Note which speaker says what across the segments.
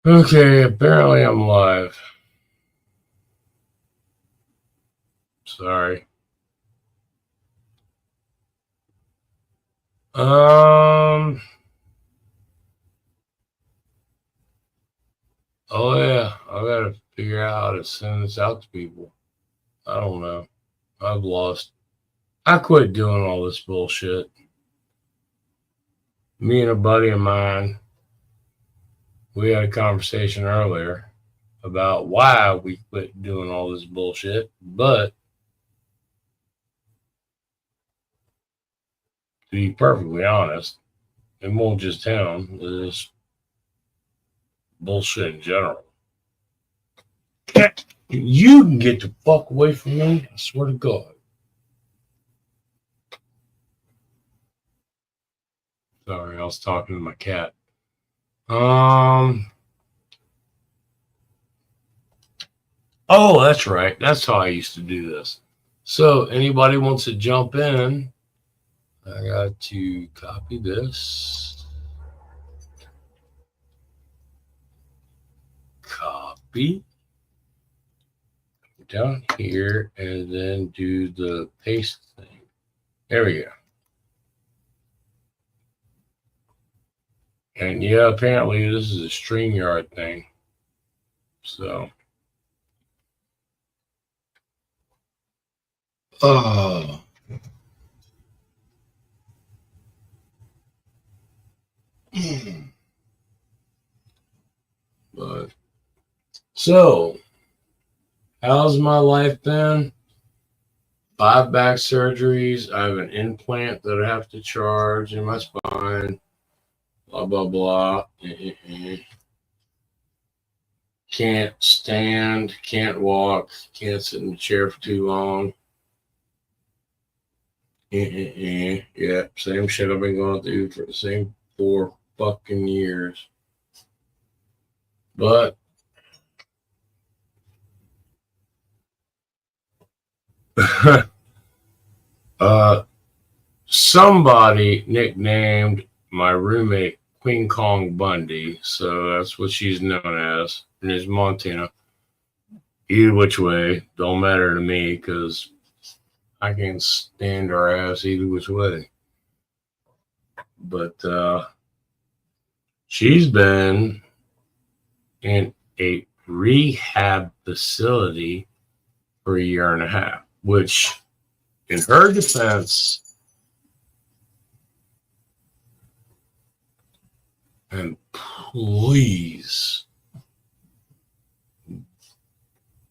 Speaker 1: Okay, apparently I'm live. Sorry. Um. Oh yeah, I gotta figure out how to send this out to people. I don't know. I've lost. I quit doing all this bullshit. Me and a buddy of mine, we had a conversation earlier about why we quit doing all this bullshit. But to be perfectly honest, it won't just him. It's bullshit in general. You can get the fuck away from me. I swear to God. Sorry, I was talking to my cat. Um. Oh, that's right. That's how I used to do this. So, anybody wants to jump in? I got to copy this. Copy down here, and then do the paste thing. There we go. And yeah, apparently this is a StreamYard thing. So. Oh. But so, how's my life been? 5 back surgeries. I have an implant that I have to charge in my spine. Blah blah blah. Can't stand. Can't walk. Can't sit in the chair for too long. Yeah, same shit I've been going through for the same 4 fucking years. But somebody nicknamed my roommate Queen Kong Bundy, so that's what she's known as in his Montana. Either which way, don't matter to me because I can stand her ass either which way. But she's been in a rehab facility for a year and a half, which, in her defense, and please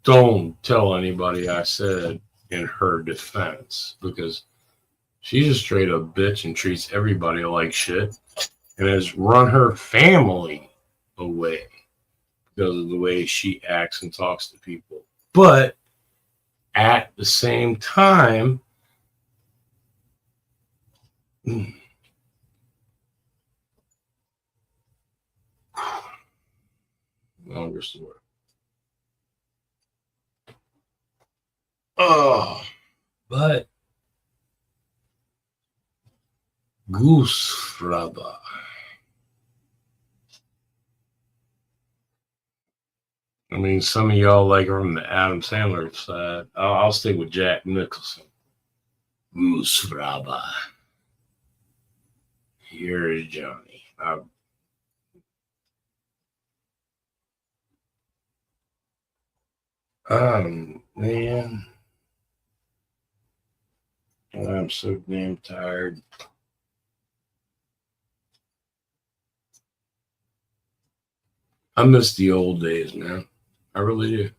Speaker 1: don't tell anybody I said in her defense, because she's a straight up bitch and treats everybody like shit and has run her family away because of the way she acts and talks to people. But at the same time, longer story. Oh, but Goose Fraba. I mean, some of y'all like her from the Adam Sandler side. I'll stick with Jack Nicholson. Goose Fraba. Here's Johnny. Man, I'm so damn tired. I miss the old days, man. I really do.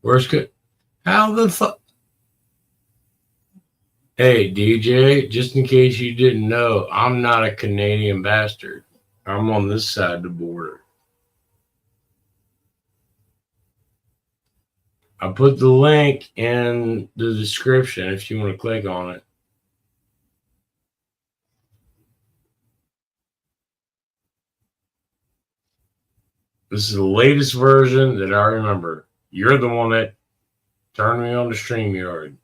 Speaker 1: Where's good? How the fuck? Hey, DJ, just in case you didn't know, I'm not a Canadian bastard. I'm on this side of the border. I put the link in the description if you want to click on it. This is the latest version that I remember. You're the one that turned me on to StreamYard.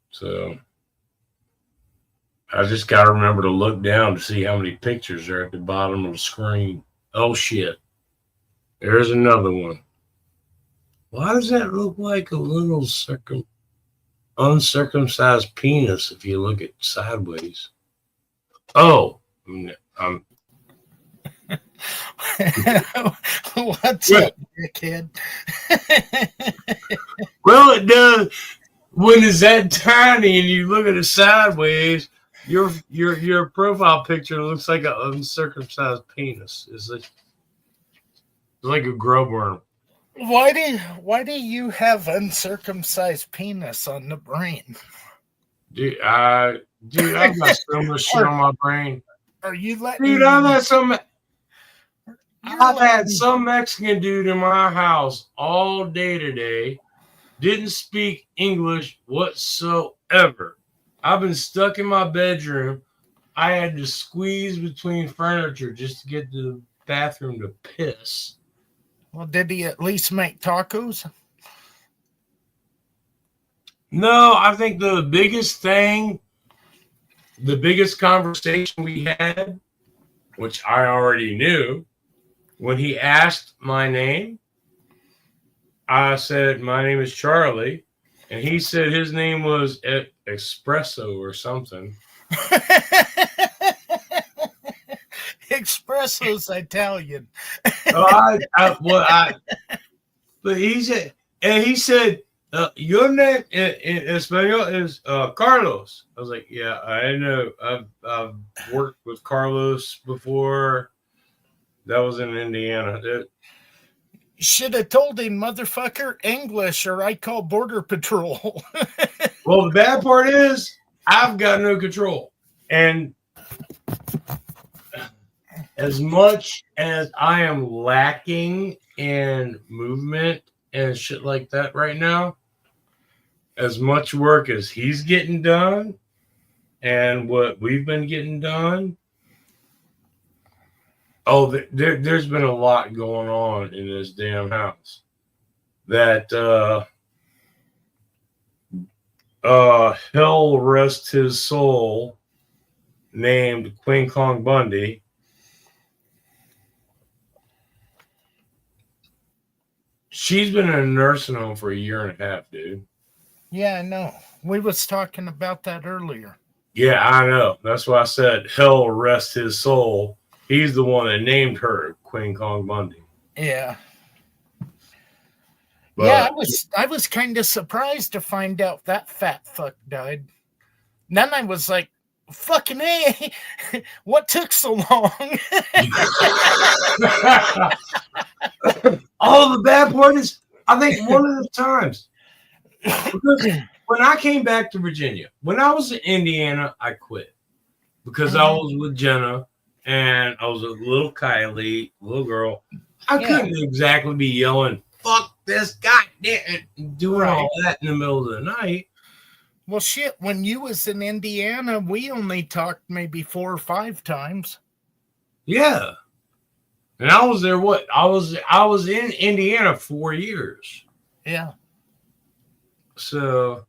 Speaker 1: So I just got to remember to look down to see how many pictures are at the bottom of the screen. Oh shit. There's another one. Why does that look like a little uncircumcised penis if you look at sideways? Oh,
Speaker 2: What's up, kid?
Speaker 1: Well, it does. When it's that tiny and you look at it sideways, your profile picture looks like an uncircumcised penis. It's like a grub worm.
Speaker 2: Why do you have uncircumcised penis on the brain?
Speaker 1: Dude, I've got so much shit on my brain.
Speaker 2: Are you letting?
Speaker 1: Dude, I've had some Mexican dude in my house all day today. Didn't speak English whatsoever. I've been stuck in my bedroom. I had to squeeze between furniture just to get to the bathroom to piss.
Speaker 2: Well, did he at least make tacos?
Speaker 1: No, I think the biggest conversation we had, which I already knew, when he asked my name, I said, my name is Charlie. And he said his name was Espresso or something.
Speaker 2: Espresso's Italian.
Speaker 1: But he said, your name in Espanol is Carlos. I was like, yeah, I know. I've worked with Carlos before. That was in Indiana.
Speaker 2: Should have told him, motherfucker, English, or I call Border Patrol.
Speaker 1: Well, the bad part is I've got no control. And as much as I am lacking in movement and shit like that right now, as much work as he's getting done and what we've been getting done, there's been a lot going on in this damn house. That hell rest his soul, named Queen Kong Bundy. She's been in a nursing home for 1.5 years, dude.
Speaker 2: Yeah, I know. We was talking about that earlier.
Speaker 1: Yeah, I know. That's why I said hell rest his soul. He's the one that named her Queen Kong Bundy.
Speaker 2: Yeah.
Speaker 1: But,
Speaker 2: yeah, I was kind of surprised to find out that fat fuck died. Then I was like, fucking A, what took so long?
Speaker 1: Oh, the bad part is, I think one of the times, because when I came back to Virginia, when I was in Indiana, I quit because I was with Jenna and I was with little Kylie, little girl. I couldn't exactly be yelling, fuck this guy, doing all that in the middle of the night.
Speaker 2: Well, shit, when you was in Indiana, we only talked maybe 4 or 5 times.
Speaker 1: Yeah. And I was there, I was in Indiana 4 years.
Speaker 2: Yeah.
Speaker 1: So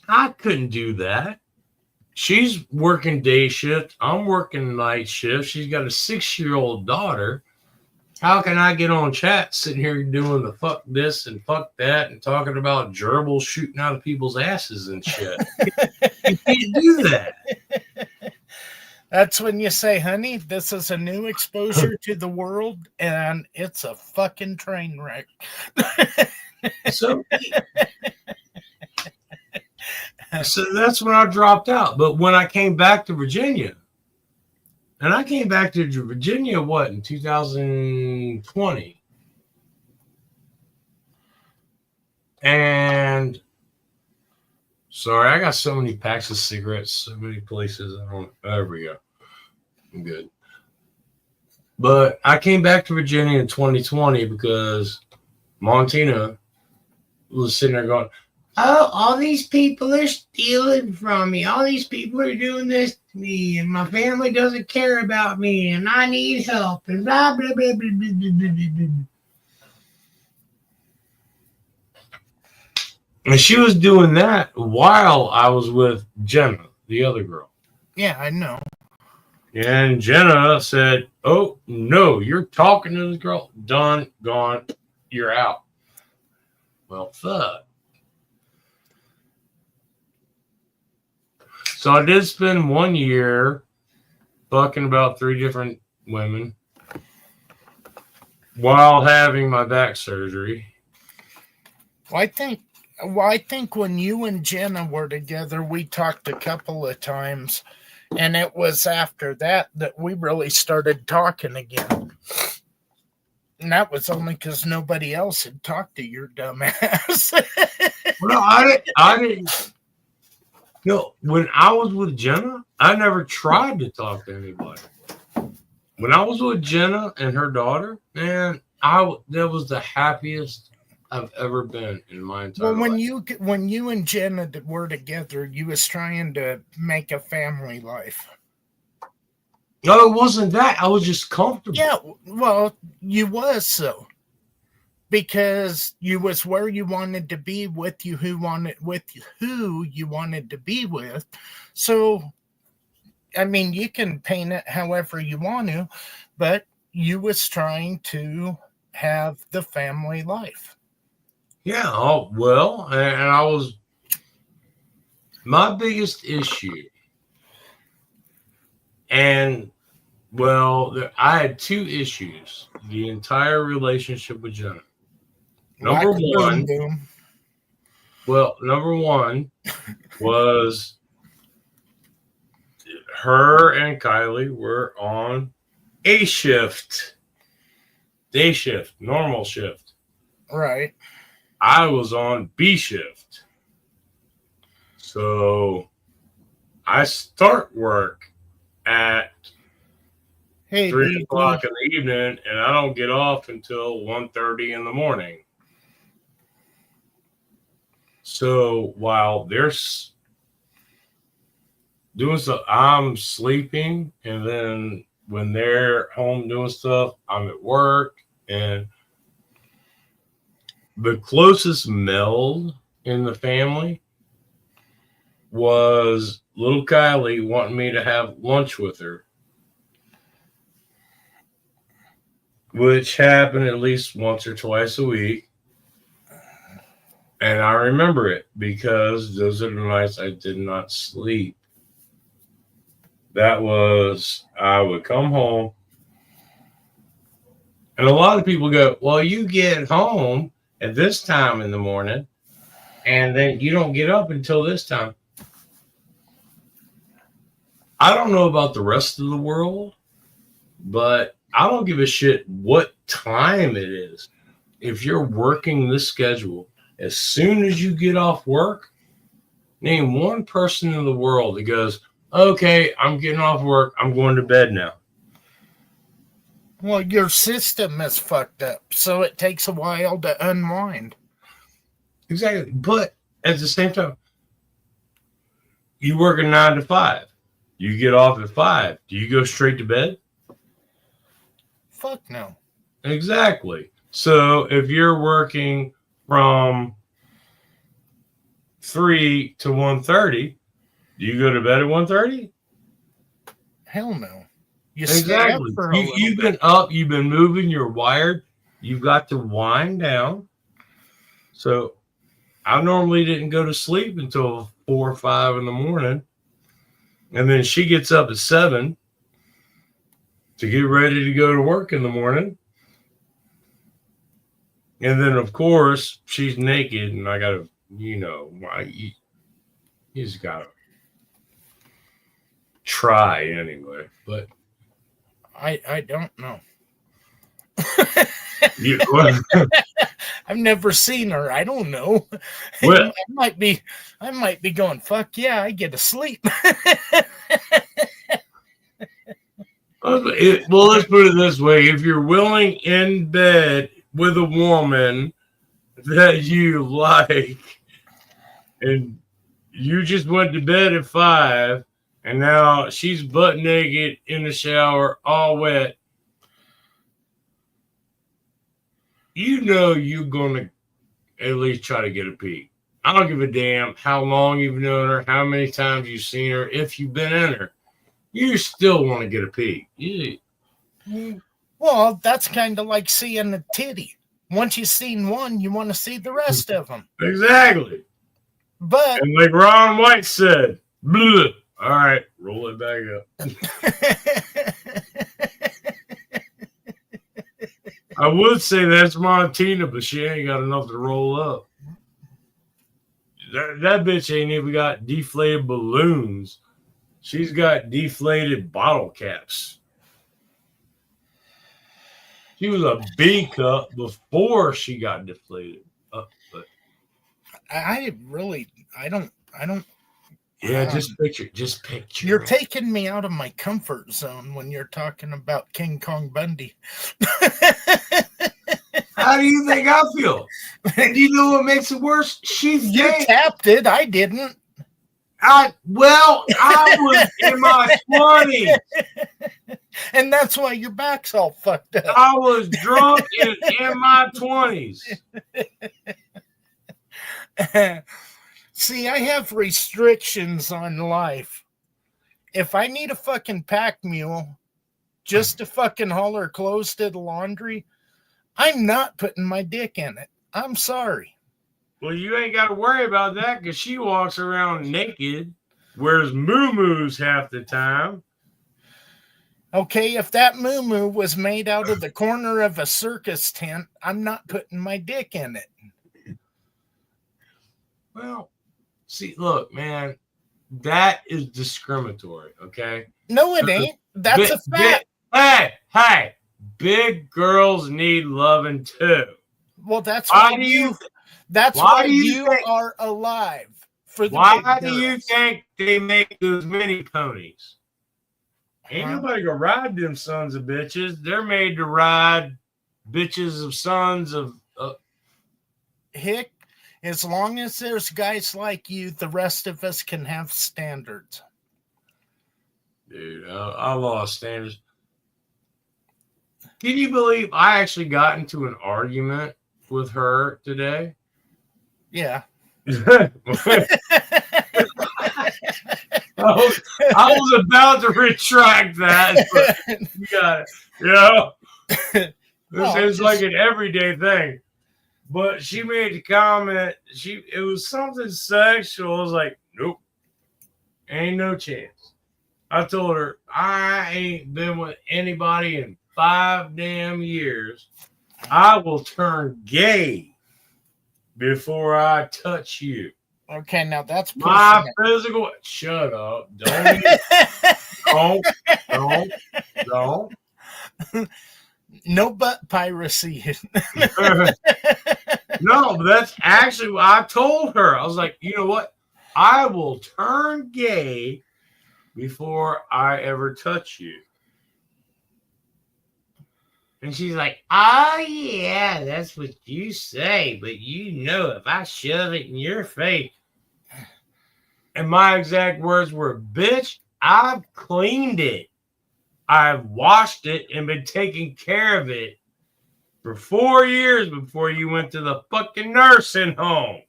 Speaker 1: I couldn't do that. She's working day shift. I'm working night shift. She's got a 6-year-old daughter. How can I get on chat sitting here doing the fuck this and fuck that and talking about gerbils shooting out of people's asses and shit? You can't do that.
Speaker 2: That's when you say, honey, this is a new exposure to the world and it's a fucking train wreck.
Speaker 1: So that's when I dropped out. But when I came back to Virginia, and I came back to Virginia, in 2020? And sorry, I got so many packs of cigarettes, so many places. There we go. I'm good. But I came back to Virginia in 2020 because Montina was sitting there going, oh, all these people are stealing from me. All these people are doing this to me, and my family doesn't care about me, and I need help, and blah, blah, blah, blah, blah, blah, blah, blah. And she was doing that while I was with Jenna, the other girl.
Speaker 2: Yeah, I know.
Speaker 1: And Jenna said, "Oh no, you're talking to the girl. Done, gone, you're out." Well, fuck. So I did spend 1 year fucking about 3 different women while having my back surgery.
Speaker 2: Well, I think when you and Jenna were together, we talked a couple of times, and it was after that that we really started talking again. And that was only because nobody else had talked to your dumb ass.
Speaker 1: Well, I didn't. No, when I was with Jenna, I never tried to talk to anybody. When I was with Jenna and her daughter, man, that was the happiest I've ever been in my entire
Speaker 2: Well,
Speaker 1: life.
Speaker 2: when you and Jenna were together, you was trying to make a family life.
Speaker 1: No, it wasn't that. I was just comfortable.
Speaker 2: Yeah, well, you was so. Because you was where you wanted to be with you who you wanted to be with. So I mean, you can paint it however you want to, but you was trying to have the family life.
Speaker 1: Yeah. Oh, well, and I was my biggest issue, and well, I had 2 issues the entire relationship with Jenna. Number
Speaker 2: Boom,
Speaker 1: one,
Speaker 2: boom.
Speaker 1: number one was her and Kylie were on A shift, day shift, normal shift.
Speaker 2: Right.
Speaker 1: I was on B shift. So I start work at
Speaker 2: Hey,
Speaker 1: 3 o'clock in the evening, and I don't get off until 1:30 in the morning. So while they're doing stuff, I'm sleeping, and then when they're home doing stuff, I'm at work. And the closest meld in the family was little Kylie wanting me to have lunch with her, which happened at least once or twice a week. And I remember it because those are the nights I did not sleep. I would come home. And a lot of people go, well, you get home at this time in the morning, and then you don't get up until this time. I don't know about the rest of the world, but I don't give a shit what time it is. If you're working this schedule, as soon as you get off work, name one person in the world that goes, okay, I'm getting off work, I'm going to bed now.
Speaker 2: Well, your system is fucked up, so it takes a while to unwind.
Speaker 1: Exactly. But at the same time, you work a 9 to 5. You get off at 5. Do you go straight to bed?
Speaker 2: Fuck no.
Speaker 1: Exactly. So if you're working from 3 to 1:30, do you go to bed at 1:30?
Speaker 2: Hell no. You
Speaker 1: Exactly. You've been up, you've been moving, you're wired, you've got to wind down. So I normally didn't go to sleep until 4 or 5 in the morning. And then she gets up at 7 to get ready to go to work in the morning. And then, of course, she's naked, and I got to, you just got to try anyway. But
Speaker 2: I don't know. I've never seen her. I don't know.
Speaker 1: Well,
Speaker 2: I might be going, fuck yeah, I get to sleep.
Speaker 1: well, let's put it this way. If you're willing in bed with a woman that you like, and you just went to bed at 5, and now she's butt naked in the shower, all wet, you're going to at least try to get a peek. I don't give a damn how long you've known her, how many times you've seen her, if you've been in her. you still want to get a peek.
Speaker 2: Well, that's kind of like seeing a titty. Once you've seen one, you want to see the rest of them.
Speaker 1: Exactly.
Speaker 2: But
Speaker 1: And like Ron White said, bleh. All right, roll it back up. I would say that's Montina, but she ain't got enough to roll up. That bitch ain't even got deflated balloons. She's got deflated bottle caps. She was a B cup before she got deflated. But
Speaker 2: I don't.
Speaker 1: yeah, just picture.
Speaker 2: You're taking me out of my comfort zone when you're talking about King Kong Bundy.
Speaker 1: How do you think I feel? And do you know what makes it worse?
Speaker 2: You tapped it. I didn't.
Speaker 1: I was in my 20s.
Speaker 2: And that's why your back's all fucked up.
Speaker 1: I was drunk in my 20s.
Speaker 2: See, I have restrictions on life. If I need a fucking pack mule just to fucking haul her clothes to the laundry, I'm not putting my dick in it. I'm sorry.
Speaker 1: Well, you ain't got to worry about that because she walks around naked, wears moo-moos half the time.
Speaker 2: Okay, if that moo-moo was made out of the corner of a circus tent, I'm not putting my dick in it.
Speaker 1: Well, see, look, man, that is discriminatory, okay?
Speaker 2: No, it ain't. That's a fact.
Speaker 1: Hey, big girls need loving too.
Speaker 2: Well, that's why you are alive.
Speaker 1: Why do you think they make those mini ponies? Ain't nobody gonna ride them sons of bitches. They're made to ride bitches of sons of.
Speaker 2: Hick, as long as there's guys like you, the rest of us can have standards.
Speaker 1: Dude, I lost standards. Can you believe I actually got into an argument with her today?
Speaker 2: Yeah.
Speaker 1: I was about to retract that, but you got it. This is like an everyday thing. But she made the comment, it was something sexual. I was like, nope, ain't no chance. I told her, I ain't been with anybody in 5 damn years. I will turn gay before I touch you.
Speaker 2: Okay, now that's
Speaker 1: my physical. Shut up! Don't.
Speaker 2: No butt piracy.
Speaker 1: No, but that's actually what I told her. I was like, you know what? I will turn gay before I ever touch you. And she's like, oh, yeah, that's what you say. But you know, if I shove it in your face. And my exact words were, bitch, I've cleaned it. I've washed it and been taking care of it for 4 years before you went to the fucking nursing home.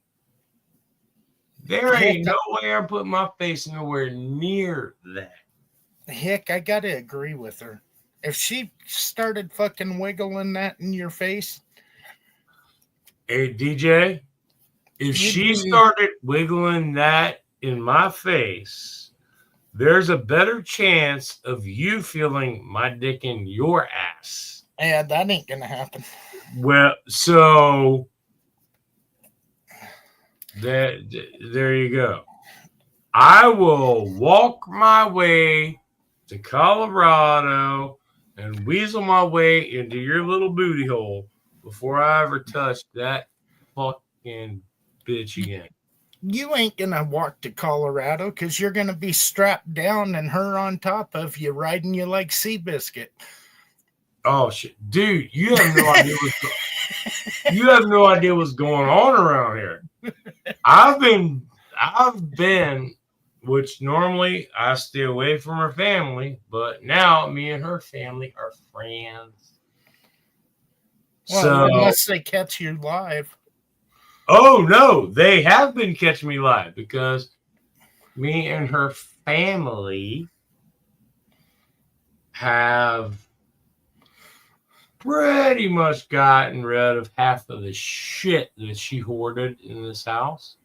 Speaker 1: There ain't no way I'm putting my face nowhere near that.
Speaker 2: Heck, I got to agree with her. If she started fucking wiggling that in your face.
Speaker 1: Hey, DJ, if she started wiggling that in my face, there's a better chance of you feeling my dick in your ass.
Speaker 2: Yeah, that ain't going to happen.
Speaker 1: Well, so there you go. I will walk my way to Colorado and weasel my way into your little booty hole before I ever touch that fucking bitch again.
Speaker 2: You ain't gonna walk to Colorado because you're gonna be strapped down and her on top of you, riding you like Seabiscuit.
Speaker 1: Oh shit, dude! You have no idea what's going on around here. I've been, which normally I stay away from her family, but now me and her family are friends.
Speaker 2: Well, so, unless they catch you live.
Speaker 1: Oh no, they have been catching me live because me and her family have pretty much gotten rid of half of the shit that she hoarded in this house.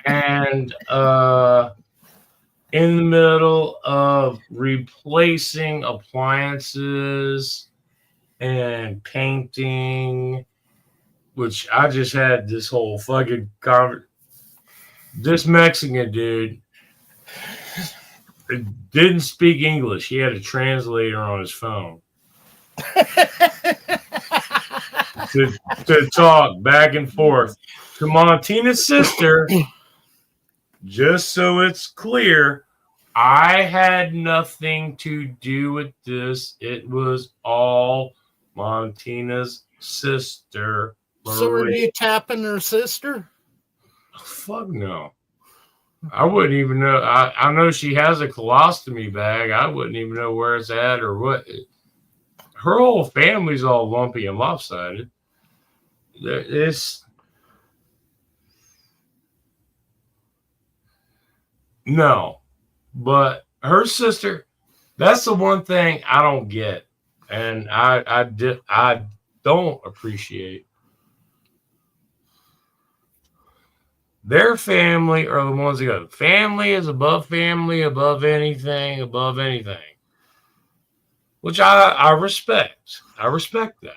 Speaker 1: And in the middle of replacing appliances and painting, which I just had this whole fucking this Mexican dude didn't speak English. He had a translator on his phone to talk back and forth to Montina's sister. Just so it's clear, I had nothing to do with this. It was all Montina's sister, Marie.
Speaker 2: So are you tapping her sister?
Speaker 1: Fuck no. I wouldn't even know. I know she has a colostomy bag. I wouldn't even know where it's at or what. Her whole family's all lumpy and lopsided. It's no, but her sister, that's the one thing I don't get, and I don't appreciate. Their family are the ones that go, family is above family, above anything, which I respect. I respect that.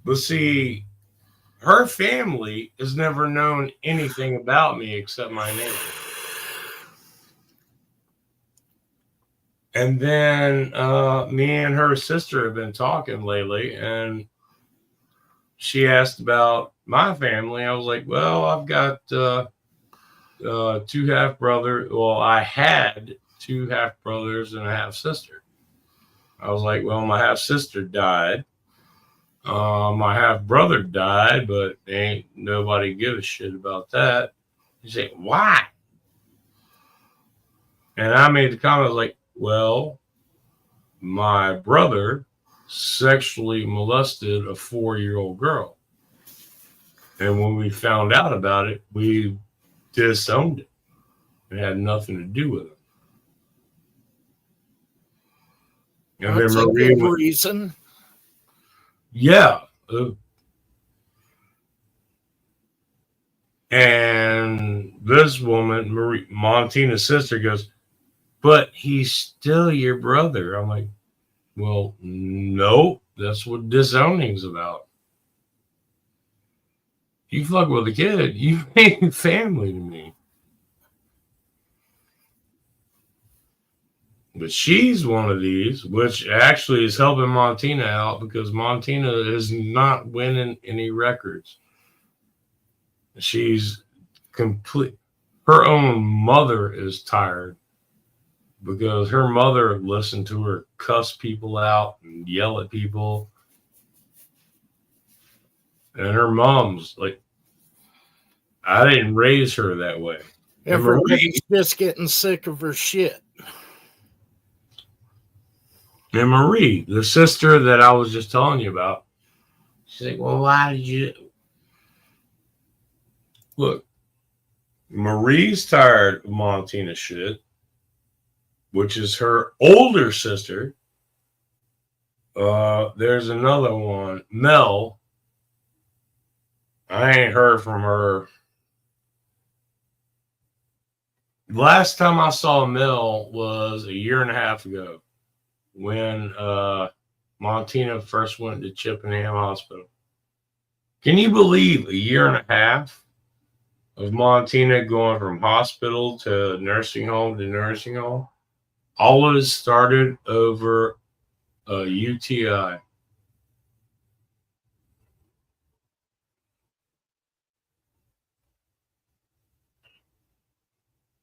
Speaker 1: But see, her family has never known anything about me except my name. And then me and her sister have been talking lately, and she asked about my family. I was like, well, I've got 2 half brothers. Well, I had 2 half brothers and a half sister. I was like, well, my half sister died. My half brother died, but ain't nobody give a shit about that. You say, why? And I made the comment like, well, my brother sexually molested a 4-year-old girl. And when we found out about it, we disowned it. It had nothing to do with it. And
Speaker 2: that's
Speaker 1: then
Speaker 2: Marie, a good reason.
Speaker 1: Yeah. And this woman, Marie, Montina's sister, goes, but he's still your brother. I'm like, well, no, that's what disowning's about. You fuck with a kid, you ain't family to me. But she's one of these, which actually is helping Montina out because Montina is not winning any records. She's complete. Her own mother is tired because her mother listened to her cuss people out and yell at people. And her mom's like, I didn't raise her that way.
Speaker 2: Everybody's just getting sick of her shit.
Speaker 1: And Marie, the sister that I was just telling you about, she's like, well, why did you? Look, Marie's tired of Montina's shit, which is her older sister. There's another one, Mel. I ain't heard from her. Last time I saw Mel was a year and a half ago when Montina first went to Chippenham Hospital. Can you believe a year and a half of Montina going from hospital to nursing home? All of it started over a UTI.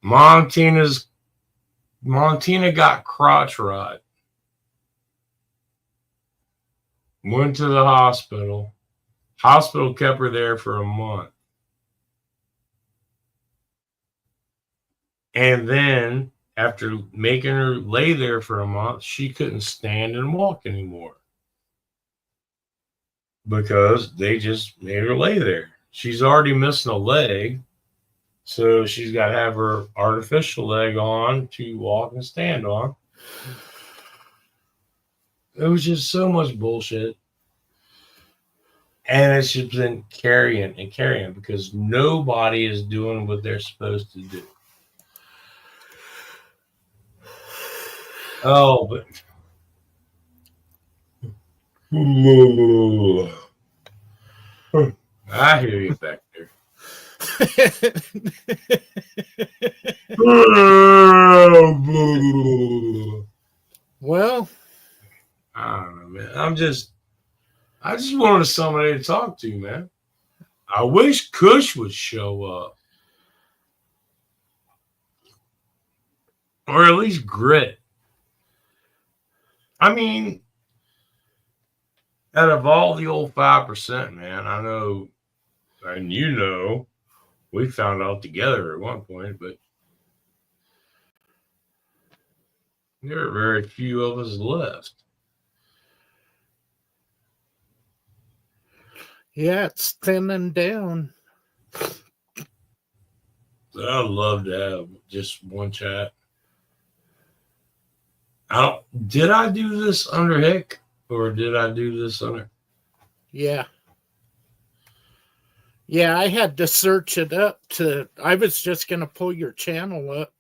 Speaker 1: Montina got crotch rot. Went to the hospital. Hospital kept her there for a month. And then after making her lay there for a month, she couldn't stand and walk anymore because they just made her lay there. She's already missing a leg. So she's got to have her artificial leg on to walk and stand on. It was just so much bullshit. And it's just been carrying and carrying because nobody is doing what they're supposed to do. Oh, but I hear you back there.
Speaker 2: Well,
Speaker 1: I don't know, man. I just wanted somebody to talk to, man. I wish Kush would show up. Or at least Grit. I mean, out of all the old 5%, man, I know, and you know, we found out together at one point, but there are very few of us left.
Speaker 2: Yeah, it's thinning down.
Speaker 1: I'd love to have just one chat. Did I do this under Hick or did I do this under?
Speaker 2: Yeah. Yeah, I had to search it up I was just going to pull your channel up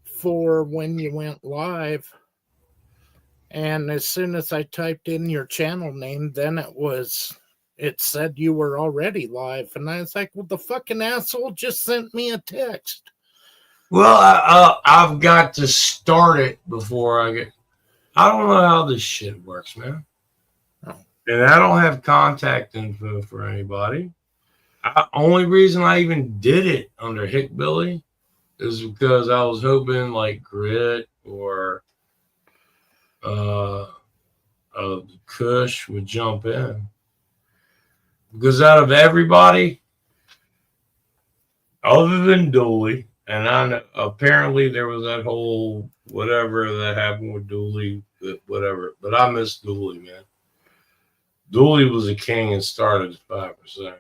Speaker 2: for when you went live. And as soon as I typed in your channel name, then it said you were already live. And I was like, well, the fucking asshole just sent me a text.
Speaker 1: Well, I've got to start it before I don't know how this shit works, man.
Speaker 2: Oh.
Speaker 1: And I don't have contact info for anybody. Only reason I even did it under Hick Billy is because I was hoping like Grit or Kush would jump in. Because out of everybody, other than Dooley, and I know apparently there was that whole whatever that happened with Dooley, whatever. But I miss Dooley, man. Dooley was a king and started at 5%.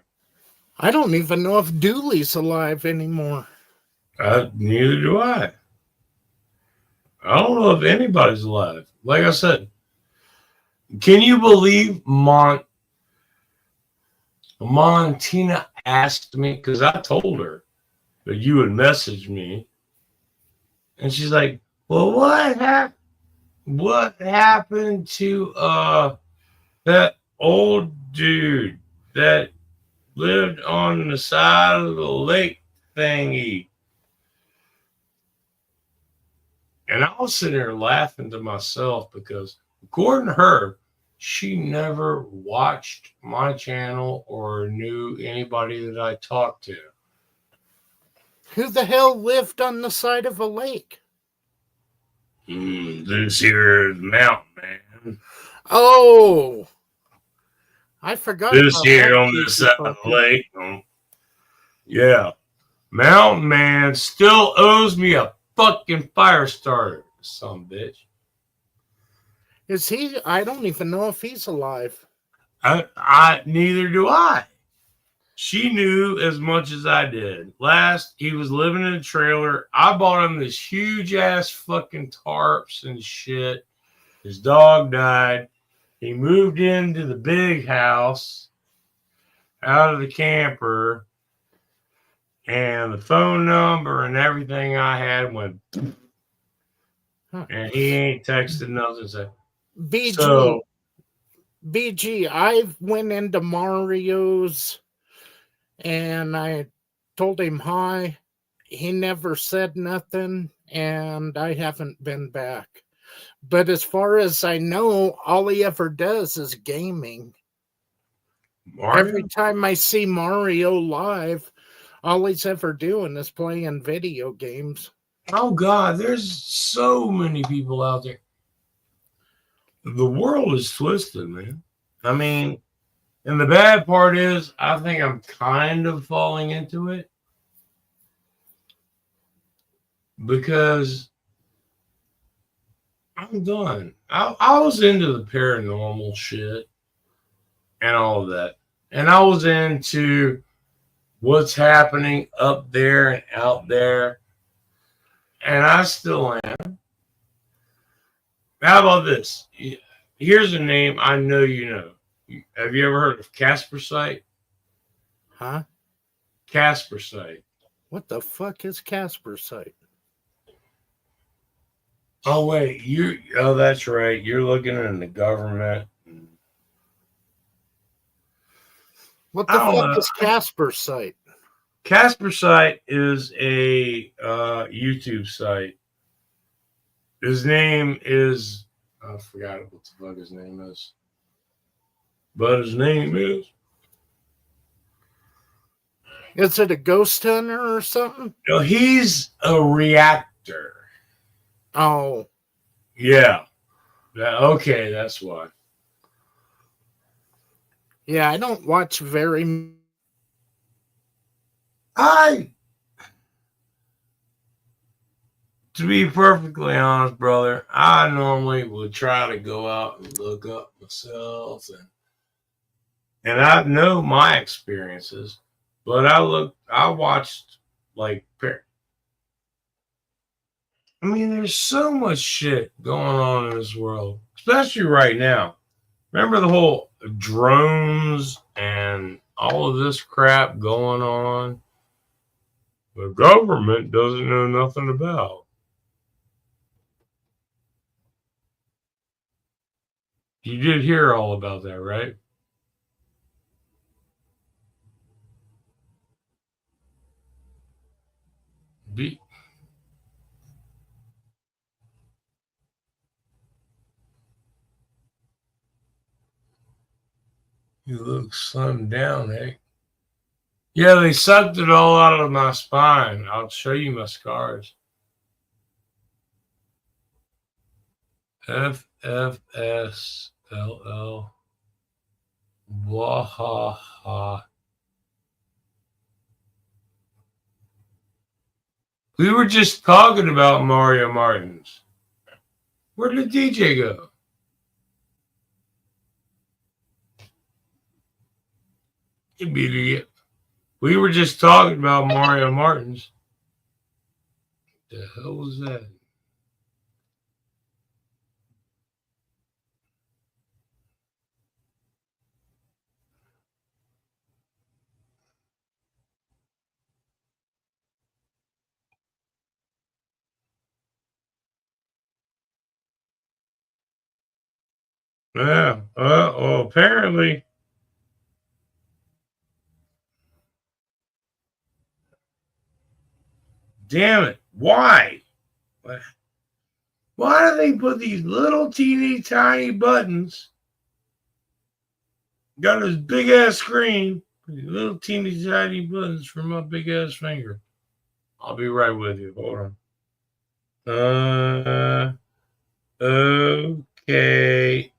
Speaker 2: I don't even know if Dooley's alive anymore.
Speaker 1: Neither do I. I don't know if anybody's alive. Like I said, can you believe Montina asked me, because I told her that you would message me, and she's like, well, what happened to that old dude that lived on the side of the lake thingy? And I was sitting there laughing to myself because according to her, she never watched my channel or knew anybody that I talked to.
Speaker 2: Who the hell lived on the side of a lake?
Speaker 1: This here is Mountain Man.
Speaker 2: Oh, I forgot.
Speaker 1: This here on this side of the lake. Yeah. Mountain Man still owes me a fucking fire starter, some bitch.
Speaker 2: Is he? I don't even know if he's alive.
Speaker 1: I neither do I. She knew as much as I did. Last, he was living in a trailer. I bought him this huge ass fucking tarps and shit. His dog died. He moved into the big house out of the camper, and the phone number and everything I had went, and he ain't texted nothing. So,
Speaker 2: BG, I went into Mario's and I told him hi. He never said nothing, and I haven't been back. But as far as I know, all he ever does is gaming. Mario? Every time I see Mario live, all he's ever doing is playing video games.
Speaker 1: Oh, God, there's so many people out there. The world is twisted, man. I mean, and the bad part is, I think I'm kind of falling into it because I'm done. I was into the paranormal shit and all of that. And I was into what's happening up there and out there. And I still am. How about this? Here's a name I know you know. Have you ever heard of Kaspersky?
Speaker 2: Huh?
Speaker 1: Kaspersky.
Speaker 2: What the fuck is Kaspersky?
Speaker 1: Oh wait, that's right. You're looking in the government.
Speaker 2: What the fuck is Kaspersky?
Speaker 1: Kaspersky is a YouTube site. His name is, I forgot what the fuck his name is. But his name is.
Speaker 2: Is it a ghost hunter or something?
Speaker 1: No, he's a reactor.
Speaker 2: Oh.
Speaker 1: Yeah. Okay, that's why.
Speaker 2: Yeah, I don't watch very.
Speaker 1: To be perfectly honest, brother, I normally would try to go out and look up myself, and I know my experiences, but I watched like, I mean, there's so much shit going on in this world, especially right now. Remember the whole drones and all of this crap going on? The government doesn't know nothing about. You did hear all about that, right? You look slimmed down, eh? Yeah, they sucked it all out of my spine. I'll show you my scars. FFSLL. Wahaha. We were just talking about Mario Martins. Where did the DJ go? Idiot. We were just talking about Mario Martins. The hell was that? Yeah. Well, apparently. Damn it. Why? Why do they put these little teeny tiny buttons? Got this big ass screen. These little teeny tiny buttons for my big ass finger. I'll be right with you. Hold on. Okay.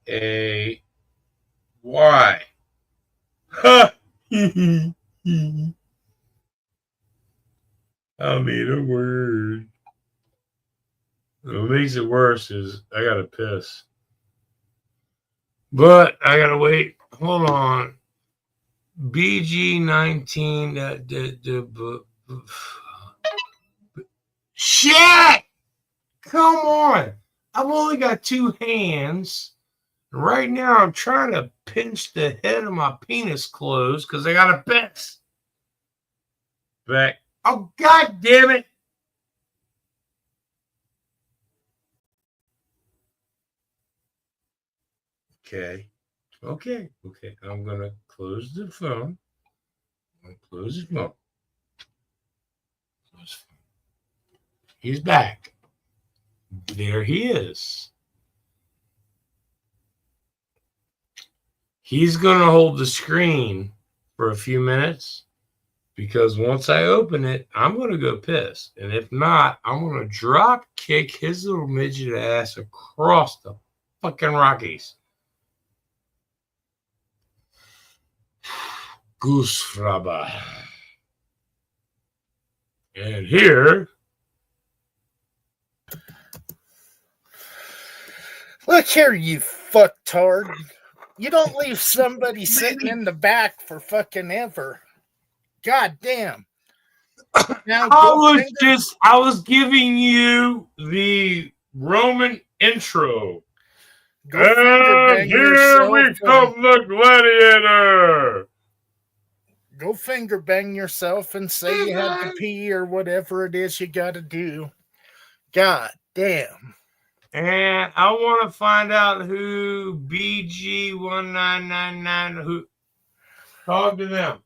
Speaker 1: Y. Ha! I made a word. What makes it worse is I gotta piss. But I gotta wait. Hold on. BG19. Shit! Come on. I've only got two hands. Right now, I'm trying to pinch the head of my penis closed because I got to piss. Back. Oh, God damn it. Okay. I'm going to close the phone. Close the phone. He's back. There he is. He's going to hold the screen for a few minutes because once I open it, I'm going to go piss. And if not, I'm going to drop kick his little midget ass across the fucking Rockies. Goose Fraba. And here.
Speaker 2: Look here, you fucktard. You don't leave somebody sitting in the back for fucking ever. God damn. Now
Speaker 1: I was giving you the Roman intro.
Speaker 2: go finger bang
Speaker 1: here
Speaker 2: yourself.
Speaker 1: we come, the gladiator.
Speaker 2: Go finger bang yourself and say you had to pee or whatever it is you got to do. God damn.
Speaker 1: And I want to find out who BG1999 who. Talk to them.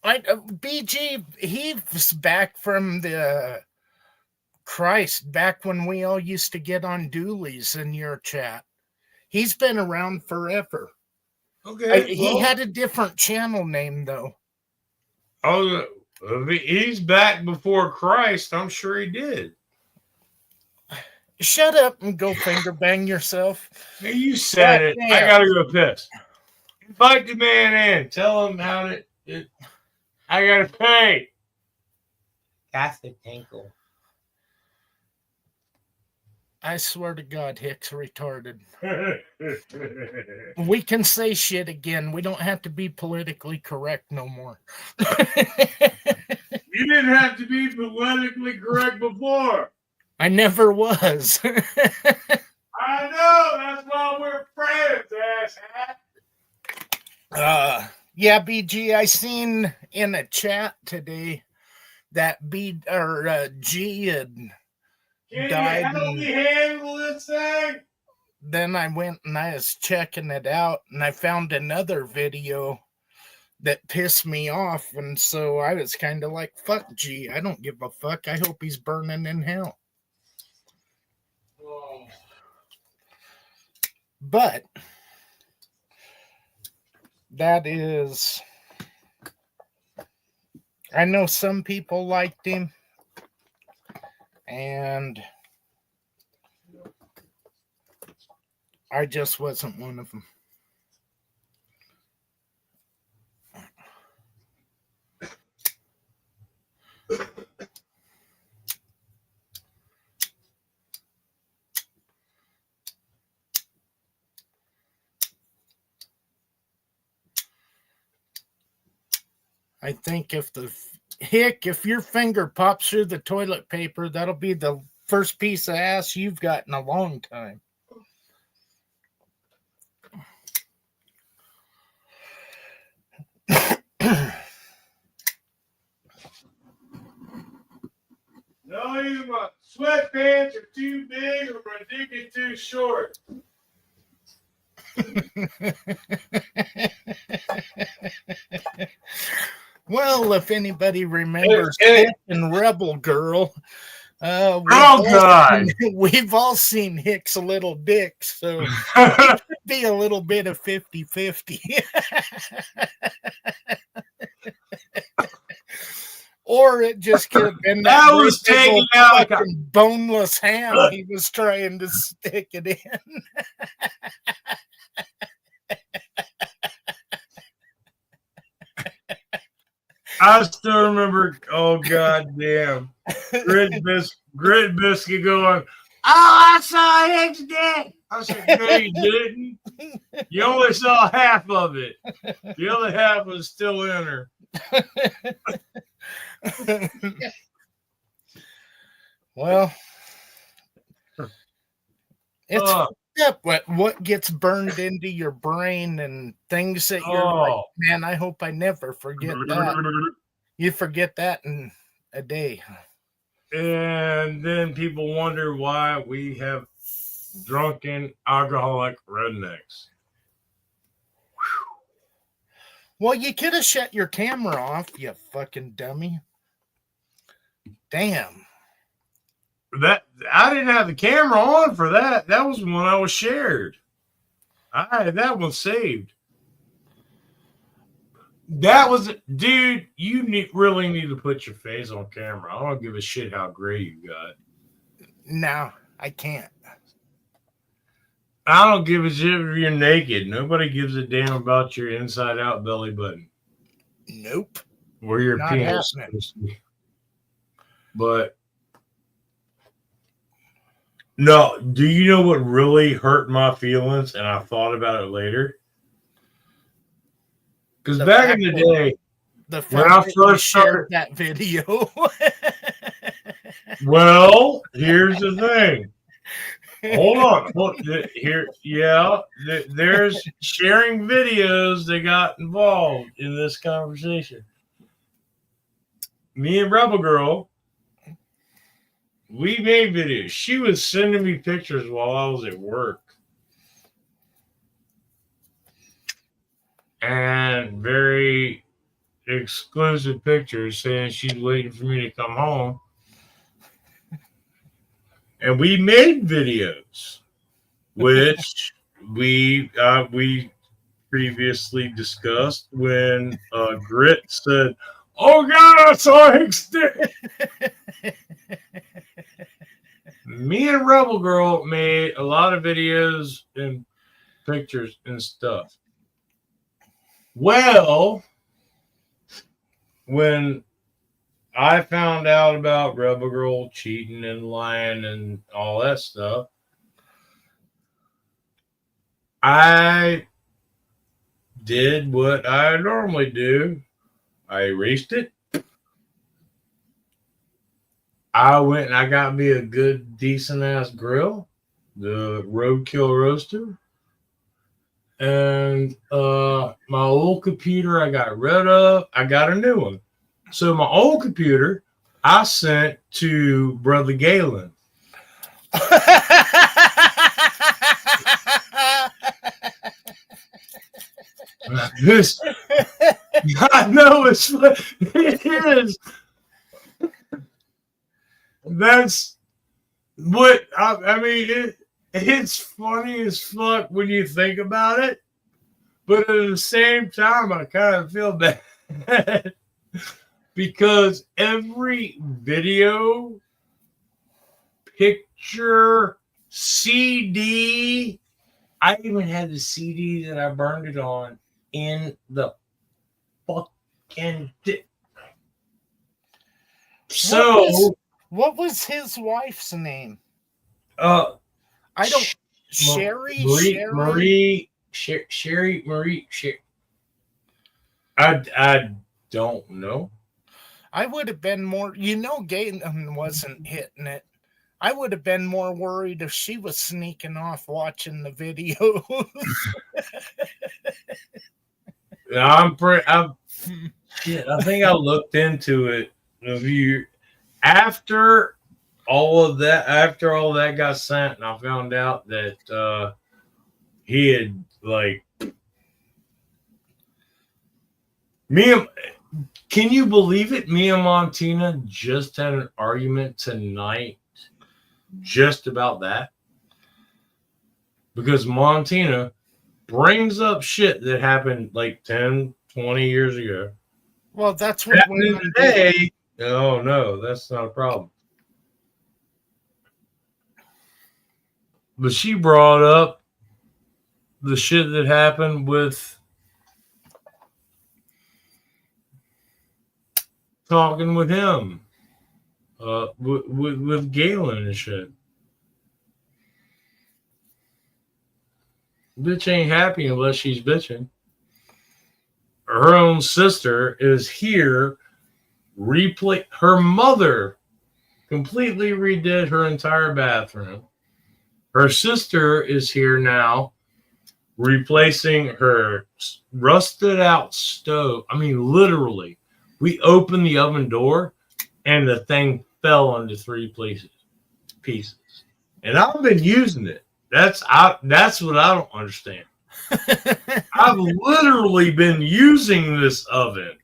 Speaker 2: BG, he's back from the Christ, back when we all used to get on dualies in your chat. He's been around forever.
Speaker 1: Okay.
Speaker 2: He had a different channel name, though.
Speaker 1: Oh, he's back before Christ. I'm sure he did.
Speaker 2: Shut up and go finger bang yourself.
Speaker 1: Hey, you said it. Damn. I gotta go piss. Invite the man in. Tell him how to. I gotta pay. That's the tinkle.
Speaker 2: I swear to God, Hicks retarded. We can say shit again. We don't have to be politically correct no more.
Speaker 1: You didn't have to be politically correct before.
Speaker 2: I never was.
Speaker 1: I know. That's why we're friends, asshat.
Speaker 2: Yeah, BG, I seen in a chat today that G had died.
Speaker 1: Help me handle this thing?
Speaker 2: Then I went and I was checking it out, and I found another video that pissed me off, and so I was kind of like, fuck G, I don't give a fuck. I hope he's burning in hell.
Speaker 1: Oh.
Speaker 2: But that is, I know some people liked him, and I just wasn't one of them. I think if your finger pops through the toilet paper, that'll be the first piece of ass you've got in a long time.
Speaker 1: No, either my sweatpants are too big or my dick is too short.
Speaker 2: Well, if anybody remembers and Rebel Girl, we've all seen Hicks a little dick, so it could be a little bit of 50-50. Or it just could have been that was taking out like a boneless ham he was trying to stick it in.
Speaker 1: I still remember, oh god damn, Grit Biscuit going, oh, I saw Hicks' dick. I said, no, you didn't. You only saw half of it. The other half was still in her.
Speaker 2: Well, it's what gets burned into your brain and things that you're like, man, I hope I never forget that. You forget that in a day.
Speaker 1: And then people wonder why we have drunken alcoholic rednecks.
Speaker 2: Well, you could have shut your camera off, you fucking dummy. Damn.
Speaker 1: That I didn't have the camera on for that. That was when I was shared. I had that one saved. That was, dude, you really need to put your face on camera. I don't give a shit how gray you got.
Speaker 2: No, I can't.
Speaker 1: I don't give a shit if you're naked. Nobody gives a damn about your inside out belly button.
Speaker 2: Nope.
Speaker 1: Where your
Speaker 2: Not
Speaker 1: penis
Speaker 2: happening.
Speaker 1: is. But no, do you know what really hurt my feelings? And I thought about it later. Because back in the day,
Speaker 2: the
Speaker 1: When
Speaker 2: fact
Speaker 1: I
Speaker 2: that you
Speaker 1: first
Speaker 2: shared
Speaker 1: started,
Speaker 2: that video.
Speaker 1: well, here's the thing. Hold on. Here, yeah, there's sharing videos that got involved in this conversation. Me and Rebel Girl, we made videos. She was sending me pictures while I was at work. And very exclusive pictures saying she's waiting for me to come home. And we made videos, which we previously discussed when Grit said, "Oh God, I saw Hank's dick." Me and Rebel Girl made a lot of videos and pictures and stuff. Well, when I found out about Rebel Girl cheating and lying and all that stuff, I did what I normally do. I erased it. I went and I got me a good, decent ass grill, the Roadkill Roaster. And my old computer I got rid of. I got a new one. So my old computer I sent to Brother Galen. This, I know it is. That's what I mean. It's funny as fuck when you think about it, but at the same time, I kind of feel bad because every video, picture, CD, I even had the CD that I burned it on in the fucking so
Speaker 2: what was his wife's name?
Speaker 1: I
Speaker 2: don't Sherry.
Speaker 1: I don't know.
Speaker 2: I would have been more, Galen wasn't hitting it. I would have been more worried if she was sneaking off watching the videos.
Speaker 1: I think I looked into it a few after all that got sent, and I found out that he had can you believe it? Me and Montina just had an argument tonight just about that. Because Montina brings up shit that happened like 10, 20 years ago.
Speaker 2: Well, that's what women
Speaker 1: today. Oh, no, that's not a problem. But she brought up the shit that happened with talking with him, with Galen and shit. Bitch ain't happy unless she's bitching. Her own sister is here. Her mother completely redid her entire bathroom. Her sister is here now, replacing her rusted out stove. I mean, literally, we opened the oven door and the thing fell into 3 pieces. And I've been using it. That's what I don't understand. I've literally been using this oven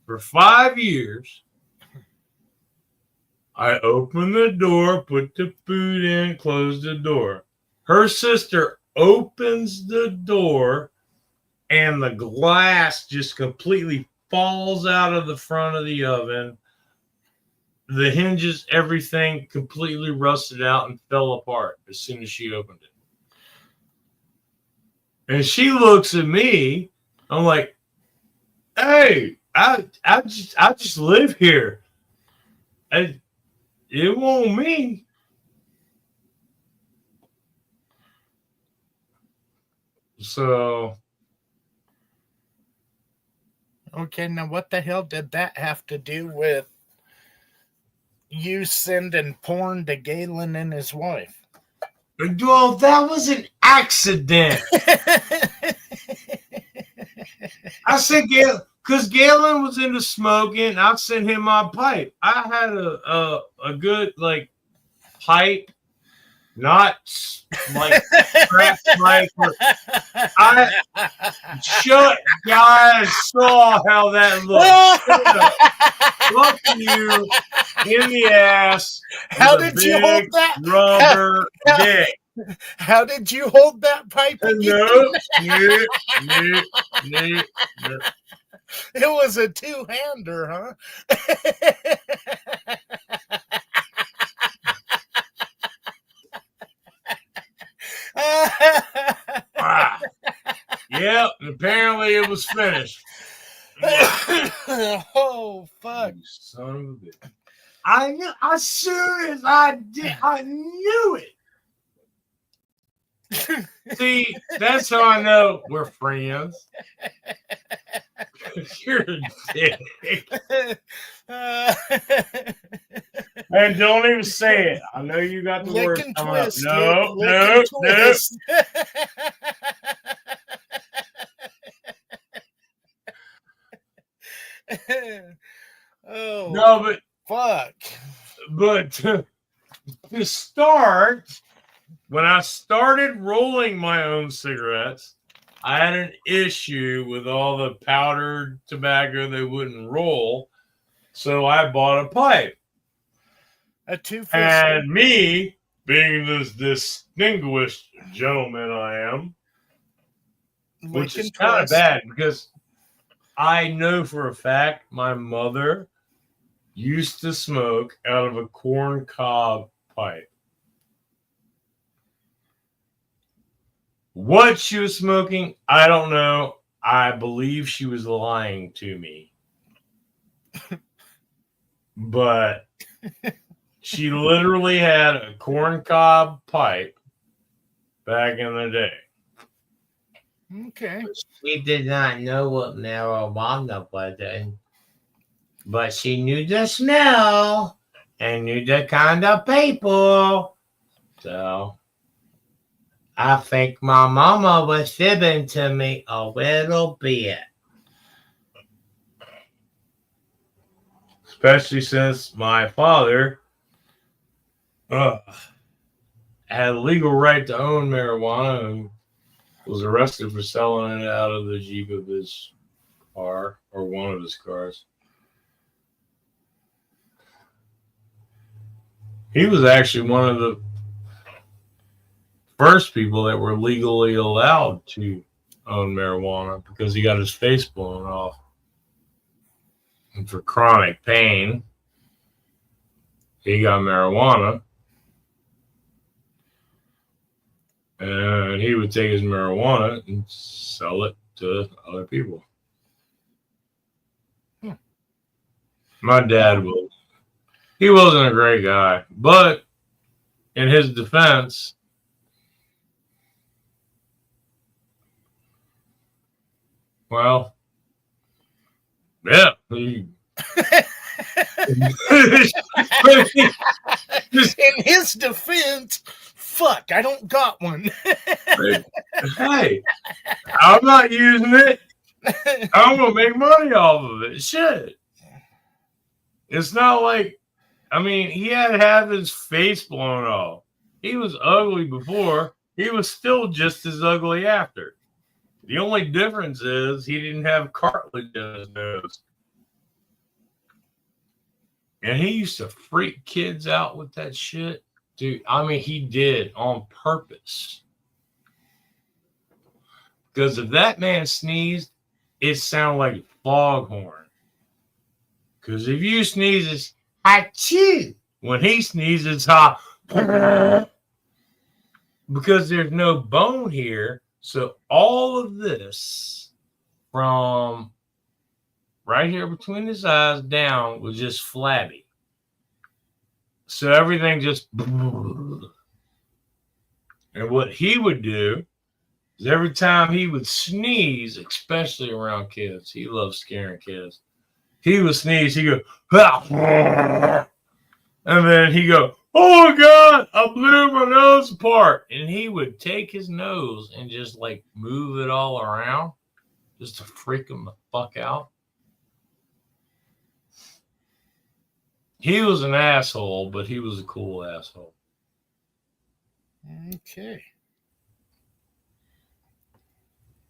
Speaker 1: for 5 years. I opened the door, put the food in, closed the door. Her sister opens the door, and the glass just completely falls out of the front of the oven. The hinges, everything completely rusted out and fell apart as soon as she opened it. And she looks at me. I'm like, "Hey, I just live here. It won't me." So
Speaker 2: Okay, now what the hell did that have to do with you sending porn to Galen and his wife?
Speaker 1: Well, that was an accident. I said Galen, because Galen was into smoking. I sent him my pipe. I had a good like pipe, not like crap pipe. I saw how that looked. Look you in the ass.
Speaker 2: How did you hold that
Speaker 1: rubber dick?
Speaker 2: How did you hold that pipe?
Speaker 1: No.
Speaker 2: It was a two-hander, huh?
Speaker 1: Yep, apparently it was finished.
Speaker 2: Oh, fuck.
Speaker 1: You son of a bitch. I knew as soon as I did, I knew it. See, that's how I know we're friends. You're a dick. And don't even say it. I know you got the word coming up. No.
Speaker 2: Oh
Speaker 1: no, but
Speaker 2: fuck.
Speaker 1: But to start, when I started rolling my own cigarettes, I had an issue with all the powdered tobacco they wouldn't roll. So I bought a pipe.
Speaker 2: A 250.
Speaker 1: And me, being this distinguished gentleman I am, which is kind of bad because I know for a fact my mother used to smoke out of a corn cob pipe. What she was smoking, I don't know. I believe she was lying to me. But she literally had a corn cob pipe back in the day.
Speaker 2: Okay.
Speaker 3: She did not know what marijuana was, but she knew the smell and knew the kind of people. So I think my mama was fibbing to me a little bit.
Speaker 1: Especially since my father had a legal right to own marijuana and was arrested for selling it out of the Jeep of his car or one of his cars. He was actually one of the first people that were legally allowed to own marijuana because he got his face blown off. And for chronic pain, he got marijuana. And he would take his marijuana and sell it to other people. My dad he wasn't a great guy, but in his defense, well, yeah.
Speaker 2: In his defense, fuck, I don't got one.
Speaker 1: Hey, I'm not using it. I'm gonna make money off of it. Shit. It's not like, I mean, he had to have his face blown off. He was ugly before. He was still just as ugly after. The only difference is he didn't have cartilage in his nose. And he used to freak kids out with that shit. Dude, I mean, he did on purpose. Because if that man sneezed, it sounded like a foghorn. Because if you sneeze, it's achoo. When he sneezes, ha. Because there's no bone here. So all of this from right here between his eyes down was just flabby. So everything just. And what he would do Every time he would sneeze, especially around kids, he loves scaring kids. He would sneeze, he'd go, "Ah!" And then he'd go, "Oh my God, I blew my nose apart." And he would take his nose and just like move it all around just to freak him the fuck out. He was an asshole, but he was a cool asshole.
Speaker 2: Okay.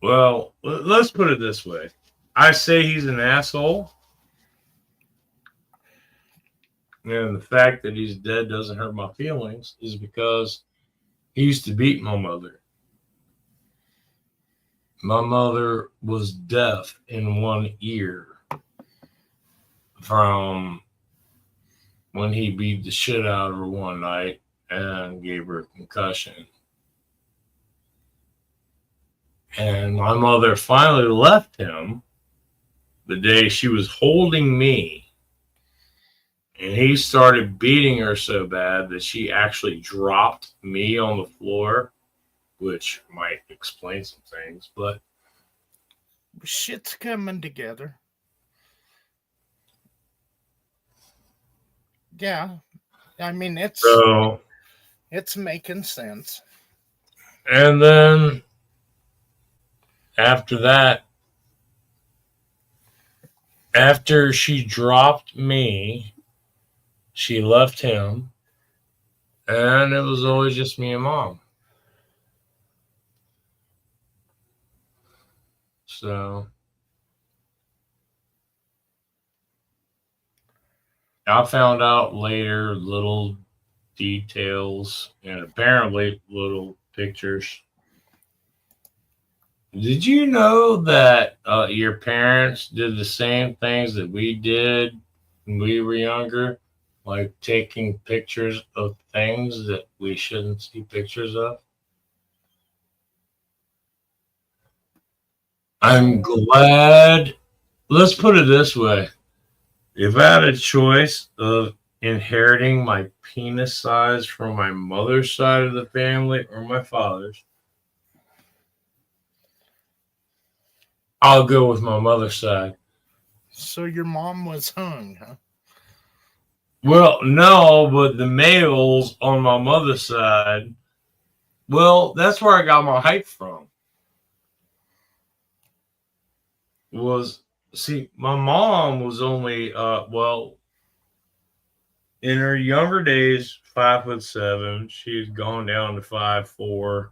Speaker 1: Well, let's put it this way. I say he's an asshole. And the fact that he's dead doesn't hurt my feelings is because he used to beat my mother. My mother was deaf in one ear from when he beat the shit out of her one night and gave her a concussion. And my mother finally left him the day she was holding me. And he started beating her so bad that she actually dropped me on the floor, which might explain some things, but
Speaker 2: Shit's coming together. Yeah. I mean, it's making sense.
Speaker 1: And then after that, after she dropped me, she left him, and it was always just me and Mom. So I found out later little details and apparently little pictures. Did you know that your parents did the same things that we did when we were younger? Like taking pictures of things that we shouldn't see pictures of? I'm glad. Let's put it this way. If I had a choice of inheriting my penis size from my mother's side of the family or my father's, I'll go with my mother's side.
Speaker 2: So your mom was hung, huh?
Speaker 1: Well, no, but the males on my mother's side, well, that's where I got my height from. See, my mom was only, in her younger days, 5'7". She's gone down to 5'4"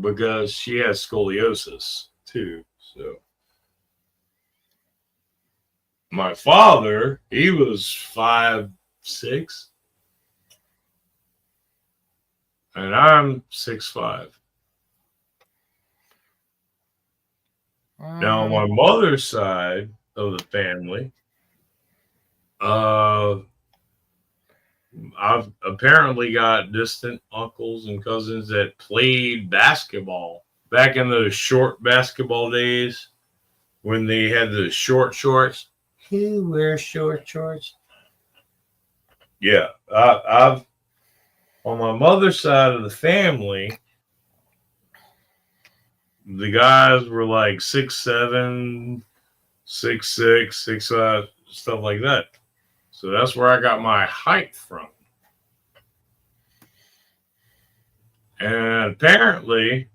Speaker 1: because she has scoliosis too. So my father, he was 5'6", and I'm 6'5". Now, on my mother's side of the family, I've apparently got distant uncles and cousins that played basketball back in those short basketball days when they had the short shorts. Who wears short shorts? Yeah, I've on my mother's side of the family, the guys were like 6'7", 6'6", 6'5", stuff like that. So that's where I got my height from. And apparently,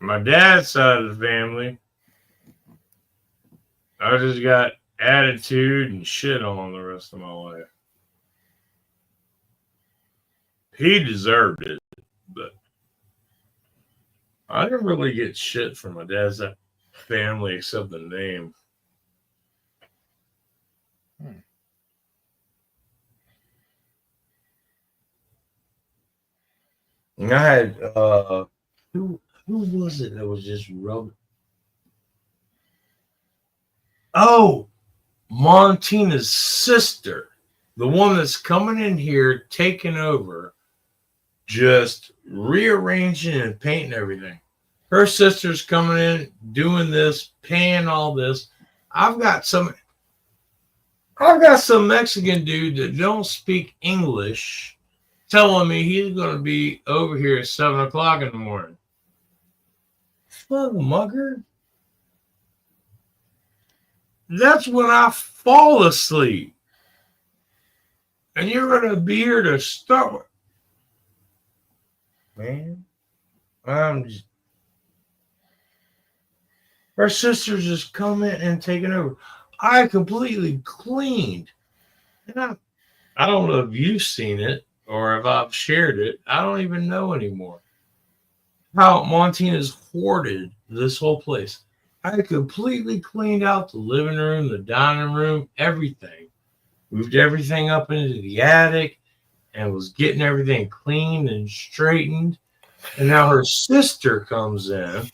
Speaker 1: my dad's side of the family, I just got attitude and shit on the rest of my life. He deserved it, but I didn't really get shit from my dad's family except the name. And I had who was it that was just rubbing? Oh, Montina's sister, the one that's coming in here, taking over, just rearranging and painting everything. Her sister's coming in, doing this, paying all this. I've got some Mexican dude that don't speak English telling me he's going to be over here at 7 o'clock in the morning. Fuck, mugger. That's when I fall asleep. And you're going to be here to start with. Man, her sister's just coming and taking over. I completely cleaned. And I don't know if you've seen it or if I've shared it. I don't even know anymore. How Montina's hoarded this whole place. I completely cleaned out the living room, the dining room, everything. Moved everything up into the attic and was getting everything cleaned and straightened. And now her sister comes in.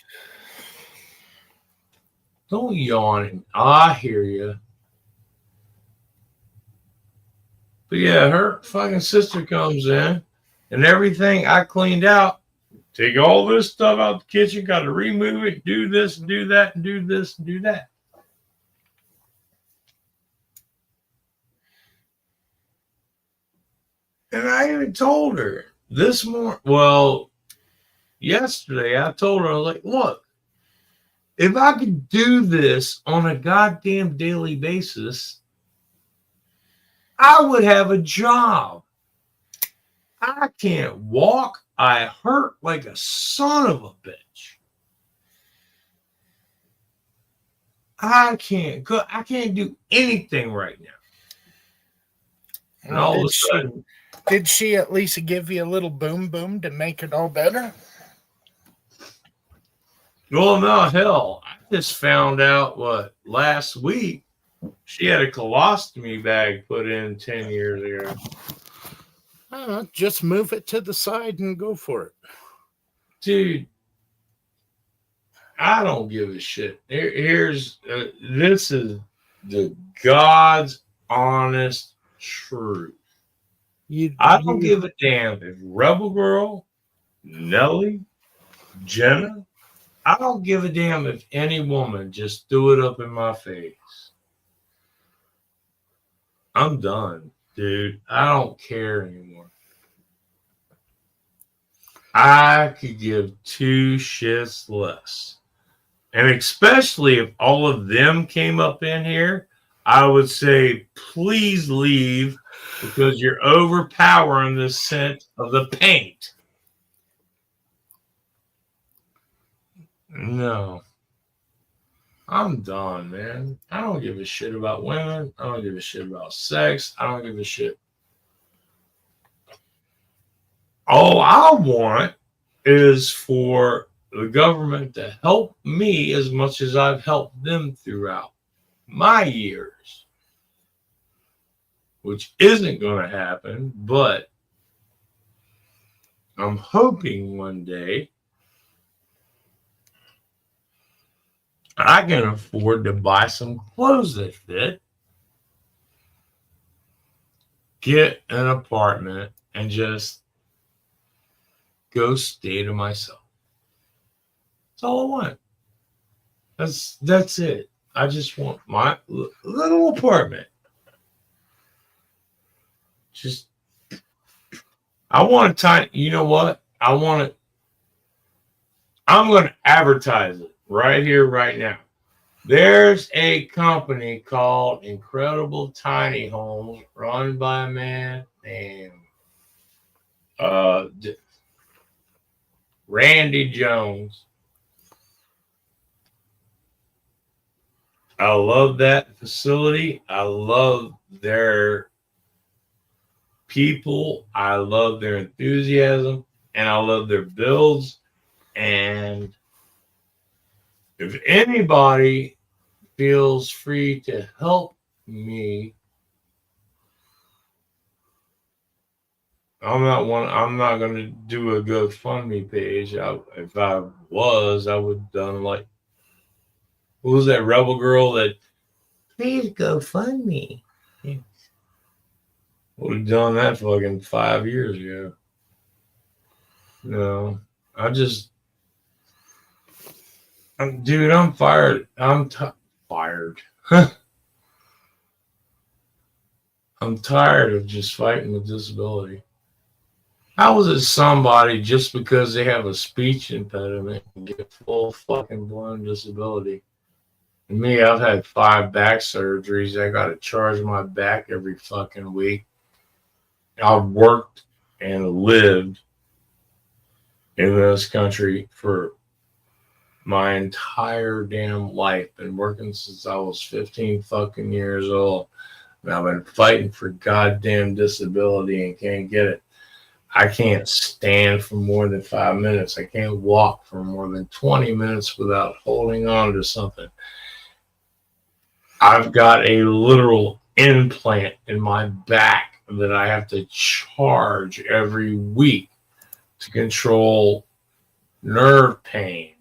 Speaker 1: Don't yawn. I hear you. But yeah, her fucking sister comes in and everything I cleaned out. Take all this stuff out the kitchen, got to remove it, do this and do that, and do this and do that. And I even told her this morning, well, yesterday, I told her, I was like, look, if I could do this on a goddamn daily basis, I would have a job. I can't walk. I hurt like a son of a bitch. I can't go. I can't do anything right now. And all of a sudden,
Speaker 2: did she at least give you a little boom to make it all better?
Speaker 1: well, no, hell, I just found out last week she had a colostomy bag put in 10 years ago.
Speaker 2: Just move it to the side and go for it.
Speaker 1: Dude, I don't give a shit. This is the God's honest truth. I don't give a damn if Rebel Girl, Nelly, Jenna, I don't give a damn if any woman just threw it up in my face. I'm done, dude. I don't care anymore. I could give 2 shits less. And especially if all of them came up in here, I would say, please leave because you're overpowering the scent of the paint. No. I'm done, man. I don't give a shit about women. I don't give a shit about sex. I don't give a shit. All I want is for the government to help me as much as I've helped them throughout my years, which isn't going to happen, but I'm hoping one day I can afford to buy some clothes that fit, get an apartment, and just go stay to myself. That's all I want. That's it. I just want my little apartment. Just, I want a tiny, you know what? I'm going to advertise it right here, right now. There's a company called Incredible Tiny Homes run by a man named Randy Jones. I love that facility. I love their people. I love their enthusiasm. And I love their builds. And if anybody feels free to help me, I'm not going to do a GoFundMe page. If I was, I would have done like, who was that Rebel Girl that, please GoFundMe? Yeah. Would have done that fucking 5 years ago. No, dude, I'm fired. I'm fired. I'm tired of just fighting with disability. How is it somebody just because they have a speech impediment can get full fucking blown disability? And me, I've had 5 back surgeries. I got to charge my back every fucking week. I've worked and lived in this country for my entire damn life. Been working since I was 15 fucking years old. And I've been fighting for goddamn disability and can't get it. I can't stand for more than 5 minutes. I can't walk for more than 20 minutes without holding on to something. I've got a literal implant in my back that I have to charge every week to control nerve pain.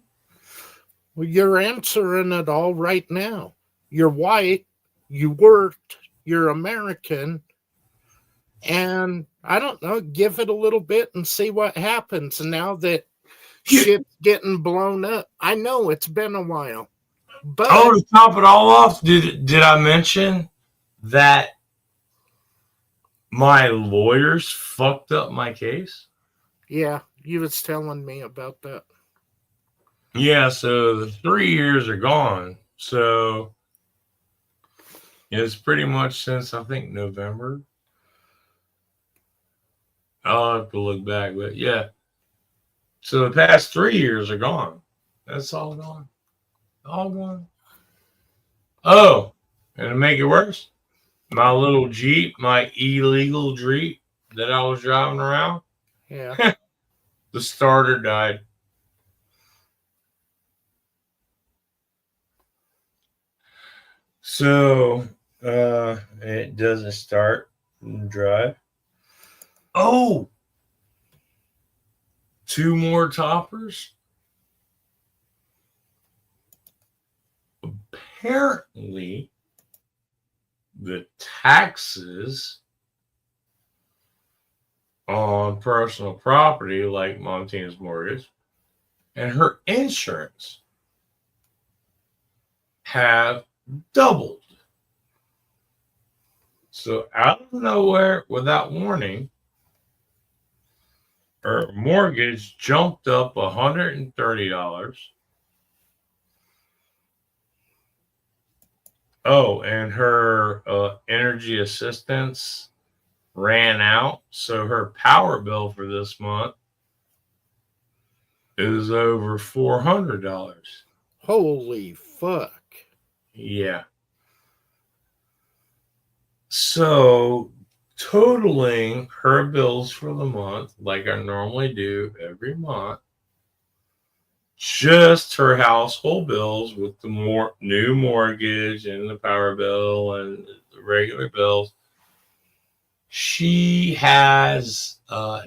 Speaker 2: Well, you're answering it all right now. You're white, you worked, you're American, and I don't know, give it a little bit and see what happens now that shit's getting blown up. I know it's been a while, but
Speaker 1: to top it all off, did I mention that my lawyers fucked up my case?
Speaker 2: yeah, you was telling me about that.
Speaker 1: Yeah, so the 3 years are gone. So it's pretty much since, I think, November. I'll have to look back, but yeah. So the past 3 years are gone. That's all gone. All gone. Oh, and to make it worse, my little Jeep, my illegal Jeep that I was driving around,
Speaker 2: Yeah.
Speaker 1: the starter died. So it doesn't start and drive. Oh, 2 more toppers. Apparently, the taxes on personal property, like Montina's mortgage, and her insurance have doubled. So out of nowhere, without warning, her mortgage jumped up $130. Oh, and her energy assistance ran out. So her power bill for this month is over $400.
Speaker 2: Holy fuck.
Speaker 1: Yeah. So totaling her bills for the month, like I normally do every month, just her household bills with the new mortgage and the power bill and the regular bills, she has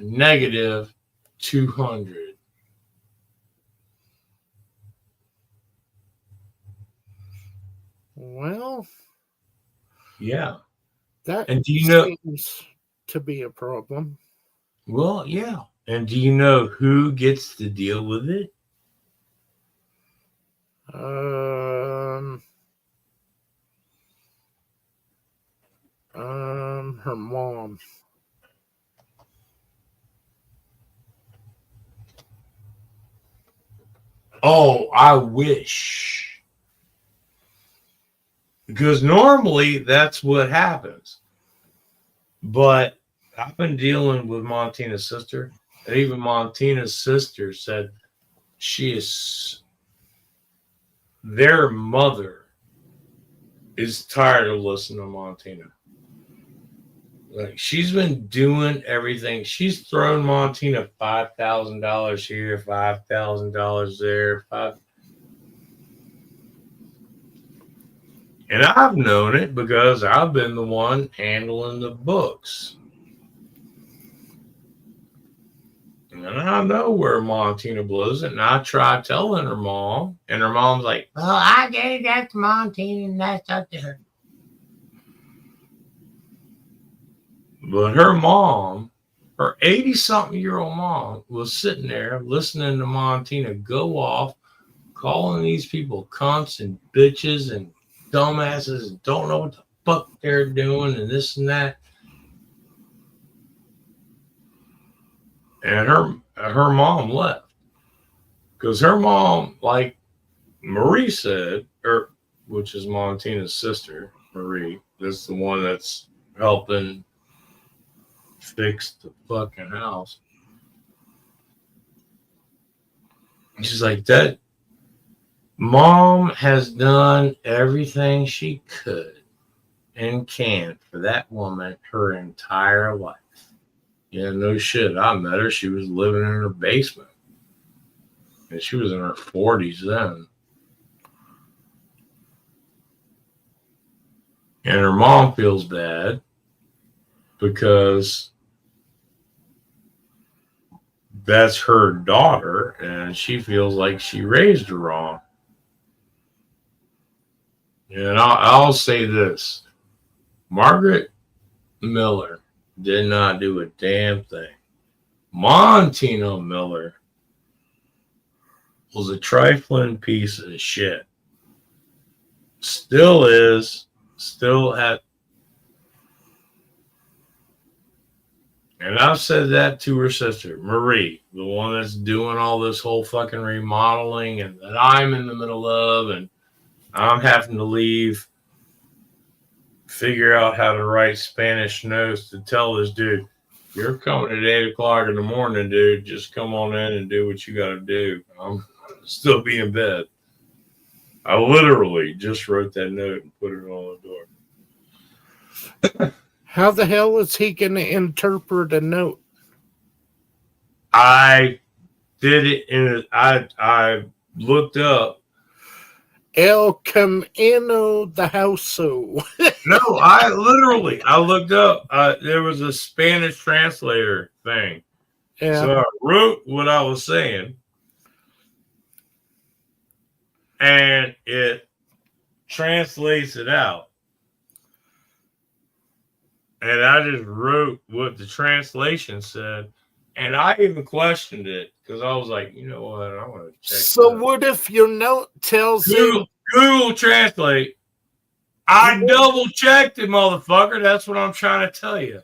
Speaker 1: negative 200.
Speaker 2: Well,
Speaker 1: Yeah.
Speaker 2: that
Speaker 1: And do you know?
Speaker 2: seems to be a problem.
Speaker 1: Well, yeah. And do you know who gets to deal with it?
Speaker 2: Her mom.
Speaker 1: Oh, I wish. Because normally that's what happens. But I've been dealing with Montina's sister, and even Montina's sister said their mother is tired of listening to Montina. Like, she's been doing everything. She's thrown Montina $5,000 here, $5,000 there, and I've known it because I've been the one handling the books. And I know where Montina blows it, and I try telling her mom, and her mom's like,
Speaker 3: Well, I gave that to Montina, and that's up to her.
Speaker 1: but her mom, her 80-something-year-old mom, was sitting there listening to Montina go off, calling these people cunts and bitches and dumbasses and don't know what the fuck they're doing and this and that. and her mom left because her mom, like Marie said, or which is Montina's sister, Marie. This is the one that's helping fix the fucking house. She's like, that mom has done everything she could and can for that woman her entire life. Yeah, no shit. I met her. She was living in her basement. And she was in her 40s then. And her mom feels bad because that's her daughter and she feels like she raised her wrong. And I'll say this. Margaret Miller did not do a damn thing. Montina Miller was a trifling piece of shit. Still is. Still at. And I've said that to her sister, Marie, the one that's doing all this whole fucking remodeling and that I'm in the middle of, and I'm having to leave, figure out how to write Spanish notes to tell this dude, you're coming at 8 o'clock in the morning, dude. Just come on in and do what you got to do. I'm still be in bed. I literally just wrote that note and put it on the door.
Speaker 2: How the hell is he going to interpret a note?
Speaker 1: I did it in I looked up.
Speaker 2: El Camino the Houso.
Speaker 1: No, I looked up. There was a Spanish translator thing.
Speaker 2: Yeah.
Speaker 1: So I wrote what I was saying. And it translates it out. And I just wrote what the translation said. And I even questioned it because I was like, you know what? I want to check.
Speaker 2: So what if your note tells him
Speaker 1: Google Translate? I double checked it, motherfucker. That's what I'm trying to tell you.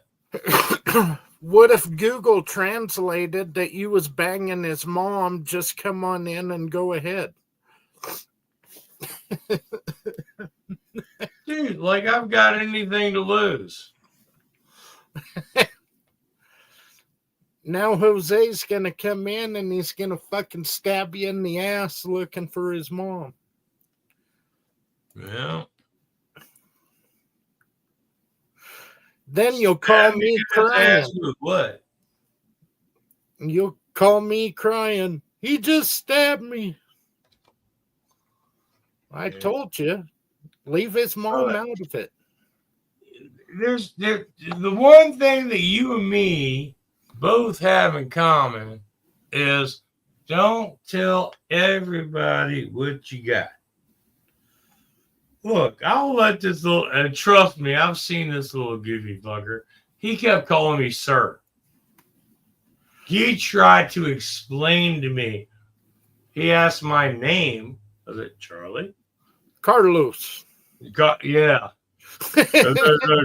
Speaker 2: What if Google translated that you was banging his mom? Just come on in and go ahead.
Speaker 1: Dude, like I've got anything to lose.
Speaker 2: Now Jose's gonna come in and he's gonna fucking stab you in the ass looking for his mom.
Speaker 1: Yeah.
Speaker 2: Then you'll call me crying.
Speaker 1: What?
Speaker 2: You'll call me crying. He just stabbed me. I told you. Leave his mom out of it.
Speaker 1: The one thing that you and me both have in common is don't tell everybody what you got. Look, I'll let this little, and trust me, I've seen this little goofy fucker. He kept calling me sir. He tried to explain to me. He asked my name. Was it Charlie?
Speaker 2: Carlos.
Speaker 1: Yeah.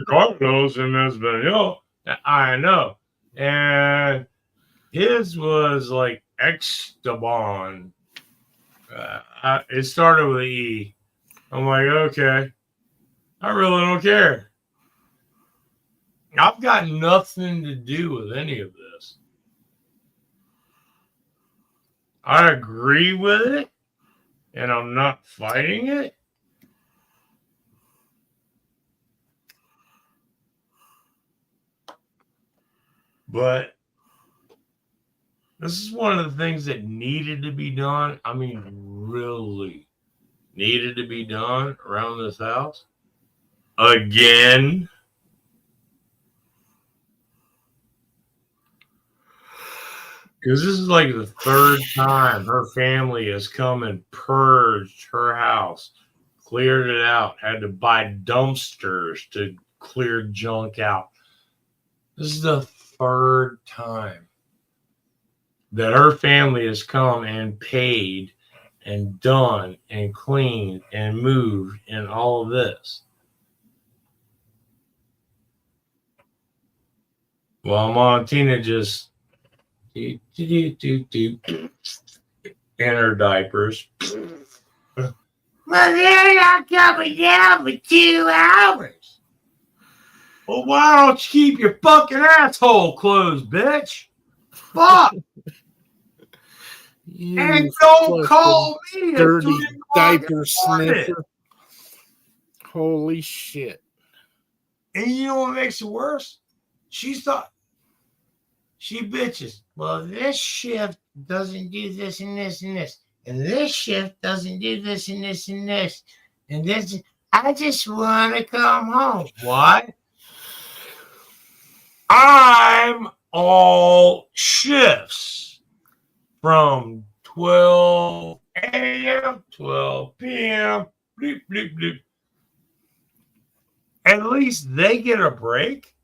Speaker 1: Carlos and Espanol. I know. And his was like Esteban. It started with an E. I'm like, okay. I really don't care. I've got nothing to do with any of this. I agree with it, and I'm not fighting it. But this is one of the things that needed to be done. I mean, really needed to be done around this house. Again. Because this is like the third time her family has come and purged her house, cleared it out, had to buy dumpsters to clear junk out. This is the third time that her family has come and paid and done and cleaned and moved and all of this. Well, Montina just, In her diapers.
Speaker 3: Well, they're not coming down for 2 hours.
Speaker 1: Well, why don't you keep your fucking asshole closed, bitch? Fuck!
Speaker 2: You
Speaker 1: And don't
Speaker 2: fucking
Speaker 1: call me at
Speaker 2: dirty
Speaker 1: 3 o'clock in
Speaker 2: diaper
Speaker 1: the morning.
Speaker 2: sniffer. Holy shit.
Speaker 1: And you know what makes it worse? She bitches.
Speaker 3: Well, this shift doesn't do this and this and this. And this shift doesn't do this and this and this. And this, I just want to come home.
Speaker 1: Why? I'm all shifts from 12 a.m., 12 p.m., bleep, bleep, bleep. At least they get a break.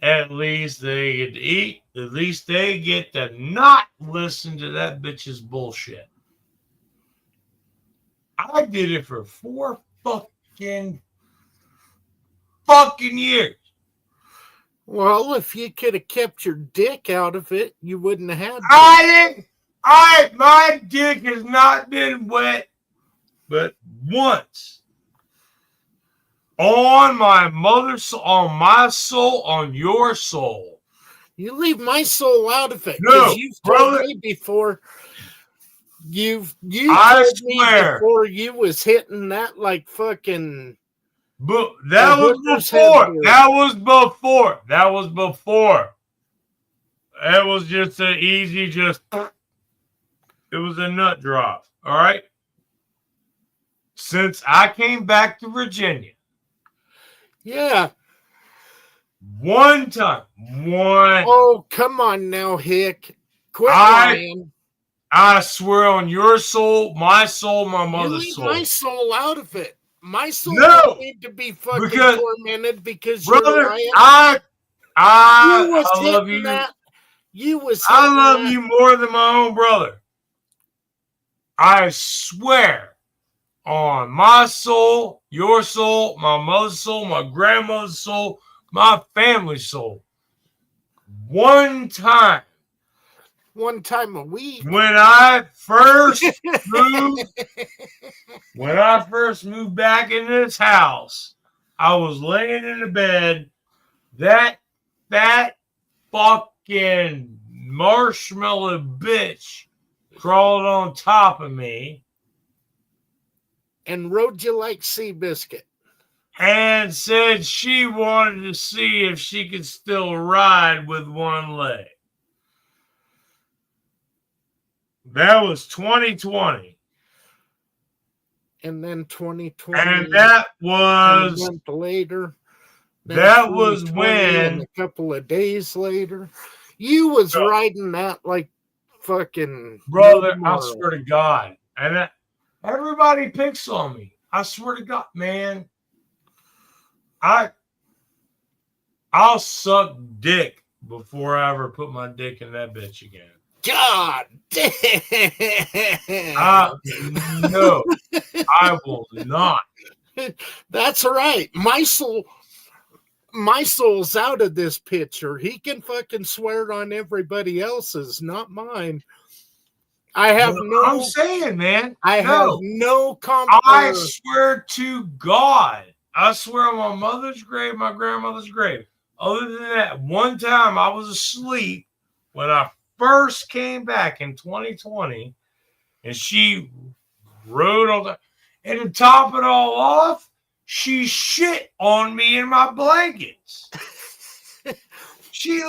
Speaker 1: At least they get to eat. At least they get to not listen to that bitch's bullshit. I did it for 4 fucking years.
Speaker 2: Well, if you could have kept your dick out of it, you wouldn't have had to.
Speaker 1: My dick has not been wet but once. On my mother's soul, on my soul, on your soul.
Speaker 2: You leave my soul out of it.
Speaker 1: No,
Speaker 2: you've
Speaker 1: brother.
Speaker 2: told me before. You
Speaker 1: I
Speaker 2: told me
Speaker 1: swear.
Speaker 2: before you was hitting that like fucking.
Speaker 1: But that was
Speaker 2: hooker's
Speaker 1: before.
Speaker 2: headboard.
Speaker 1: That was before. That was before. It was just an easy, it was a nut drop. All right. Since I came back to Virginia,
Speaker 2: Yeah.
Speaker 1: one time.
Speaker 2: Oh, come on now, Hick. Quit
Speaker 1: I
Speaker 2: lying.
Speaker 1: I swear on your soul, my
Speaker 2: You
Speaker 1: mother's
Speaker 2: leave
Speaker 1: soul.
Speaker 2: my soul out of it. My soul
Speaker 1: No,
Speaker 2: don't need to be fucking
Speaker 1: because-
Speaker 2: tormented because
Speaker 1: Brother,
Speaker 2: you're lying.
Speaker 1: I
Speaker 2: You
Speaker 1: love you.
Speaker 2: That. You was
Speaker 1: I
Speaker 2: hitting
Speaker 1: love
Speaker 2: that.
Speaker 1: you more than my own brother. I swear on my soul, your soul, my mother's soul, my grandmother's soul, my family's soul. One time
Speaker 2: a week.
Speaker 1: when I first moved back in this house, I was laying in the bed. That fucking marshmallow bitch crawled on top of me
Speaker 2: And rode you like Seabiscuit.
Speaker 1: and said she wanted to see if she could still ride with one leg. That was 2020.
Speaker 2: And then 2020.
Speaker 1: And that
Speaker 2: and
Speaker 1: was
Speaker 2: a month later. then
Speaker 1: that was
Speaker 2: 2020, and
Speaker 1: when
Speaker 2: a couple of days later. You was
Speaker 1: No.
Speaker 2: riding that like fucking
Speaker 1: brother,
Speaker 2: no
Speaker 1: I
Speaker 2: tomorrow.
Speaker 1: swear to God. And everybody picks on me. I swear to God, man. I'll suck dick before I ever put my dick in that bitch again.
Speaker 2: God damn.
Speaker 1: No, I will not.
Speaker 2: That's right. My soul's out of this picture. He can fucking swear on everybody else's, not mine. I have
Speaker 1: I'm saying, man.
Speaker 2: I
Speaker 1: no.
Speaker 2: have no
Speaker 1: I swear to God. I swear on my mother's grave, my grandmother's grave. Other than that, one time I was asleep when I first came back in 2020, and she rode on the, and to top it all off, she shit on me in my blankets. She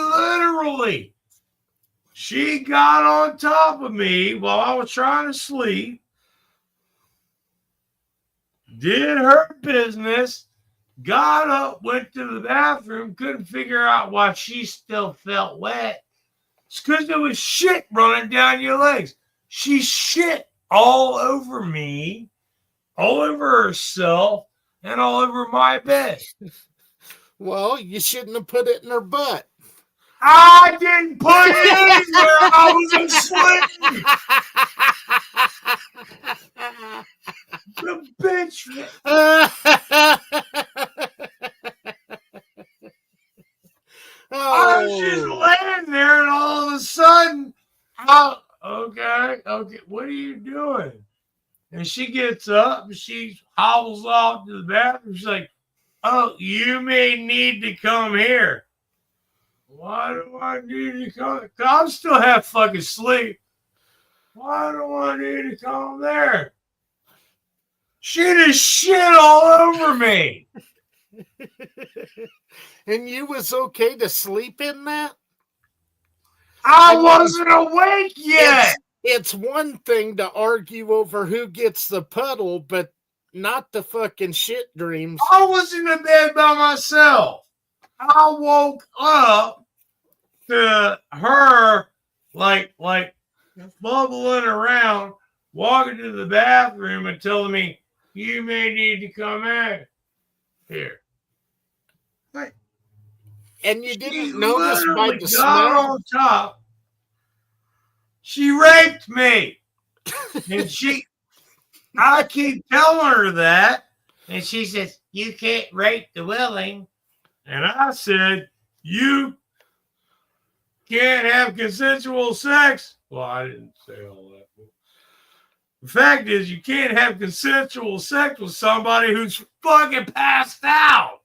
Speaker 1: got on top of me while I was trying to sleep, did her business, got up, went to the bathroom, couldn't figure out why she still felt wet. It's because there was shit running down your legs. She shit all over me, all over herself, and all over my bed.
Speaker 2: Well, you shouldn't have put it in her butt.
Speaker 1: I didn't put it anywhere. I was asleep. The bitch. I was just laying there, and all of a sudden,
Speaker 3: Oh, okay. What are you doing? And she gets up and she hobbles off to the bathroom. She's like, oh, you may need to come here. Why do I need to come? I'm still half fucking asleep. Why do I need to come there? She just shit all over me.
Speaker 2: And you was okay to sleep in that?
Speaker 3: I wasn't awake yet.
Speaker 2: It's one thing to argue over who gets the puddle, but not the fucking shit dreams.
Speaker 3: I was in the bed by myself. I woke up to her like bubbling around, walking to the bathroom and telling me, you may need to come in here.
Speaker 2: And you didn't
Speaker 3: She
Speaker 2: notice by
Speaker 3: literally
Speaker 2: the
Speaker 3: got
Speaker 2: smell?
Speaker 3: on top. She raped me. And I keep telling her that. And she says, you can't rape the willing. And I said, you can't have consensual sex. Well, I didn't say all that. The fact is, you can't have consensual sex with somebody who's fucking passed out.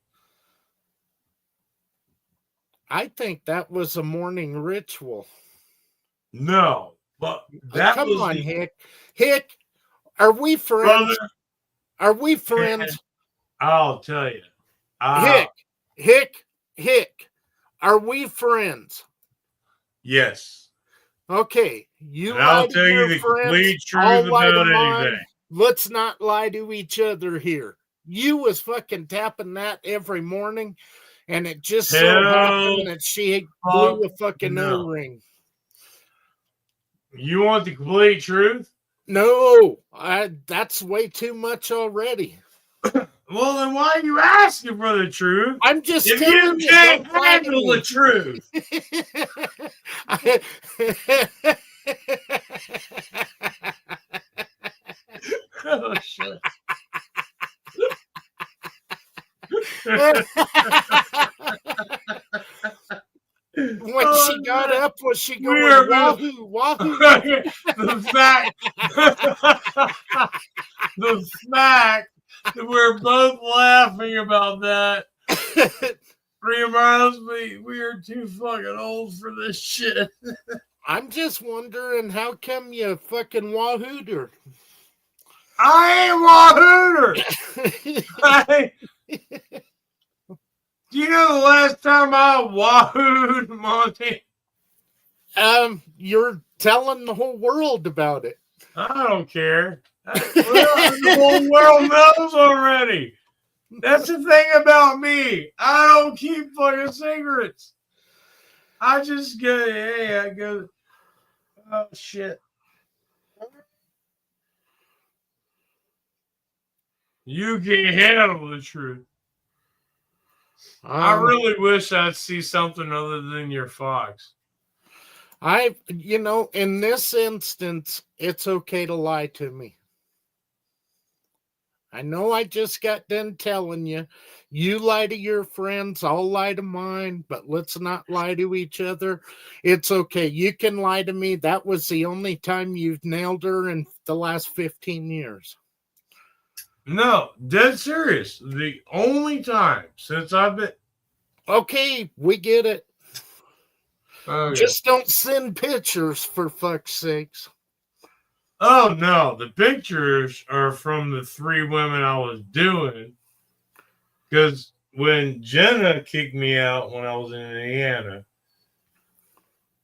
Speaker 2: I think that was a morning ritual.
Speaker 3: No, but that
Speaker 2: Come
Speaker 3: was
Speaker 2: on,
Speaker 3: the
Speaker 2: Hick. Hick, are we friends?
Speaker 3: brother.
Speaker 2: Are we friends?
Speaker 3: I'll tell you.
Speaker 2: Hick, are we friends?
Speaker 3: Yes.
Speaker 2: Okay, you
Speaker 3: And I'll
Speaker 2: lie to
Speaker 3: tell you
Speaker 2: your
Speaker 3: the
Speaker 2: friends,
Speaker 3: complete
Speaker 2: I'll
Speaker 3: truth
Speaker 2: lie to
Speaker 3: about
Speaker 2: mine.
Speaker 3: anything.
Speaker 2: Let's not lie to each other here. You was fucking tapping that every morning, and it just so happened that she blew a fucking
Speaker 3: no.
Speaker 2: O-ring.
Speaker 3: You want the complete truth?
Speaker 2: No, that's way too much already.
Speaker 3: Well, then why are you asking for the truth?
Speaker 2: I'm just
Speaker 3: If
Speaker 2: telling
Speaker 3: you can't
Speaker 2: don't lie to
Speaker 3: handle
Speaker 2: me.
Speaker 3: the truth. Oh, shit.
Speaker 2: When she got up, was she going
Speaker 3: We're-
Speaker 2: wahoo, wahoo?
Speaker 3: the fact that we're both laughing about that reminds me we are too fucking old for this shit.
Speaker 2: I'm just wondering how come you fucking wahooed her?
Speaker 3: I ain't wahooed her. Do you know the last time I wahooed Monty?
Speaker 2: You're telling the whole world about it.
Speaker 3: I don't care. The whole world knows already. That's the thing about me. I don't keep fucking secrets. I just go, hey, I go, oh shit. You can't handle the truth. I really wish I'd see something other than your fox.
Speaker 2: In this instance, it's okay to lie to me. I know I just got done telling you, you lie to your friends, I'll lie to mine, but let's not lie to each other. It's okay. You can lie to me. That was the only time you've nailed her in the last 15 years.
Speaker 3: No, dead serious. The only time since I've been.
Speaker 2: Okay, we get it.
Speaker 3: Okay.
Speaker 2: Just don't send pictures, for fuck's sakes.
Speaker 3: Oh, no. The pictures are from the 3 women I was doing. Because when Jenna kicked me out when I was in Indiana,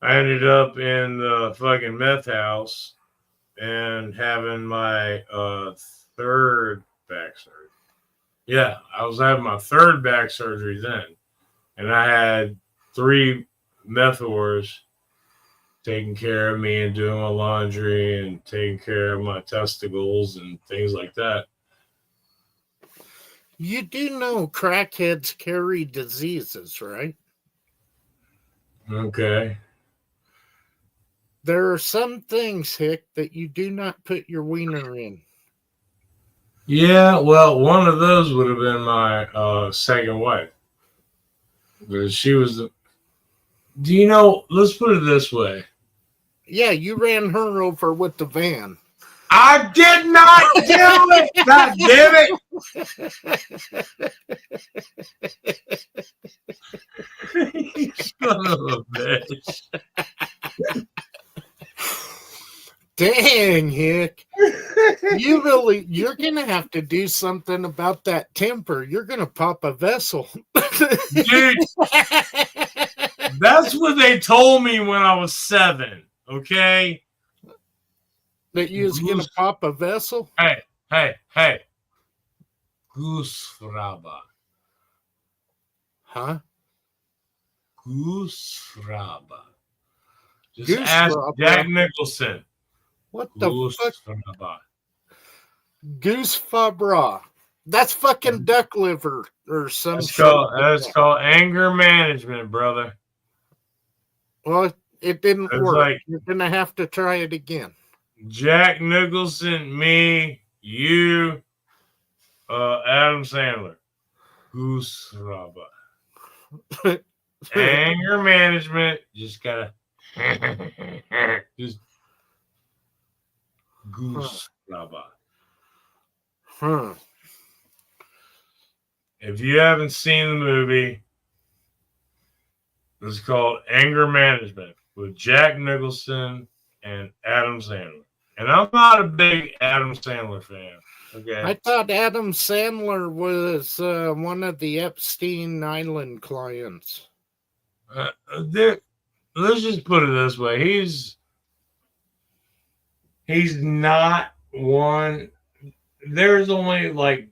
Speaker 3: I ended up in the fucking meth house and having my 3rd back surgery. Yeah, I was having my 3rd back surgery then. And I had 3 meth whores taking care of me and doing my laundry and taking care of my testicles and things like that.
Speaker 2: You do know crackheads carry diseases, right?
Speaker 3: Okay.
Speaker 2: There are some things, Hick, that you do not put your wiener in.
Speaker 3: Yeah, well, one of those would have been my second wife. Because she was the... Do you know, let's put it this way.
Speaker 2: Yeah, you ran her over with the van.
Speaker 3: I did not do it. God damn it. You son of a bitch.
Speaker 2: Dang, Hick. You're going to have to do something about that temper. You're going to pop a vessel.
Speaker 3: Dude, that's what they told me when I was 7. Okay?
Speaker 2: That you was going to pop a vessel?
Speaker 3: Hey. Goose Fraba.
Speaker 2: Huh?
Speaker 3: Goose Fraba. Just
Speaker 2: Goose
Speaker 3: ask
Speaker 2: Fraba?
Speaker 3: Jack Nicholson.
Speaker 2: What the
Speaker 3: Goose
Speaker 2: fuck?
Speaker 3: Fraba.
Speaker 2: Goose Fabra. That's fucking duck liver or some
Speaker 3: That's
Speaker 2: shit.
Speaker 3: That's called anger management, brother.
Speaker 2: Well, it didn't
Speaker 3: It's
Speaker 2: work.
Speaker 3: like
Speaker 2: You're going to have to try it again.
Speaker 3: Jack Nicholson, me, you, Adam Sandler. Goose Fraba. Anger management. Just gotta just goose Fraba.
Speaker 2: Huh.
Speaker 3: If you haven't seen the movie, it's called Anger Management with Jack Nicholson and Adam Sandler. And I'm not a big Adam Sandler fan. Okay.
Speaker 2: I thought Adam Sandler was one of the Epstein Island clients.
Speaker 3: Let's just put it this way: he's not one. There's only like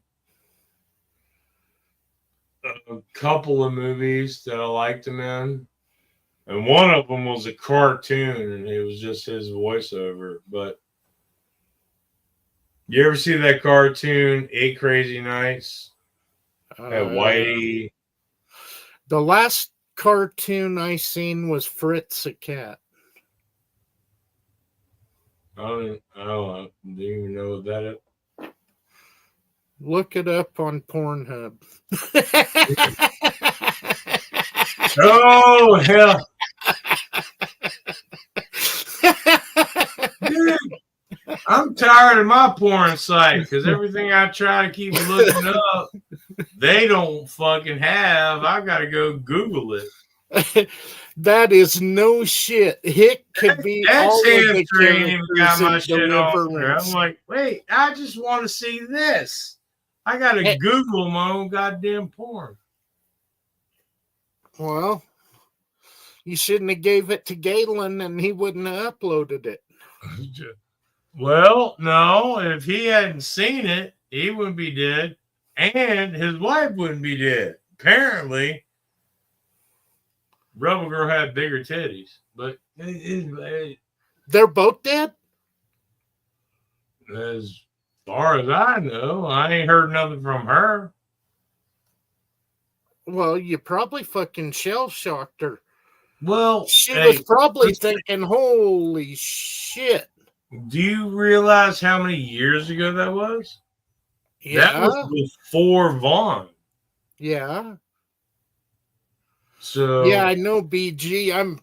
Speaker 3: a couple of movies that I liked him in, and one of them was a cartoon, and it was just his voiceover. But you ever see that cartoon, 8 Crazy Nights? That Whitey.
Speaker 2: The last cartoon I seen was Fritz the Cat.
Speaker 3: I don't even know what that is.
Speaker 2: Look it up on Pornhub.
Speaker 3: Oh, hell. Dude, I'm tired of my porn site because everything I try to keep looking up, they don't fucking have. I got to go Google it.
Speaker 2: That is no shit. Hick could be all of the
Speaker 3: got my
Speaker 2: characters
Speaker 3: shit
Speaker 2: in
Speaker 3: on there.
Speaker 2: Deliverance.
Speaker 3: I'm like, wait, I just want to see this. I got to Google my own goddamn porn.
Speaker 2: Well, you shouldn't have gave it to Galen and he wouldn't have uploaded it.
Speaker 3: Well, no, if he hadn't seen it, he wouldn't be dead, and his wife wouldn't be dead. Apparently, Rebel Girl had bigger titties, but
Speaker 2: they're both dead?
Speaker 3: As far as I know, I ain't heard nothing from her.
Speaker 2: Well, you probably fucking shell-shocked her.
Speaker 3: Well,
Speaker 2: she was probably thinking, holy shit.
Speaker 3: Do you realize how many years ago that was?
Speaker 2: Yeah.
Speaker 3: That was before Vaughn.
Speaker 2: Yeah.
Speaker 3: So
Speaker 2: yeah, I know, BG.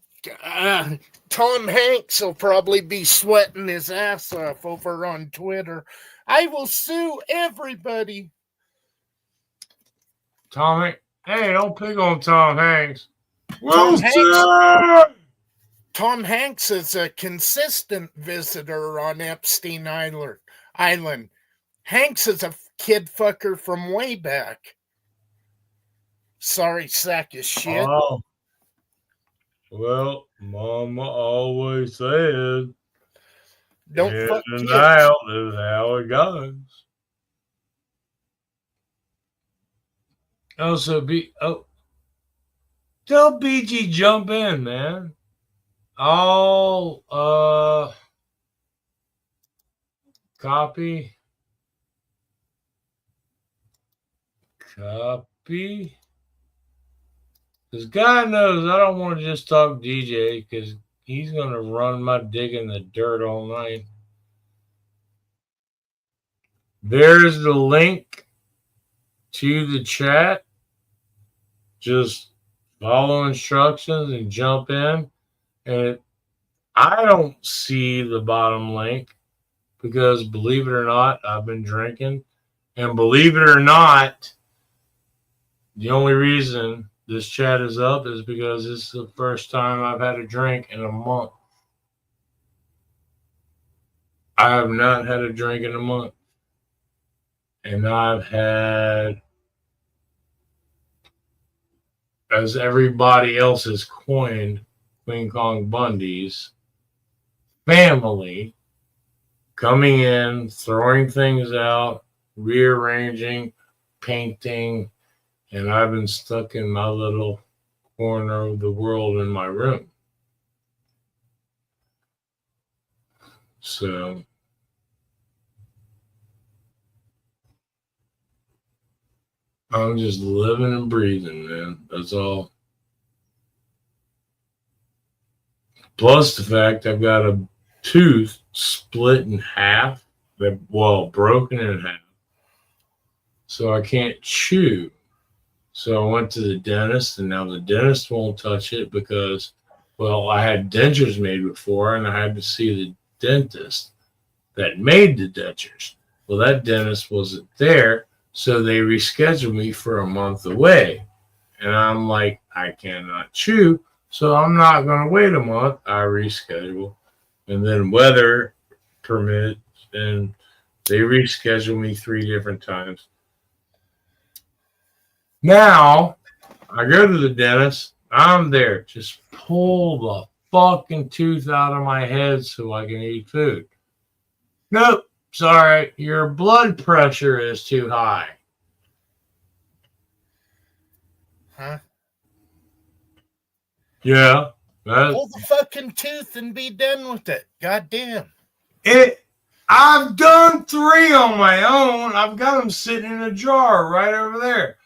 Speaker 2: Tom Hanks will probably be sweating his ass off over on Twitter. I will sue everybody.
Speaker 3: Tom, hey, don't pick on Tom Hanks.
Speaker 2: Tom Hanks is a consistent visitor on Epstein Island. Hanks is a kid fucker from way back. Sorry, sack of shit.
Speaker 3: Oh. Well, Mama always said,
Speaker 2: don't fuck kids.
Speaker 3: Is how it goes. Tell BG jump in, man. I'll copy. Because God knows I don't want to just talk DJ because he's going to run my dick in the dirt all night. There's the link to the chat. Just follow instructions and jump in. And
Speaker 1: I don't see the bottom link because, believe it or not, I've been drinking. And believe it or not, the only reason this chat is up is because this is the first time I've had a drink in a month. I have not had a drink in a month. And I've had, as everybody else has coined, Queen Kong Bundy's family coming in, throwing things out, rearranging, painting, and I've been stuck in my little corner of the world in my room. So I'm just living and breathing, man. That's all. Plus the fact I've got a tooth split in half, broken in half. So I can't chew. So I went to the dentist, and now the dentist won't touch it because, well, I had dentures made before, and I had to see the dentist that made the dentures. Well, that dentist wasn't there, so they rescheduled me for a month away. And I'm like, I cannot chew, so I'm not going to wait a month. I reschedule. And then weather permits, and they reschedule me 3 different times. Now, I go to the dentist. I'm there. Just pull the fucking tooth out of my head so I can eat food. Nope. Sorry. Your blood pressure is too high.
Speaker 2: Huh?
Speaker 1: Yeah.
Speaker 2: Pull the fucking tooth and be done with it. Goddamn.
Speaker 1: I've done 3 on my own. I've got them sitting in a jar right over there.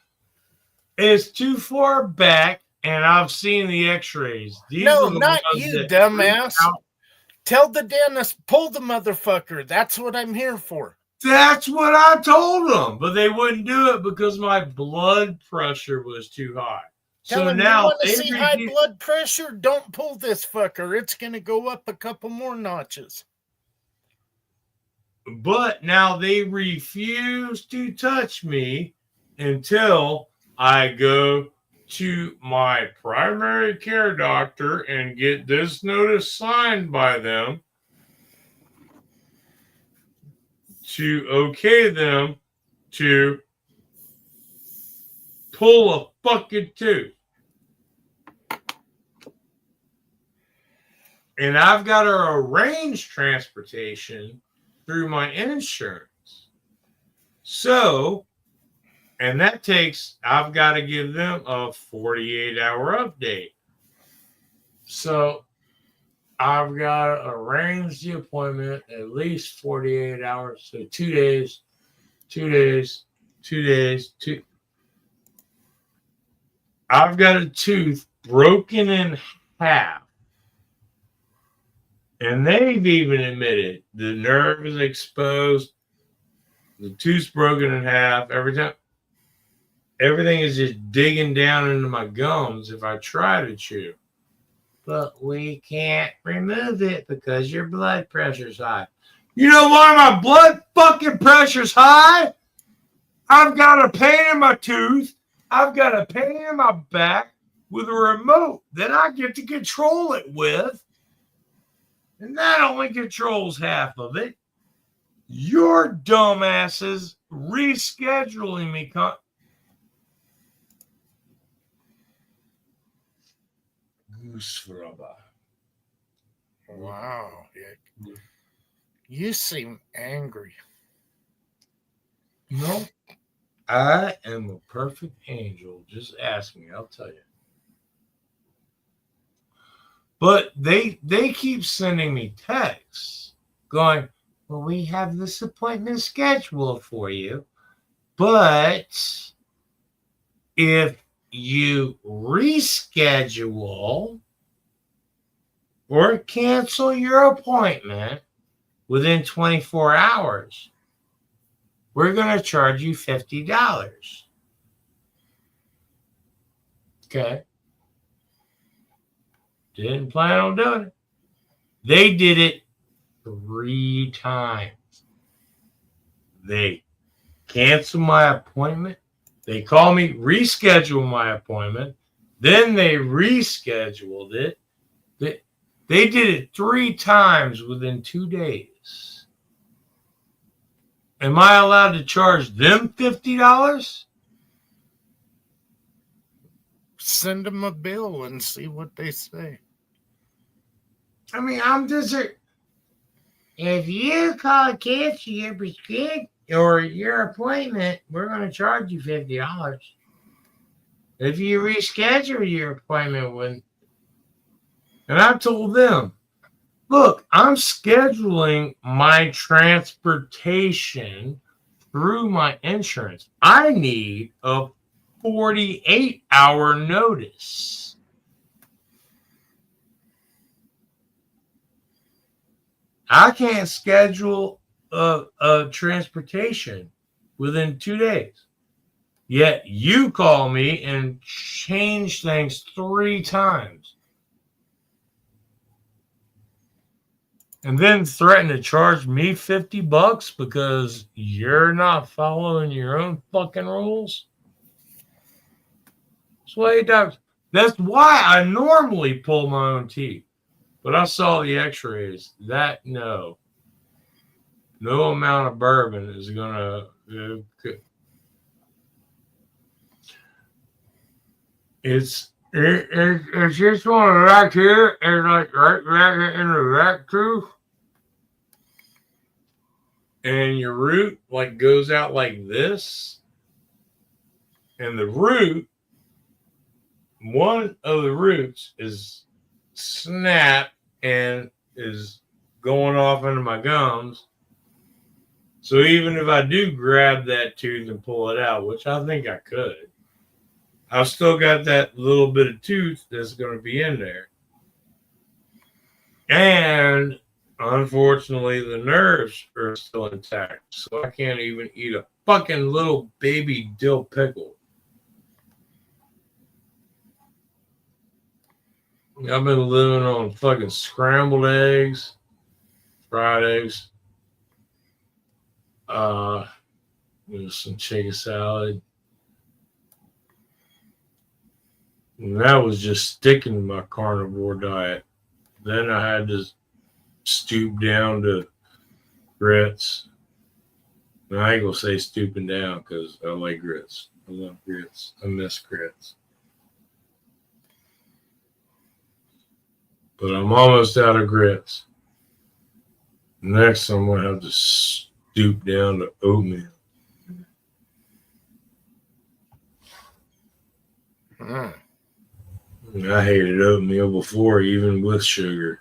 Speaker 1: It's too far back, and I've seen the x-rays.
Speaker 2: No, not you, dumbass. Tell the dentist, pull the motherfucker. That's what I'm here for.
Speaker 1: That's what I told them, but they wouldn't do it because my blood pressure was too high.
Speaker 2: Tell them, you want to see high blood pressure? Don't pull this fucker. It's going to go up a couple more notches.
Speaker 1: But now they refuse to touch me until I go to my primary care doctor and get this notice signed by them to okay them to pull a fucking tooth. And I've got to arrange transportation through my insurance. So, and that takes, I've got to give them a 48-hour update. So I've got to arrange the appointment at least 48 hours. So 2 days, 2 days, 2 days, 2. I've got a tooth broken in half. And they've even admitted the nerve is exposed, the tooth's broken in half. Everything is just digging down into my gums if I try to chew. But we can't remove it because your blood pressure's high. You know why my blood fucking pressure's high? I've got a pain in my tooth. I've got a pain in my back with a remote that I get to control it with. And that only controls half of it. Your dumbasses rescheduling me.
Speaker 2: Wow. You seem angry.
Speaker 1: No, I am a perfect angel. Just ask me, I'll tell you. But they keep sending me texts going, well, we have this appointment scheduled for you. But if you reschedule or cancel your appointment within 24 hours, we're going to charge you $50. Okay. Didn't plan on doing it.
Speaker 3: They did it 3 times. They canceled my appointment. They called me, reschedule my appointment. Then they rescheduled it. They did it 3 times within 2 days. Am I allowed to charge them $50?
Speaker 2: Send them a bill and see what they say.
Speaker 3: I mean, I'm just if you call cancel your prescription or your appointment, we're going to charge you $50. If you reschedule your appointment and I told them, look, I'm scheduling my transportation through my insurance. I need a 48-hour notice. I can't schedule a transportation within 2 days. Yet you call me and change things 3 times. And then threaten to charge me $50 because you're not following your own fucking rules. That's why I normally pull my own teeth. But I saw the x-rays. No amount of bourbon is going to... It's just one right here and like right back in the back tooth. And your root like goes out like this. And the root, one of the roots is snapped and is going off into my gums. So even if I do grab that tooth and pull it out, which I think I could, I've still got that little bit of tooth that's going to be in there. And unfortunately, the nerves are still intact. So I can't even eat a fucking little baby dill pickle. I've been living on fucking scrambled eggs, fried eggs, some chicken salad. And that was just sticking to my carnivore diet. Then I had to stoop down to grits. And I ain't gonna say stooping down because I like grits. I love grits. I miss grits. But I'm almost out of grits. Next, I'm gonna have to stoop down to oatmeal. I hated oatmeal before, even with sugar.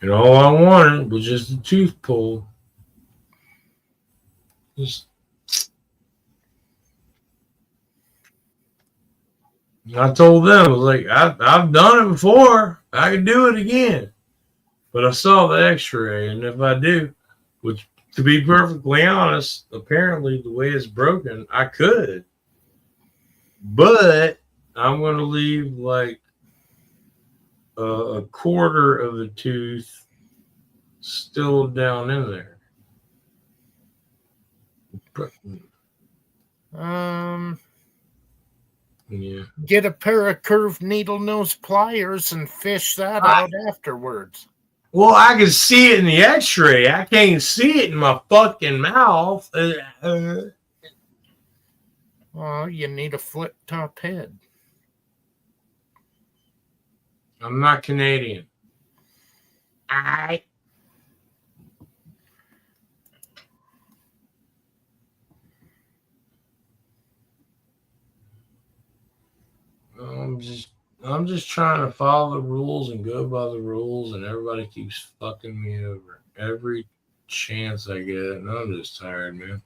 Speaker 3: And all I wanted was just a tooth pull. I told them, I was like, I've done it before. I can do it again. But I saw the x-ray, and if I do, which, to be perfectly honest, apparently the way it's broken, I could. But I'm going to leave like a quarter of the tooth still down in there. Yeah.
Speaker 2: Get a pair of curved needle nose pliers and fish that out afterwards.
Speaker 1: Well, I can see it in the x-ray. I can't see it in my fucking mouth.
Speaker 2: Oh, you need a flip top head.
Speaker 1: I'm not Canadian.
Speaker 3: I'm
Speaker 1: just trying to follow the rules and go by the rules, and everybody keeps fucking me over every chance I get, and I'm just tired, man.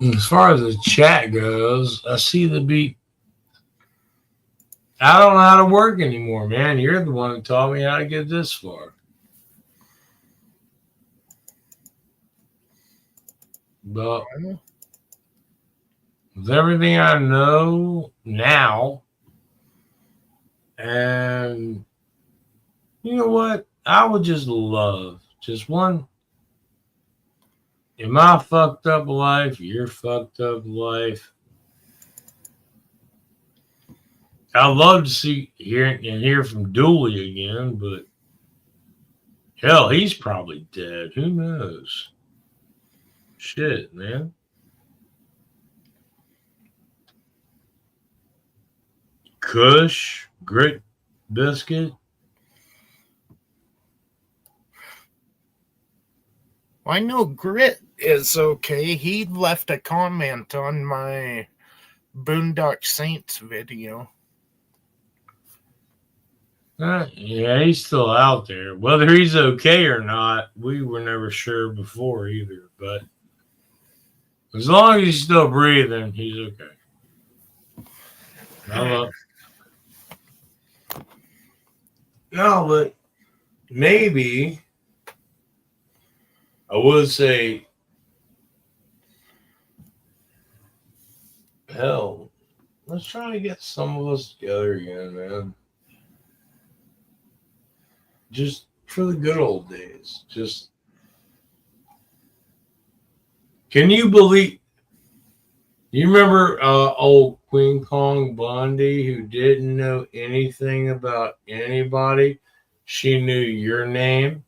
Speaker 1: As far as the chat goes, I see the beat. I don't know how to work anymore, man. You're the one who taught me how to get this far. But with everything I know now, and you know what? I would just love just one. In my fucked up life, your fucked up life, I'd love to hear from Dooley again, but hell, he's probably dead. Who knows? Shit, man. Kush, Grit Biscuit.
Speaker 2: I know Grit is okay. He left a comment on my Boondock Saints video.
Speaker 1: Yeah, he's still out there. Whether he's okay or not, we were never sure before either. But as long as he's still breathing, he's okay. No, but maybe I would say, hell, let's try to get some of us together again, man. Just for the good old days. Just, can you believe? You remember old Queen Kong Bundy, who didn't know anything about anybody? She knew your name.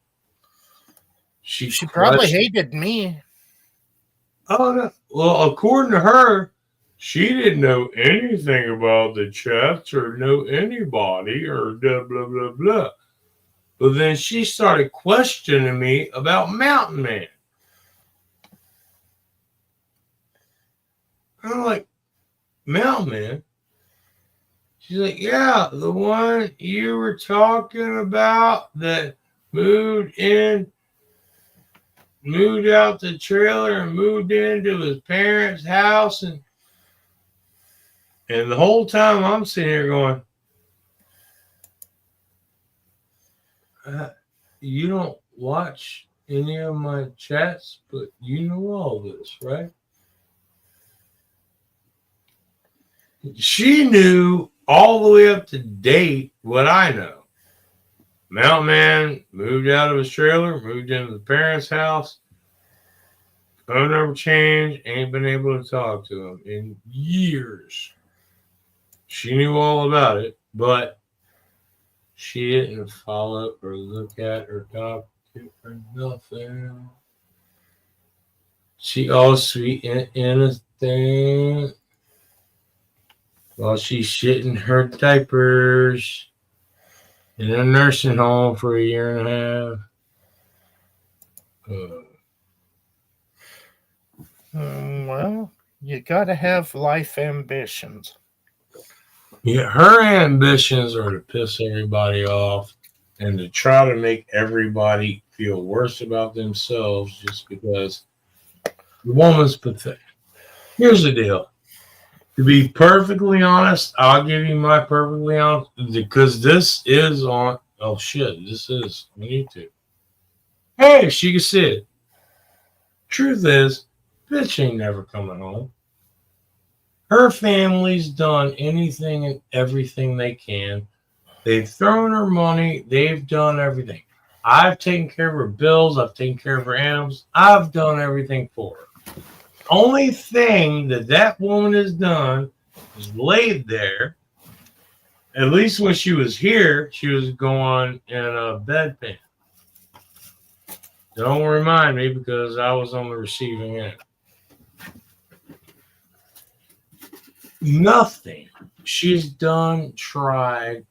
Speaker 1: She
Speaker 2: probably hated me.
Speaker 1: Oh, no. Well, according to her, she didn't know anything about the chats or know anybody or blah, blah, blah, blah. But then she started questioning me about Mountain Man. I'm like, Mountain Man? She's like, yeah, the one you were talking about that moved out the trailer and moved into his parents' house. And the whole time I'm sitting here going, you don't watch any of my chats, but you know all this, right? She knew all the way up to date what I know. Mountain Man moved out of his trailer, moved into the parents' house. Phone number changed, ain't been able to talk to him in years. She knew all about it, but she didn't follow or look at or talk to or nothing. She all sweet and innocent while she's shitting her diapers in a nursing home for a year and a half.
Speaker 2: Well, you gotta have life ambitions.
Speaker 1: Yeah, her ambitions are to piss everybody off and to try to make everybody feel worse about themselves just because the woman's pathetic. Here's the deal. To be perfectly honest, I'll give you my perfectly honest, because this is on, oh shit, this is on YouTube. Hey, she can see it. Truth is, bitch ain't never coming home. Her family's done anything and everything they can. They've thrown her money. They've done everything. I've taken care of her bills. I've taken care of her animals. I've done everything for her. Only thing that woman has done is laid there. At least when she was here, she was going in a bedpan. Don't remind me because I was on the receiving end. Nothing she's done, tried.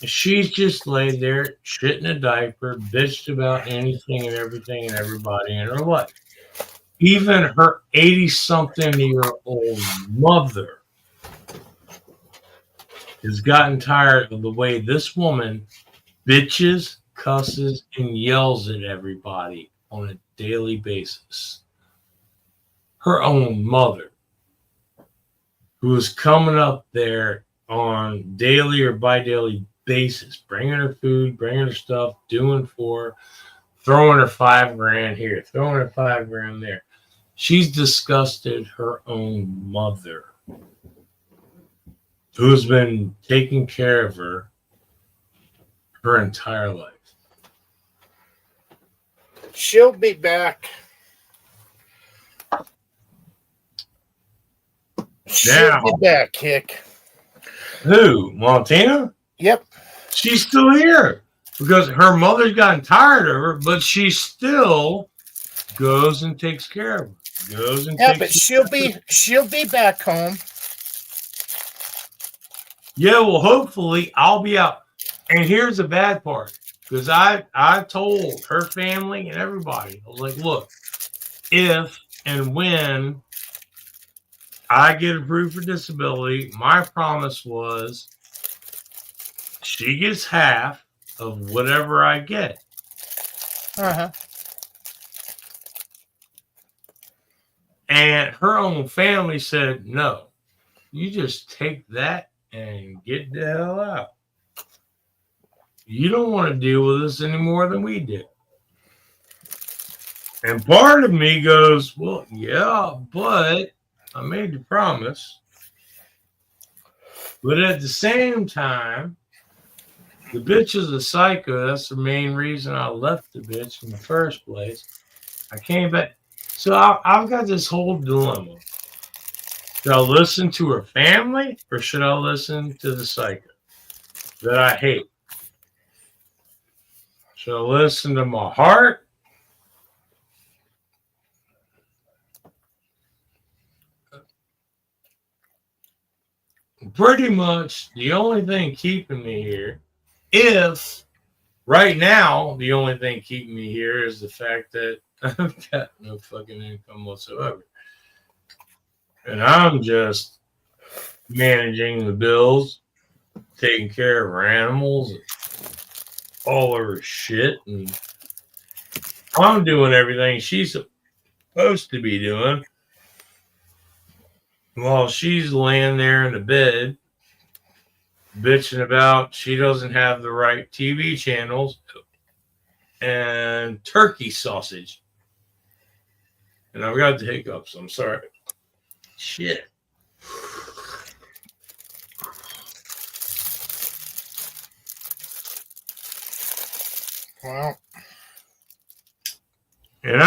Speaker 1: She's just laid there, shit in a diaper, bitched about anything and everything and everybody in her life. Even her 80-something-year-old mother has gotten tired of the way this woman bitches, cusses, and yells at everybody on a daily basis. Her own mother, who is coming up there on daily or bi-daily basis, bringing her food, bringing her stuff, doing for her, throwing her $5,000 here, throwing her $5,000 there. She's disgusted her own mother, who's been taking care of her entire life.
Speaker 2: She'll be back. She'll be back, Hick.
Speaker 1: Who? Montana?
Speaker 2: Yep.
Speaker 1: She's still here because her mother's gotten tired of her, but she still goes and takes care of her.
Speaker 2: But she'll be back home.
Speaker 1: Yeah, well, hopefully I'll be out. And here's the bad part, because I told her family and everybody, I was like, look, if and when I get approved for disability, my promise was she gets half of whatever I get.
Speaker 2: Uh-huh.
Speaker 1: And her own family said, no, you just take that and get the hell out. You don't want to deal with this any more than we did. And part of me goes, well, yeah, but I made the promise. But at the same time, the bitch is a psycho. That's the main reason I left the bitch in the first place. I came back. So I've got this whole dilemma. Should I listen to her family or should I listen to the psycho that I hate? Should I listen to my heart? Pretty much the only thing keeping me here, if right now the only thing keeping me here is the fact that I've got no fucking income whatsoever. And I'm just managing the bills, taking care of her animals, all of her shit, and I'm doing everything she's supposed to be doing while she's laying there in the bed bitching about she doesn't have the right TV channels and turkey sausage. And I've got the hiccups. I'm sorry. Shit.
Speaker 2: Well,
Speaker 1: and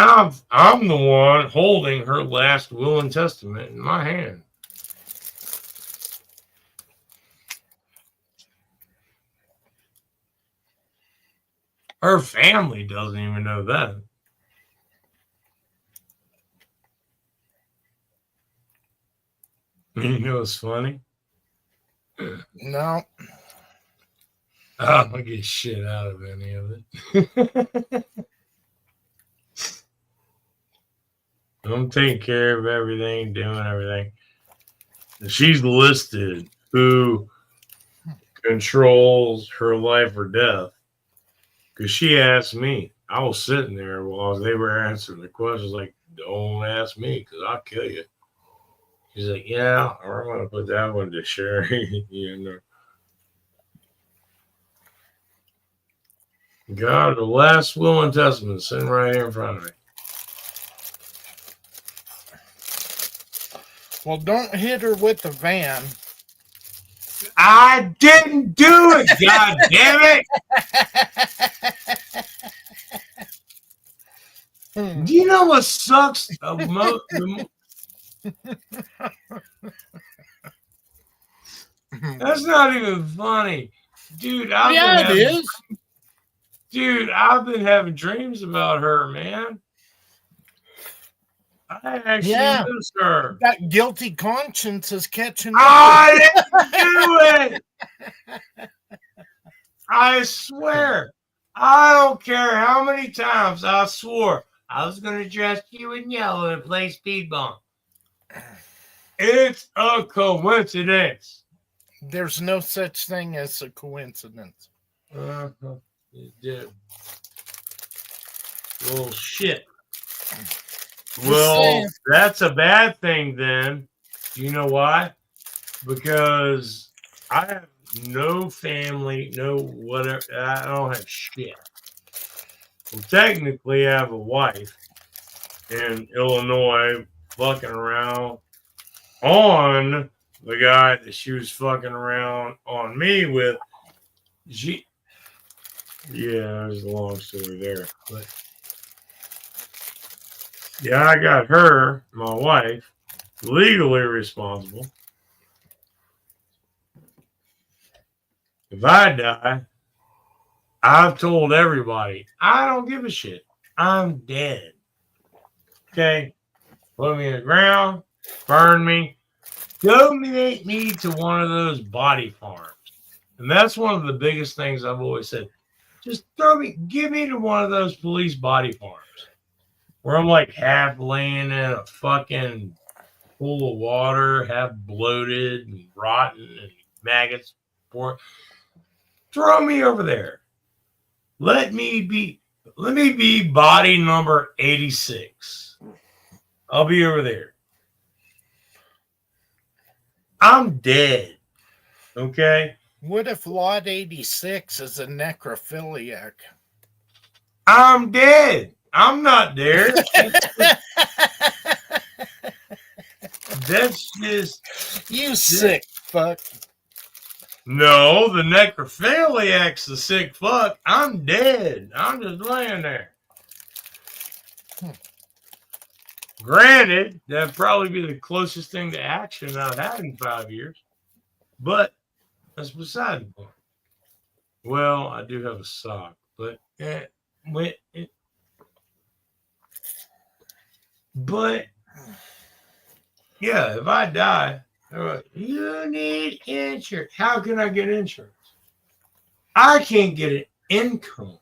Speaker 1: I'm the one holding her last will and testament in my hand. Her family doesn't even know that. You know what's funny?
Speaker 2: no.
Speaker 1: I don't get shit out of any of it. I'm taking care of everything, doing everything. And she's listed who controls her life or death. Because she asked me. I was sitting there while they were answering the questions, like, don't ask me because I'll kill you. She's like, yeah, or I'm going to put that one to Sherry. You know. God, the last will and testament sitting right here in front of me.
Speaker 2: Well, don't hit her with the van.
Speaker 1: I didn't do it, God damn it. Do you know what sucks? That's not even funny. Dude,
Speaker 2: it is.
Speaker 1: Dude, I've been having dreams about her, man. I actually miss her.
Speaker 2: That guilty conscience is catching up.
Speaker 1: I didn't do it. I swear. I don't care how many times I swore I was going to dress you in yellow and play speedball. It's a coincidence.
Speaker 2: There's no such thing as a coincidence.
Speaker 1: You did. Well, shit. Well, that's a bad thing then. You know why? Because I have no family, no whatever. I don't have shit. Well, technically, I have a wife in Illinois fucking around on the guy that she was fucking around on me with. Yeah, there's a long story there. But yeah, I got her, my wife, legally responsible. If I die, I've told everybody, I don't give a shit. I'm dead. Okay? Put me in the ground, burn me, donate me to one of those body farms. And that's one of the biggest things I've always said. Just give me to one of those police body farms where I'm like half laying in a fucking pool of water, half bloated and rotten and maggots. Throw me over there. Let me be body number 86. I'll be over there. I'm dead. Okay?
Speaker 2: What if Lot 86 is a necrophiliac?
Speaker 1: I'm dead. I'm not there. That's just...
Speaker 2: You sick fuck.
Speaker 1: No, the necrophiliac's the sick fuck. I'm dead. I'm just laying there. Granted, that'd probably be the closest thing to action I've had in 5 years. But that's beside the point. Well, I do have a sock, but but yeah, if I die, they're like, you need insurance. How can I get insurance? I can't get an income.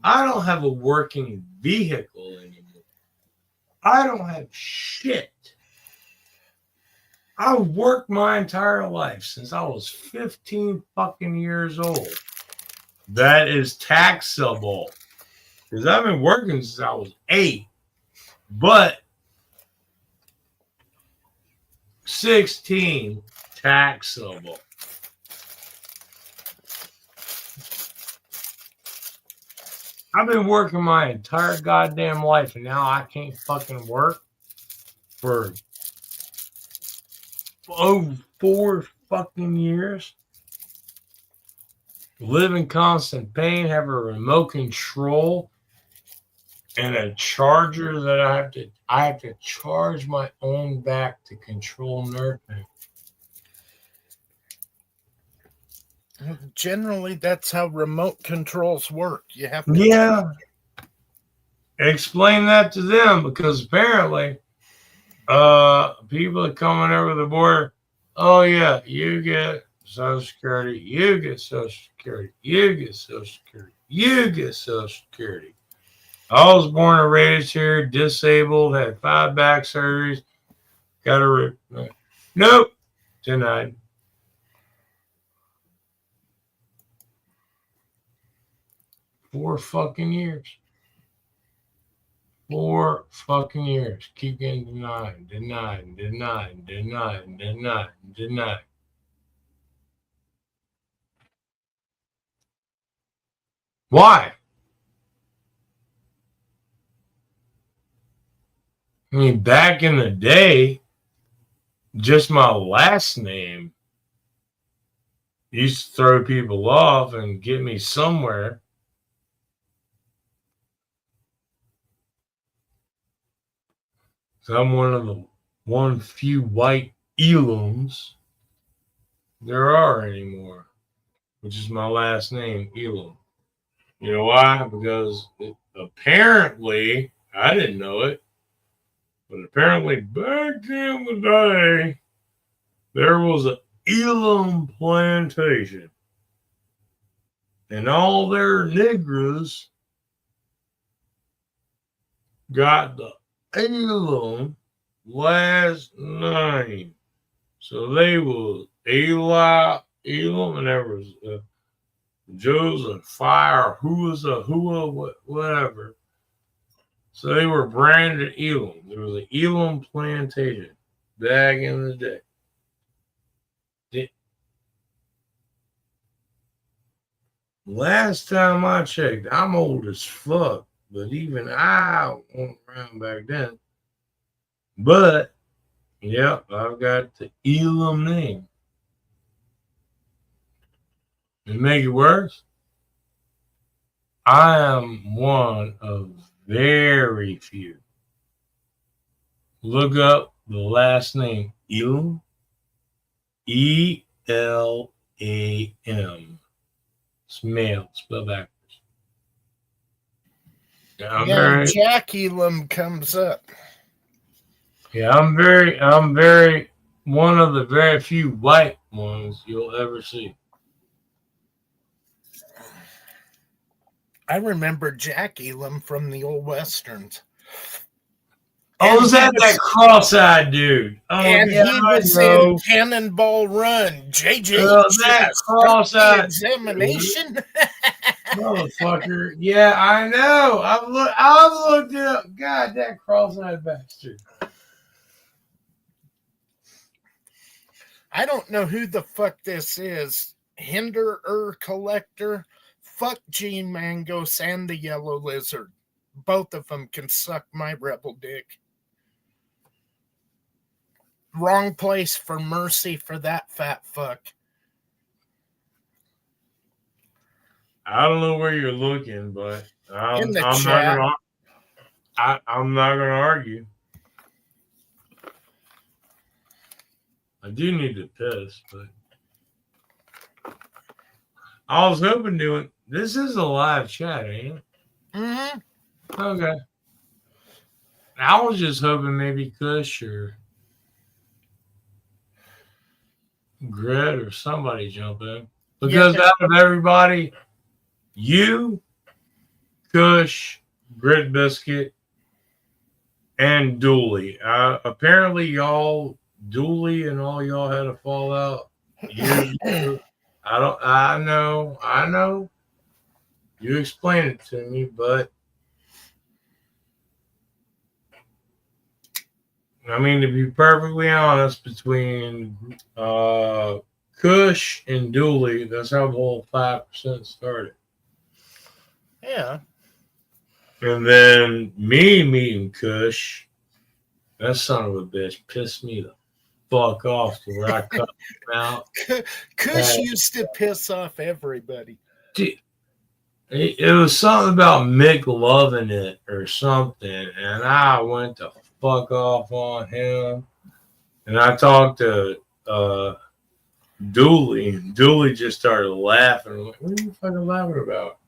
Speaker 1: I don't have a working vehicle anymore. I don't have shit. I've worked my entire life since I was 15 fucking years old. That is taxable. Because I've been working since I was 8. But 16 taxable. I've been working my entire goddamn life, and now I can't fucking work for 4 fucking years. Live in constant pain, have a remote control, and a charger that I have to charge my own back to control nerve pain.
Speaker 2: Generally, that's how remote controls work. You have to.
Speaker 1: Yeah. Explain that to them, because apparently people are coming over the border. Oh, yeah, you get Social Security, you get Social Security, you get Social Security, you get Social Security. I was born and raised here, disabled, had 5 back surgeries, got a nope, denied. Four fucking years. 4 fucking years. Keep getting denied. Why? I mean, back in the day, just my last name used to throw people off and get me somewhere. So I'm one of the few white Elums there are anymore, which is my last name, Elam. You know why? Because apparently, I didn't know it, but apparently back in the day, there was an Elam plantation. And all their Negroes got the Elam last name. So they was Eli, Elam, and there was Joseph Fire, who was a whatever. So they were branded Elam. There was an Elam plantation back in the day. last time I checked, I'm old as fuck, but even I wasn't around back then. But, yep, I've got the Elam name. To make it worse, I am one of very few. Look up the last name, Elam. Elam. It's male, spelled backwards. I'm very,
Speaker 2: Jack Elam comes up.
Speaker 1: I'm very one of the very few white ones you'll ever see.
Speaker 2: I remember Jack Elam from the old westerns.
Speaker 1: Oh, was that cross-eyed dude? Oh,
Speaker 2: And
Speaker 1: yeah,
Speaker 2: he was in Cannonball Run. JJ,
Speaker 1: that cross-eyed
Speaker 2: examination.
Speaker 1: motherfucker. Yeah, I know. I've looked it up. God, that cross-eyed bastard.
Speaker 2: I don't know who the fuck this is. Hinder Collector. Fuck Gene Mangos and the Yellow Lizard. Both of them can suck my rebel dick. Wrong place for mercy for that fat fuck.
Speaker 1: I don't know where you're looking, but I'm
Speaker 2: In the
Speaker 1: not
Speaker 2: chat.
Speaker 1: I'm not gonna argue. I do need to piss, but I was hoping doing this is a live chat, ain't it?
Speaker 2: Mm-hmm.
Speaker 1: Okay. I was just hoping maybe Kush or Grit or somebody jump in. Because out of everybody, you, Kush, Grit Biscuit, and Dooley. Apparently y'all, Dooley and all y'all had a fallout. I know. You explained it to me, but I mean, to be perfectly honest, between Kush and Dooley, that's how the whole 5% started.
Speaker 2: Yeah.
Speaker 1: And then me meeting Kush, that son of a bitch pissed me the fuck off to where I cut him out.
Speaker 2: Kush used to piss off everybody.
Speaker 1: Dude, it was something about Mick loving it or something, and I went to fuck off on him. And I talked to Dooley, and Dooley just started laughing. I'm like, what are you fucking laughing about?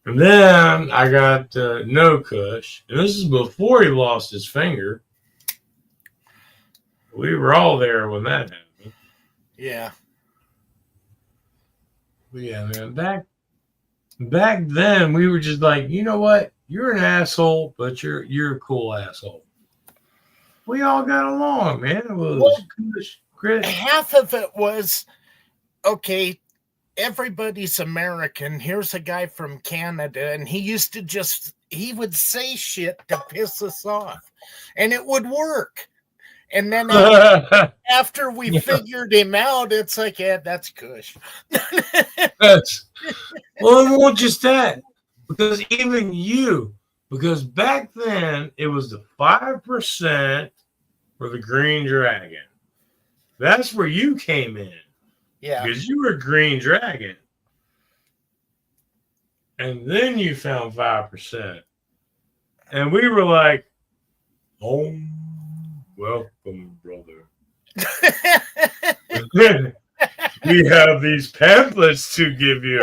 Speaker 1: And then I got to know Kush, and this is before he lost his finger. We were all there when that happened.
Speaker 2: Yeah.
Speaker 1: But yeah, man, back then we were just like, you know what? You're an asshole, but you're a cool asshole. We all got along, man. It was Kush.
Speaker 2: Half of it was, okay, everybody's American. Here's a guy from Canada, and he would say shit to piss us off, and it would work. And then after we figured him out, it's like, yeah, that's Kush.
Speaker 1: Well, it wasn't just that. Because because back then it was the 5% for the Green Dragon. That's where you came in.
Speaker 2: Yeah.
Speaker 1: Because you were Green Dragon. And then you found 5%. And we were like, oh, welcome, brother. We have these pamphlets to give you.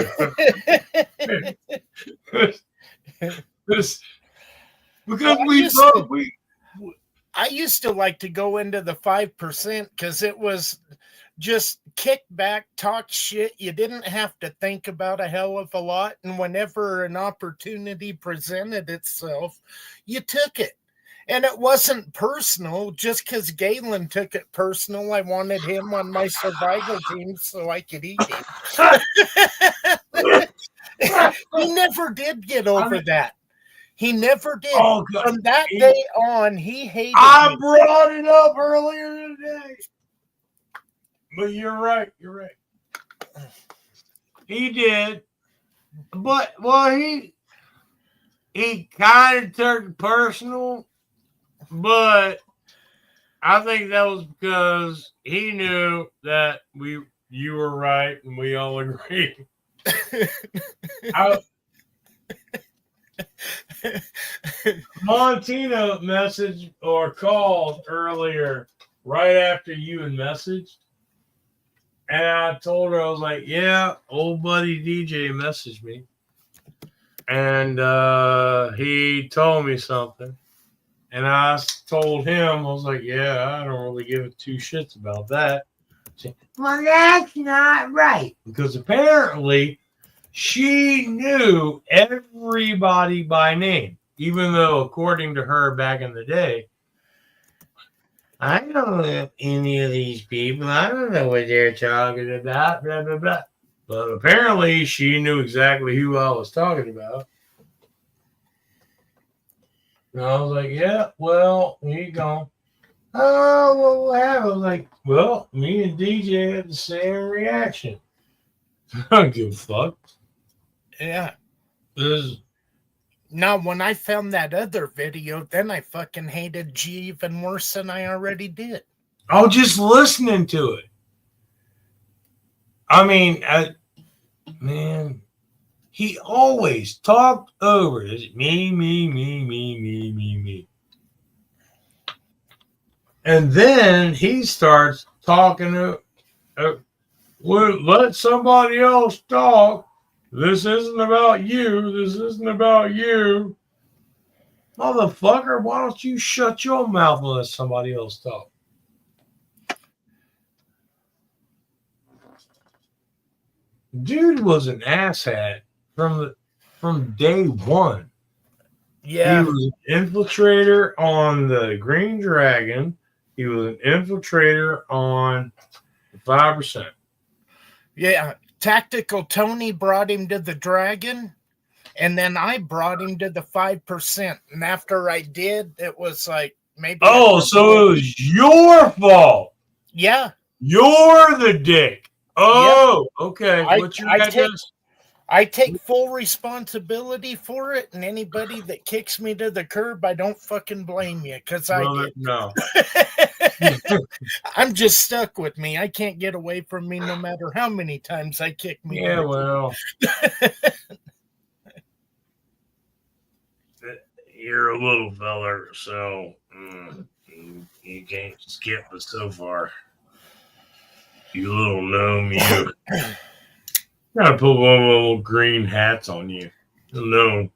Speaker 2: I used to like to go into the 5% because it was just kick back, talk shit. You didn't have to think about a hell of a lot. And whenever an opportunity presented itself, you took it. And it wasn't personal. Just because Galen took it personal, I wanted him on my survival team so I could eat him. He never did get over that. He never did.
Speaker 1: Oh,
Speaker 2: from that day on, he hated
Speaker 1: I
Speaker 2: me.
Speaker 1: brought it up earlier today. But you're right.
Speaker 3: He did. But, well, he kind of took it personal, but I think that was because he knew that you were right and we all agreed. Montina messaged or called earlier right after you had messaged. And I told her, I was like, yeah, old buddy DJ messaged me. And he told me something. And I told him, I was like, yeah, I don't really give 2 shits about that. Said, well, that's not right. Because apparently she knew everybody by name, even though, according to her back in the day, I don't know any of these people. I don't know what they're talking about, blah, blah, blah. But apparently she knew exactly who I was talking about. And I was like, yeah, well, here you go. Oh, well, what happened? I was like, well, me and DJ had the same reaction. I don't give a fuck.
Speaker 2: Yeah.
Speaker 3: This,
Speaker 2: Now, when I found that other video, then I fucking hated G even worse than I already did.
Speaker 3: I was just listening to it. I mean, man, he always talked over it. Me. And then he starts talking to, well, let somebody else talk. This isn't about you. This isn't about you. Motherfucker, why don't you shut your mouth and let somebody else talk? Dude was an asshat from day one.
Speaker 2: Yeah.
Speaker 3: He was an infiltrator on the Green Dragon. He was an infiltrator on the 5%.
Speaker 2: Yeah. Tactical Tony brought him to the Dragon, and then I brought him to the 5%. And after I did, it was like maybe.
Speaker 3: Oh, so it was your fault.
Speaker 2: Yeah.
Speaker 3: You're the dick. Oh, yep. Okay. What's your address?
Speaker 2: I take full responsibility for it, and anybody that kicks me to the curb, I don't fucking blame you, because I did.
Speaker 3: No.
Speaker 2: I'm just stuck with me. I can't get away from me no matter how many times I kick me.
Speaker 3: Yeah, well. You're a little feller, so you can't skip it so far. You little gnome, you. Gotta put one of those little green hats on you. No.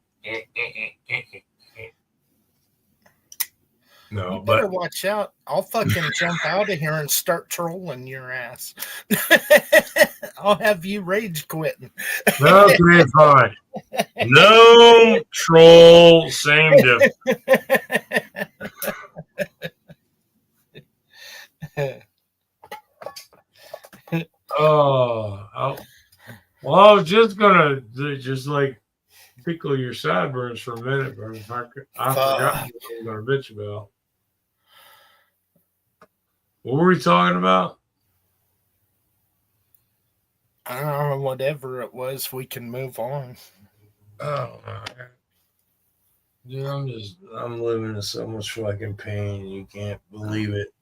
Speaker 3: No,
Speaker 2: you better watch out. I'll fucking jump out of here and start trolling your ass. I'll have you rage quitting.
Speaker 3: Okay, fine. No troll, same difference. Oh, well, I was just gonna just like tickle your sideburns for a minute, but I forgot what I was gonna bitch about. What were we talking about?
Speaker 2: I don't know, whatever it was, we can move on.
Speaker 3: Oh, dude, I'm living in so much fucking pain. You can't believe it.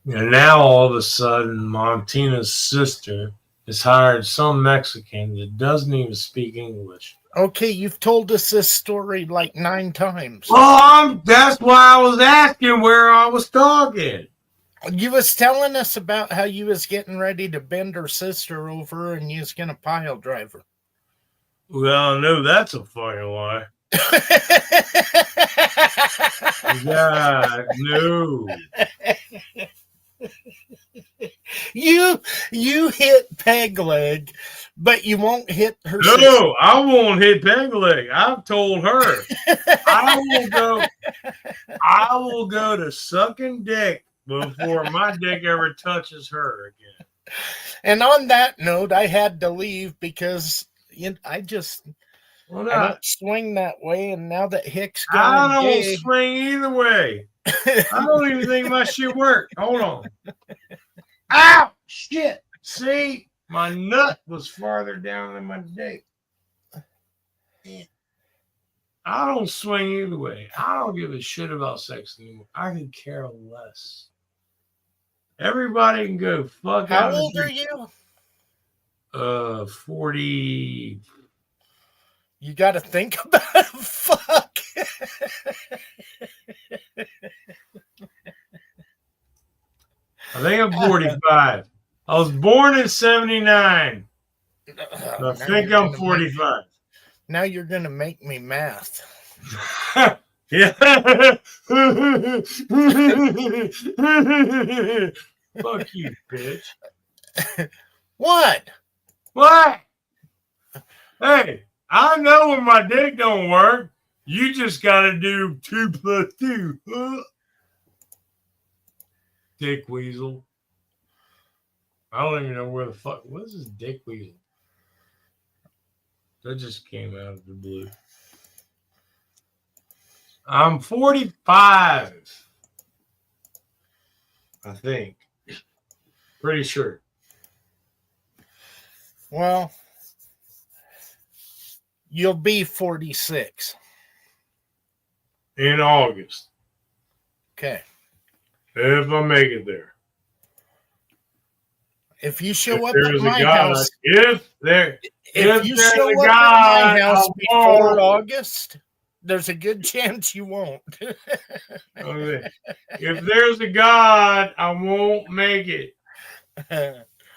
Speaker 3: And now all of a sudden, Montina's sister has hired some Mexican that doesn't even speak English.
Speaker 2: Okay, you've told us this story like 9 times.
Speaker 3: Well, that's why I was asking where I was talking.
Speaker 2: You was telling us about how you was getting ready to bend her sister over and you was going to pile drive her.
Speaker 3: Well, no, that's a fucking lie. God, no.
Speaker 2: You hit Peg Leg, but you won't hit her.
Speaker 3: No, I won't hit Peg Leg. I've told her I will go to sucking dick before my dick ever touches her again.
Speaker 2: And on that note, I had to leave because I don't swing that way, and now that Hick's going
Speaker 3: I don't
Speaker 2: gay,
Speaker 3: swing either way. I don't even think my shit worked. Hold on. Ow! Shit. See?
Speaker 1: My nut was farther down than my dick. I don't swing either way. I don't give a shit about sex anymore. I could care less. Everybody can go fuck
Speaker 2: How
Speaker 1: out.
Speaker 2: old are you?
Speaker 1: 40.
Speaker 2: You got to think about it. Fuck.
Speaker 1: I think I'm 45. I was born in 79. I think I'm 45.
Speaker 2: Now you're going to make me math.
Speaker 1: Yeah. Fuck you, bitch.
Speaker 2: What?
Speaker 1: What? Hey, I know when my dick don't work. You just got to do 2 + 2. Dick weasel. I don't even know where the fuck. What is this dick weasel? That just came out of the blue. I'm 45. I think. Pretty sure.
Speaker 2: Well, you'll be 46.
Speaker 1: In August.
Speaker 2: Okay.
Speaker 1: If I make it there.
Speaker 2: If you show up
Speaker 1: If
Speaker 2: at
Speaker 1: there's
Speaker 2: my
Speaker 1: a God,
Speaker 2: house,
Speaker 1: if
Speaker 2: you
Speaker 1: there's
Speaker 2: show
Speaker 1: a
Speaker 2: up
Speaker 1: God,
Speaker 2: at my house
Speaker 1: I
Speaker 2: before
Speaker 1: won't.
Speaker 2: August, there's a good chance you won't.
Speaker 1: Okay. If there's a God, I won't make it.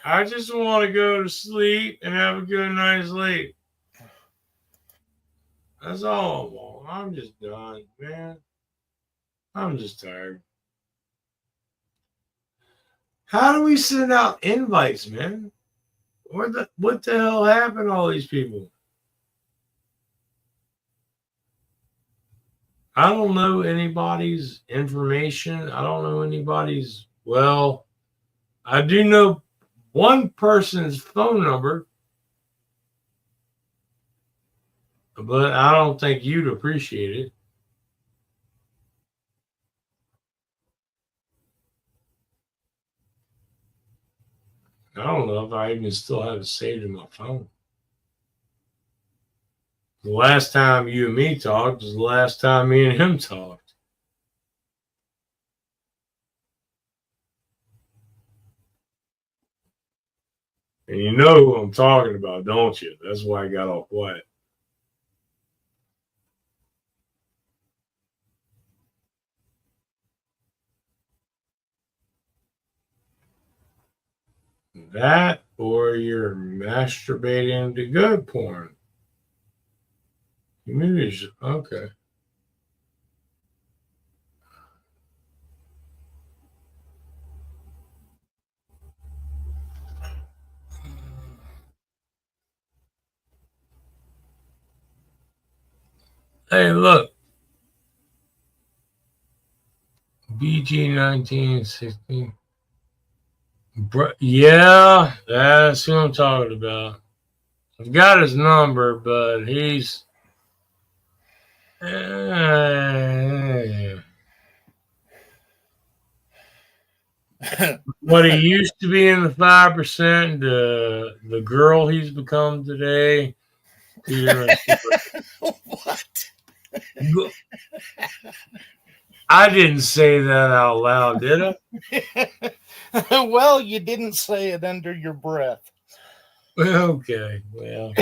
Speaker 1: I just want to go to sleep and have a good night's sleep. That's all I want. I'm just done, man. I'm just tired. How do we send out invites, man? What the hell happened to all these people? I don't know anybody's information. I don't know anybody's. Well, I do know one person's phone number, but I don't think you'd appreciate it. I don't know if I even still have it saved in my phone. The last time you and me talked was the last time me and him talked. And you know who I'm talking about, don't you? That's why I got all quiet. That or you're masturbating to good porn. Okay. Hey, look. BG 1916. Yeah, that's who I'm talking about. I've got his number, but he's. What he used to be in the 5%, the girl he's become today.
Speaker 2: What?
Speaker 1: I didn't say that out loud, did I?
Speaker 2: Well, you didn't say it under your breath.
Speaker 1: Okay, well,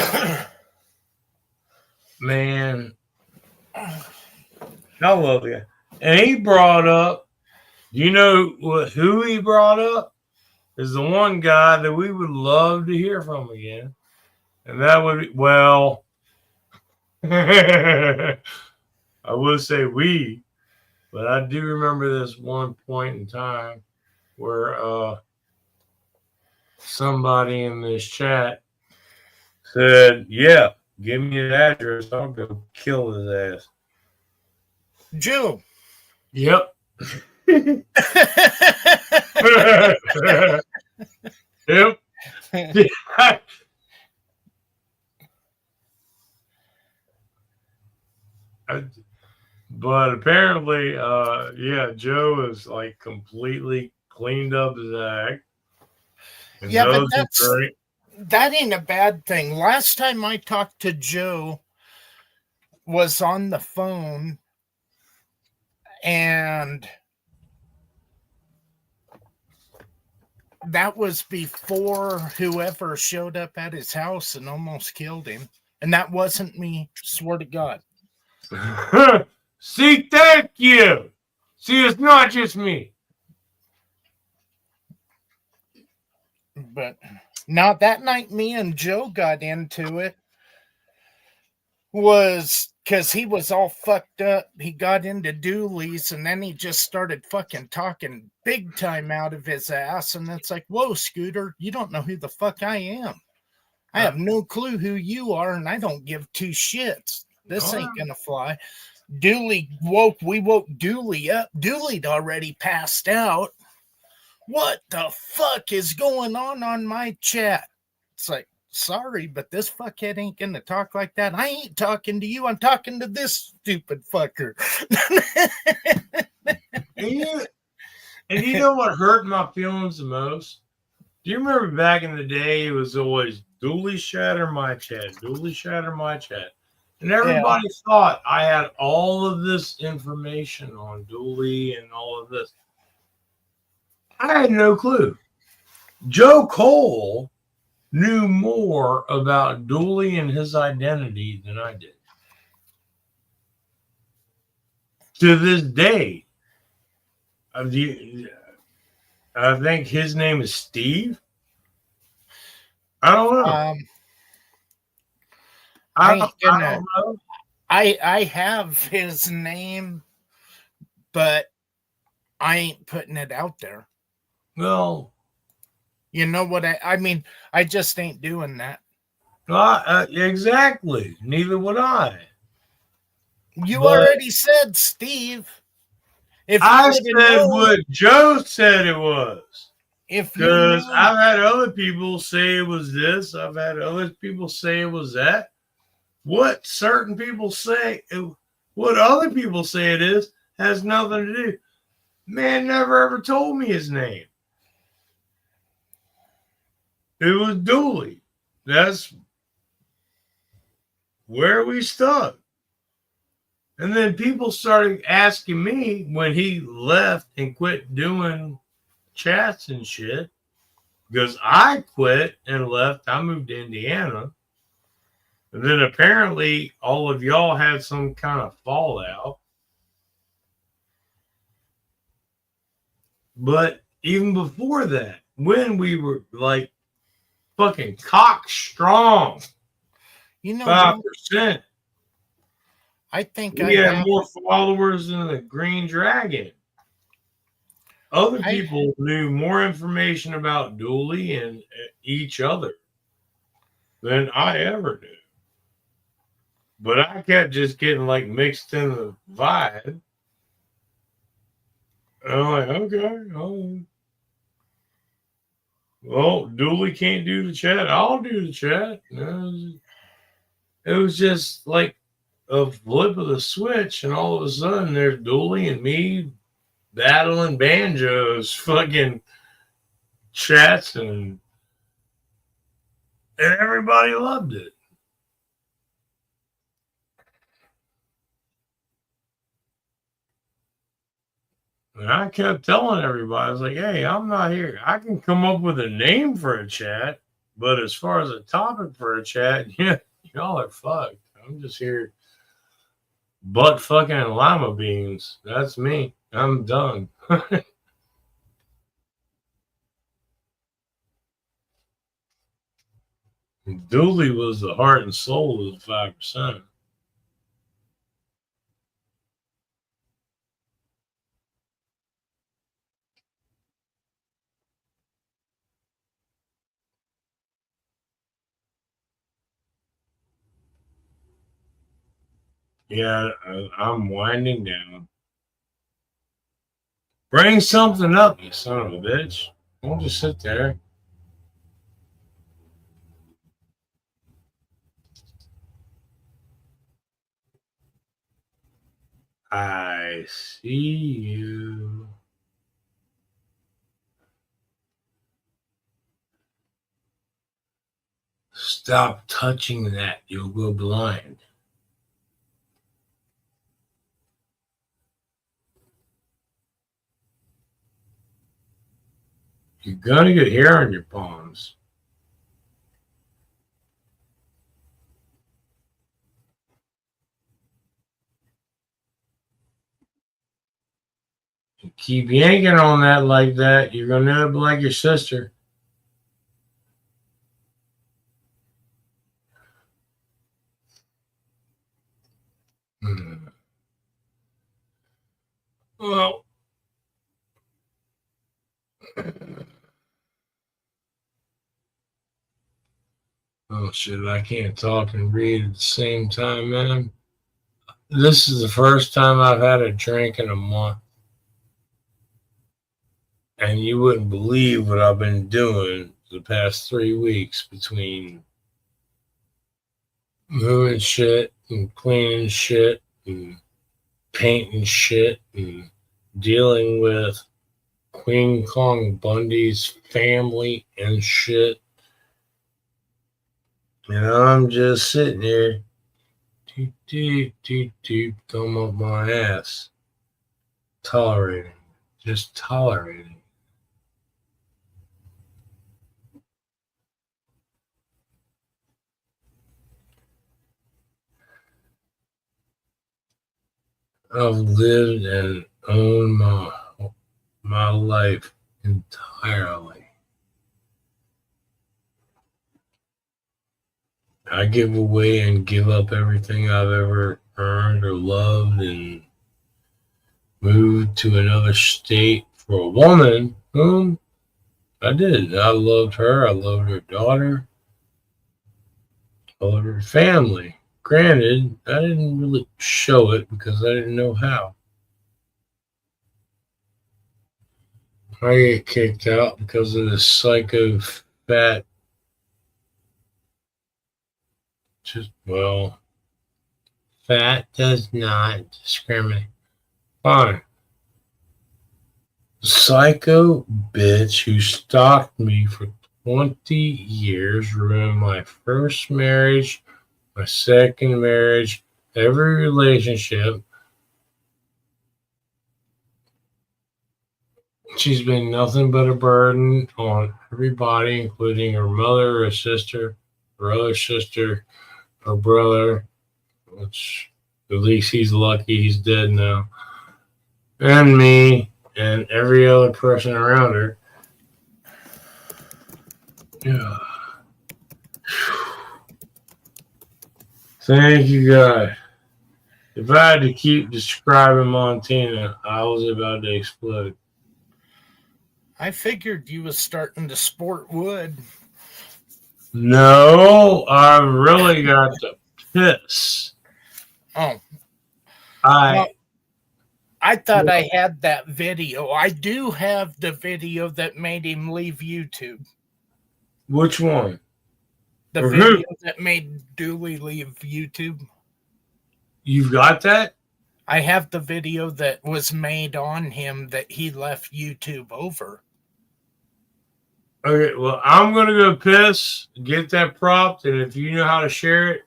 Speaker 1: man, I love you. And he brought up, you know who he brought up? Is the one guy that we would love to hear from again. And that would be, well, I would say we, but I do remember this one point in time where somebody in this chat said, yeah, give me his address. I'll go kill his ass.
Speaker 2: Joe.
Speaker 1: Yep. Yep. But apparently, yeah, Joe is like completely cleaned up his act.
Speaker 2: Yeah, but that ain't a bad thing. Last time I talked to Joe was on the phone, and that was before whoever showed up at his house and almost killed him. And that wasn't me, swear to God.
Speaker 1: See, thank you. See, it's not just me.
Speaker 2: But now that night, me and Joe got into it was because he was all fucked up. He got into Dooley's, and then he just started fucking talking big time out of his ass. And it's like, whoa, Scooter, you don't know who the fuck I am. I have no clue who you are, and I don't give two shits. This ain't gonna fly. We woke Dooley up. Dooley'd already passed out. What the fuck is going on my chat? It's like, sorry, but this fuckhead ain't gonna talk like that. I ain't talking to you. I'm talking to this stupid fucker.
Speaker 1: And you know what hurt my feelings the most? Do you remember back in the day, it was always Dooley chat or my chat, Dooley chat or my chat. And everybody thought I had all of this information on Dooley and all of this. I had no clue. Joe Cole knew more about Dooley and his identity than I did. To this day, I think his name is Steve. I don't know. I don't know.
Speaker 2: I have his name, but I ain't putting it out there.
Speaker 1: Well,
Speaker 2: you know what I mean? I just ain't doing that.
Speaker 1: Exactly. Neither would I.
Speaker 2: You already said Steve.
Speaker 1: If I said what Joe said it was. Because I've had other people say it was this. I've had other people say it was that. What certain people say, what other people say it is, has nothing to do. Man never ever told me his name. It was Dooley. That's where we stuck. And then people started asking me when he left and quit doing chats and shit, because I quit and left. I moved to Indiana. And then apparently all of y'all had some kind of fallout. But even before that, when we were like fucking cock strong, 5%.
Speaker 2: I think
Speaker 1: we had more followers than the Green Dragon. Other people knew more information about Dooley and each other than I ever knew. But I kept just getting like mixed in the vibe. And I'm like, okay, well, Dooley can't do the chat. I'll do the chat. It was just like a flip of the switch, and all of a sudden there's Dooley and me battling banjos, fucking chats, and everybody loved it. And I kept telling everybody, I was like, hey, I'm not here. I can come up with a name for a chat, but as far as a topic for a chat, yeah, y'all are fucked. I'm just here butt fucking lima beans. That's me. I'm done. Dooley was the heart and soul of the 5%. Yeah, I'm winding down. Bring something up, you son of a bitch. Don't just sit there. I see you. Stop touching that. You'll go blind. You're going to get hair on your palms. You keep yanking on that like that, you're going to end up like your sister. Well, oh shit, I can't talk and read at the same time, man. This is the first time I've had a drink in a month. And you wouldn't believe what I've been doing the past 3 weeks between moving shit and cleaning shit and painting shit and dealing with Queen Kong Bundy's family and shit. And I'm just sitting here, come up my ass, tolerating, just tolerating. I've lived and owned my life entirely. I give away and give up everything I've ever earned or loved and moved to another state for a woman whom I did. I loved her. I loved her daughter. I loved her family. Granted, I didn't really show it because I didn't know how. I get kicked out because of this psycho fat. Fat does not discriminate. Fine. Psycho bitch who stalked me for 20 years, ruined my first marriage, my second marriage, every relationship. She's been nothing but a burden on everybody, including her mother, her sister, her other sister, her brother, which at least he's lucky he's dead now, and me, and every other person around her. Yeah. Thank you, God. If I had to keep describing Montana, I was about to explode.
Speaker 2: I figured you was starting to sport wood.
Speaker 1: No, I really got to piss.
Speaker 2: Oh.
Speaker 1: I
Speaker 2: thought I had that video. I do have the video that made him leave YouTube.
Speaker 1: Which one?
Speaker 2: The video that made Dooley leave YouTube.
Speaker 1: You've got that?
Speaker 2: I have the video that was made on him that he left YouTube over.
Speaker 1: Okay, well, I'm going to go piss, get that propped, and if you know how to share it.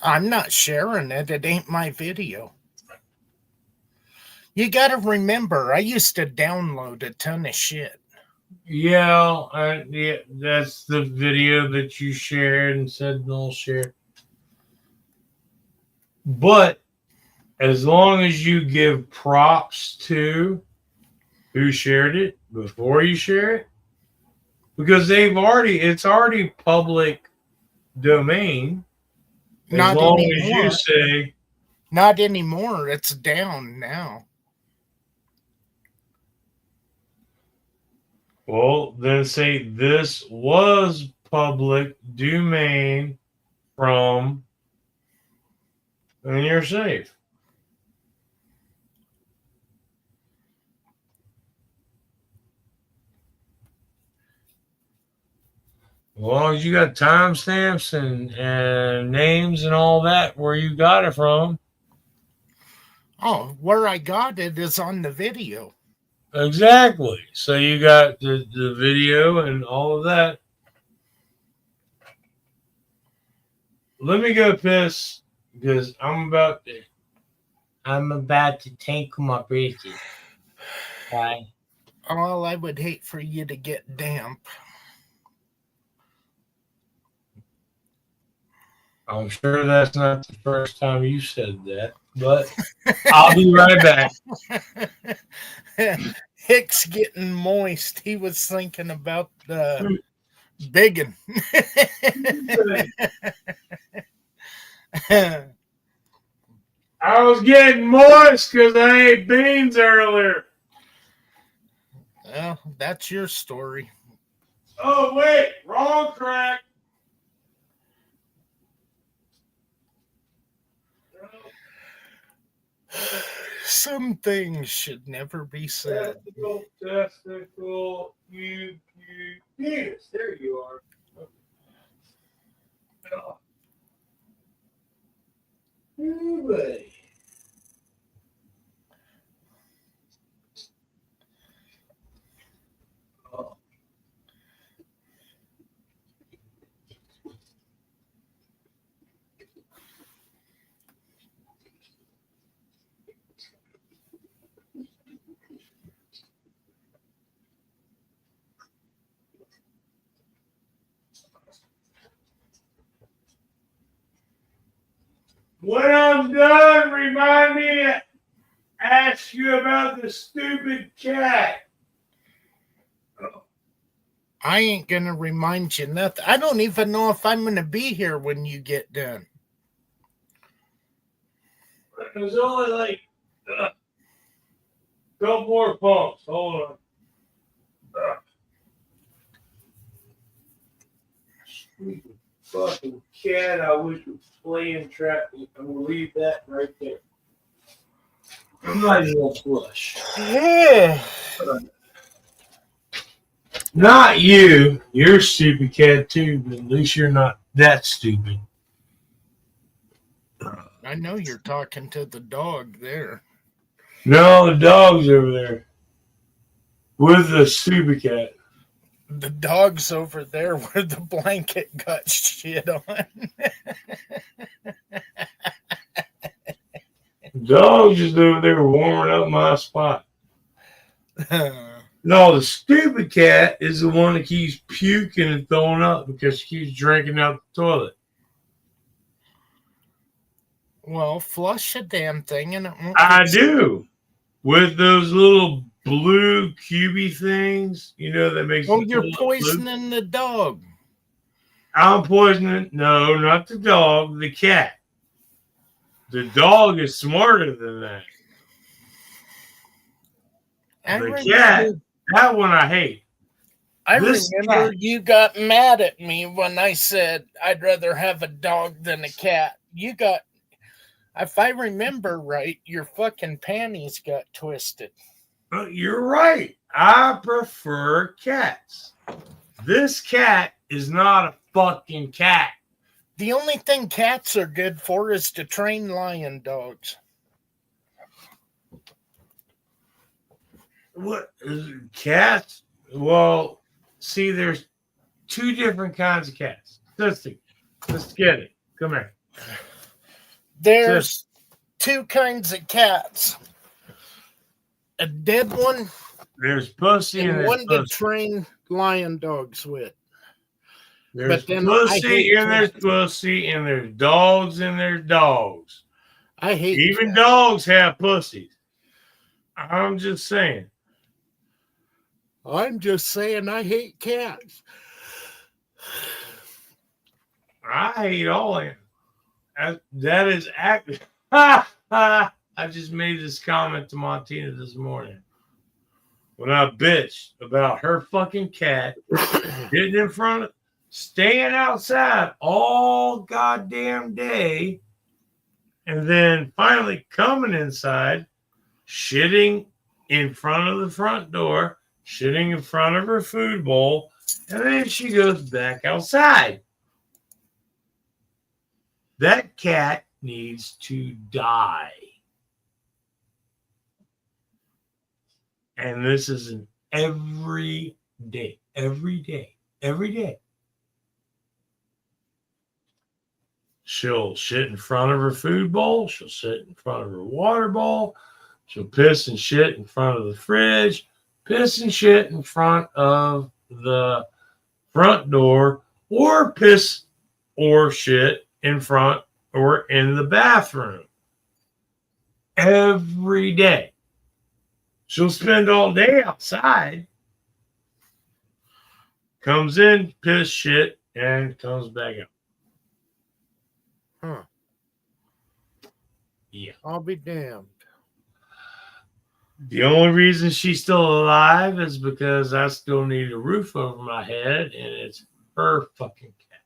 Speaker 2: I'm not sharing it. It ain't my video. You got to remember, I used to download a ton of shit.
Speaker 1: Yeah, that's the video that you shared and said don't share. But as long as you give props to who shared it before you share it, because it's already public domain.
Speaker 2: Not
Speaker 1: as long
Speaker 2: anymore.
Speaker 1: as you say,
Speaker 2: not anymore. It's down now.
Speaker 1: Well, then say this was public domain from, and you're safe. As long as you got timestamps and names and all that, where you got it from.
Speaker 2: Oh, where I got it is on the video.
Speaker 1: Exactly. So you got the video and all of that. let me go piss because I'm about
Speaker 3: to take my britches. Okay.
Speaker 2: Well, I would hate for you to get damp.
Speaker 1: I'm sure that's not the first time you said that, but I'll be right back.
Speaker 2: Hick's getting moist. He was thinking about the biggin.
Speaker 1: I was getting moist because I ate beans earlier.
Speaker 2: Well, that's your story.
Speaker 1: Oh, wait, wrong crack.
Speaker 2: Some things should never be said.
Speaker 1: Testicle, penis. There you are. Ooh, buddy. Oh. When I'm done, remind me to ask you about the stupid cat.
Speaker 2: I ain't gonna remind you nothing. I don't even know if I'm gonna be here when you get done.
Speaker 1: There's only like a couple more pumps. Hold on. Stupid fucking cat. I wish was playing trap. I'm gonna leave that right there. I'm not even flush. Not you. You're a stupid cat too, but at least you're not that stupid.
Speaker 2: I know you're talking to the dog there.
Speaker 1: No, the dog's over there with the stupid cat.
Speaker 2: The dog's over there where the blanket got shit on.
Speaker 1: The dog's just over there warming up my spot. No, the stupid cat is the one that keeps puking and throwing up because she keeps drinking out the toilet.
Speaker 2: Well, flush a damn thing and it won't.
Speaker 1: I do. With those little blue cubey things, you know, that makes
Speaker 2: Oh,
Speaker 1: the
Speaker 2: you're
Speaker 1: toilet
Speaker 2: poisoning the dog.
Speaker 1: I'm poisoning. No, not the dog, the cat. The dog is smarter than that. The cat, that one I hate.
Speaker 2: I remember you got mad at me when I said I'd rather have a dog than a cat. You got, if I remember right, your fucking panties got twisted.
Speaker 1: You're right. I prefer cats. This cat is not a fucking cat.
Speaker 2: The only thing cats are good for is to train lion dogs.
Speaker 1: What is cats? Well, see, there's two different kinds of cats. Let's get it. Come here.
Speaker 2: There's two kinds of cats. A dead one.
Speaker 1: There's pussy and there's
Speaker 2: one
Speaker 1: pussy.
Speaker 2: to train lion dogs with.
Speaker 1: There's pussy and there's pussy and there's dogs and there's dogs.
Speaker 2: I hate
Speaker 1: even dogs have pussies. I'm just saying.
Speaker 2: I'm just saying I hate cats.
Speaker 1: I hate all of them. That is active. I just made this comment to Montina this morning when I bitched about her fucking cat getting in front of, staying outside all goddamn day, and then finally coming inside, shitting in front of the front door, shitting in front of her food bowl, and then she goes back outside. That cat needs to die. And this is an every day. She'll shit in front of her food bowl. She'll sit in front of her water bowl. She'll piss and shit in front of the fridge. Piss and shit in front of the front door, or piss or shit in front or in the bathroom. Every day. She'll spend all day outside. Comes in, piss, shit, and comes back out.
Speaker 2: Huh.
Speaker 1: Yeah.
Speaker 2: I'll be damned.
Speaker 1: The only reason she's still alive is because I still need a roof over my head, and it's her fucking cat.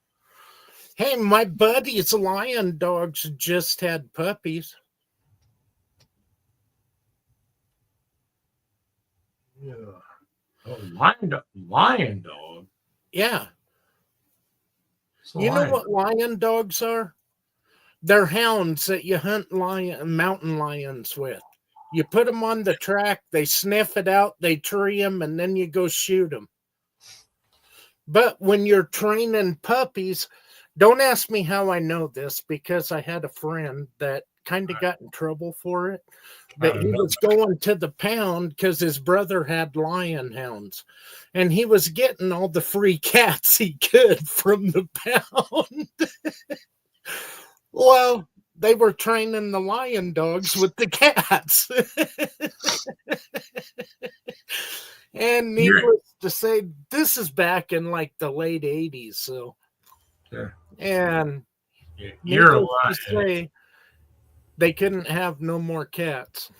Speaker 2: Hey, my buddy's lion dogs just had puppies.
Speaker 1: Yeah. Oh, lion dog.
Speaker 2: Yeah.
Speaker 1: It's a
Speaker 2: You know
Speaker 1: lion.
Speaker 2: what lion dogs are? They're hounds that you hunt mountain lions with. You put them on the track, they sniff it out, they tree them, and then you go shoot them. But when you're training puppies, don't ask me how I know this, because I had a friend that kind of got in trouble for it. But he was going to the pound because his brother had lion hounds, and he was getting all the free cats he could from the pound. Well, they were training the lion dogs with the cats. And needless to say, this is back in like the late 80s. So,
Speaker 1: Yeah.
Speaker 2: And
Speaker 1: You're a
Speaker 2: needless to
Speaker 1: lion.
Speaker 2: say, they couldn't have no more cats.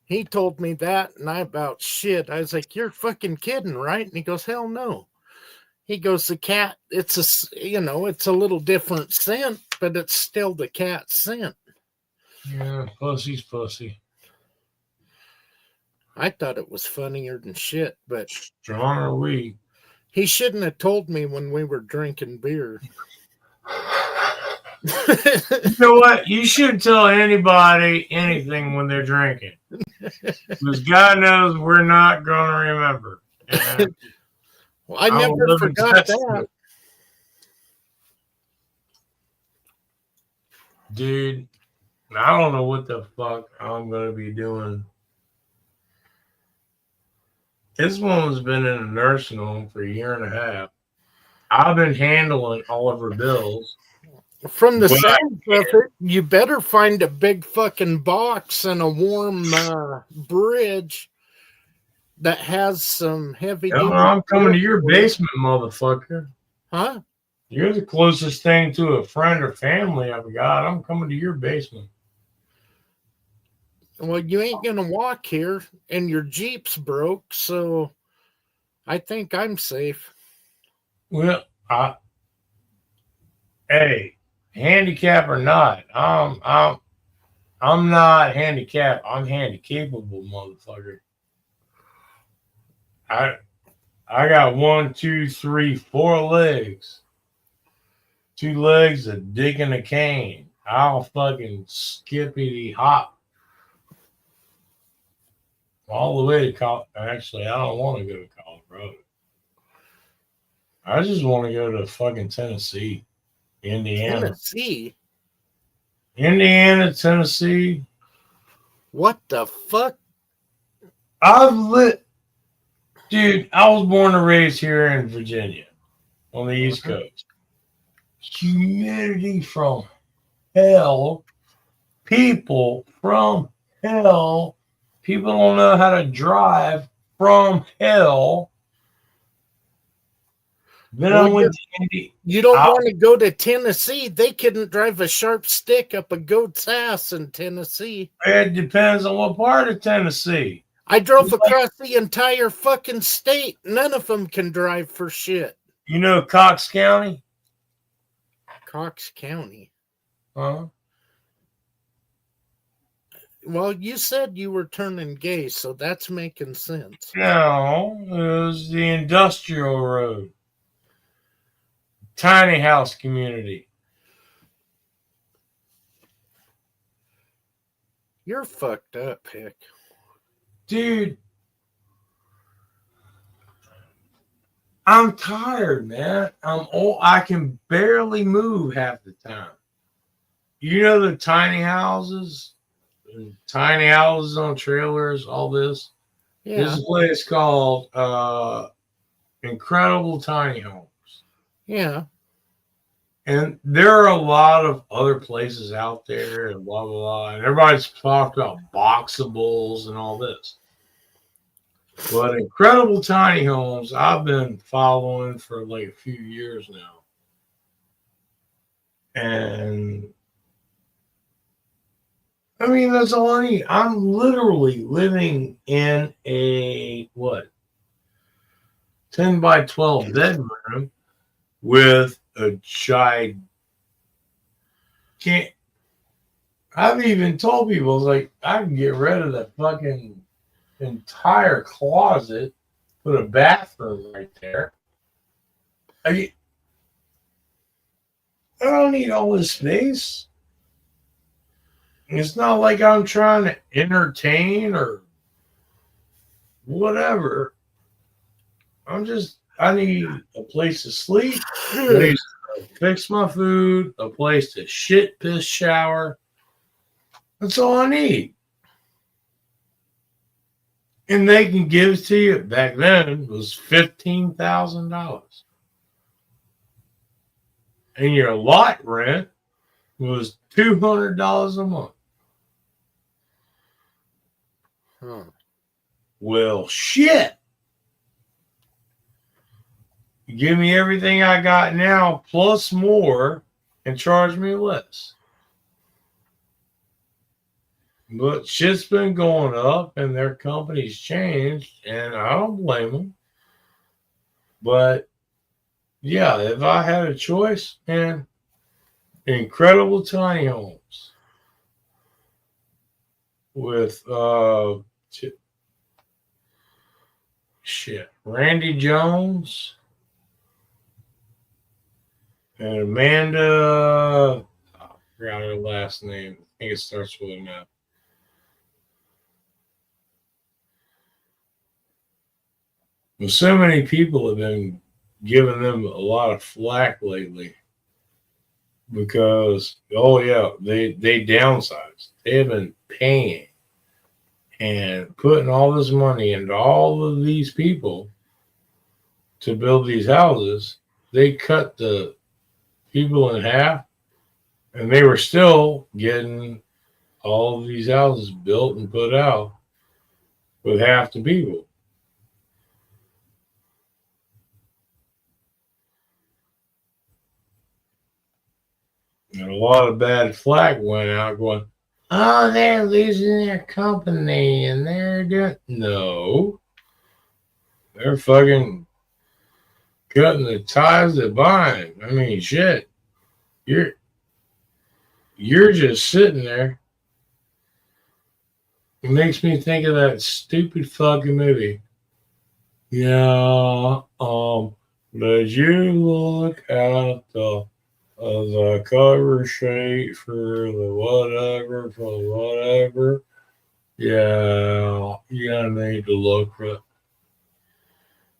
Speaker 2: He told me that, and I about shit. I was like, "You're fucking kidding, right?" And he goes, "Hell no." He goes, "The cat, it's a little different scent, but it's still the cat scent."
Speaker 1: Yeah, pussy's pussy.
Speaker 2: I thought it was funnier than shit, but
Speaker 1: Strong or weak.
Speaker 2: he shouldn't have told me when we were drinking beer.
Speaker 1: You know what? You shouldn't tell anybody anything when they're drinking. Because God knows we're not going to remember. And
Speaker 2: Well, I
Speaker 1: I'm a
Speaker 2: never
Speaker 1: living
Speaker 2: forgot that.
Speaker 1: testament. Dude, I don't know what the fuck I'm going to be doing. This woman's been in a nursing home for a year and a half. I've been handling all of her bills.
Speaker 2: From the
Speaker 1: But I
Speaker 2: sounds of it, you better find a big fucking box and a warm bridge that has some heavy duty.
Speaker 1: I'm coming to your basement, motherfucker.
Speaker 2: Huh?
Speaker 1: You're the closest thing to a friend or family I've got. I'm coming to your basement.
Speaker 2: Well, you ain't gonna walk here, and your Jeep's broke, so I think I'm safe.
Speaker 1: Well, hey, handicap or not, I'm not handicapped. I'm handy capable, motherfucker. I got 1, 2, 3, 4 legs. 2 legs of dick and a cane. I'll fucking skippity hop all the way to Colorado. Actually, I don't want to go to Colorado. I just want to go to fucking Tennessee, Indiana. Tennessee.
Speaker 2: What the fuck?
Speaker 1: Dude, I was born and raised here in Virginia on the East Coast. Humidity from hell. People from hell. People don't know how to drive from hell. Then I went to Indy.
Speaker 2: You don't want to go to Tennessee. They couldn't drive a sharp stick up a goat's ass in Tennessee.
Speaker 1: It depends on what part of Tennessee.
Speaker 2: I drove across the entire fucking state. None of them can drive for shit.
Speaker 1: You know Cox County?
Speaker 2: Cox County.
Speaker 1: Huh?
Speaker 2: Well, you said you were turning gay, so that's making sense.
Speaker 1: No, it was the Industrial Road. Tiny house community.
Speaker 2: You're fucked up, Hick.
Speaker 1: Dude, I'm tired, man. I'm old. I can barely move half the time. You know the tiny houses on trailers, all this.
Speaker 2: Yeah.
Speaker 1: There's a place called Incredible Tiny Homes.
Speaker 2: Yeah.
Speaker 1: And there are a lot of other places out there and blah, blah, blah. And everybody's talked about boxables and all this. But Incredible Tiny Homes, I've been following for like a few years now. And I mean, that's all I need. I'm literally living in a, 10 by 12 bedroom with a can't. I've even told people, like, I can get rid of the fucking entire closet, put a bathroom right there. I don't need all this space. It's not like I'm trying to entertain or whatever. I need a place to sleep, a place to fix my food, a place to shit, piss, shower. That's all I need. And they can give it to you. Back then, it was $15,000. And your lot rent was $200 a month.
Speaker 2: Huh.
Speaker 1: Well, shit. Give me everything I got now plus more and charge me less. But shit's been going up and their company's changed, and I don't blame them. But yeah, if I had a choice, man, Incredible Tiny Homes with Randy Jones and Amanda, I forgot her last name. I think it starts with an F. Well, so many people have been giving them a lot of flack lately because, they downsized. They have been paying and putting all this money into all of these people to build these houses. They cut the people in half, and they were still getting all of these houses built and put out with half the people. And a lot of bad flack went out going, oh, they're losing their company and they're doing. No. They're fucking cutting the ties that bind. I mean, shit. You're just sitting there. It makes me think of that stupid fucking movie. Yeah, did you look at the cover sheet for the whatever? Yeah, you need to look for it.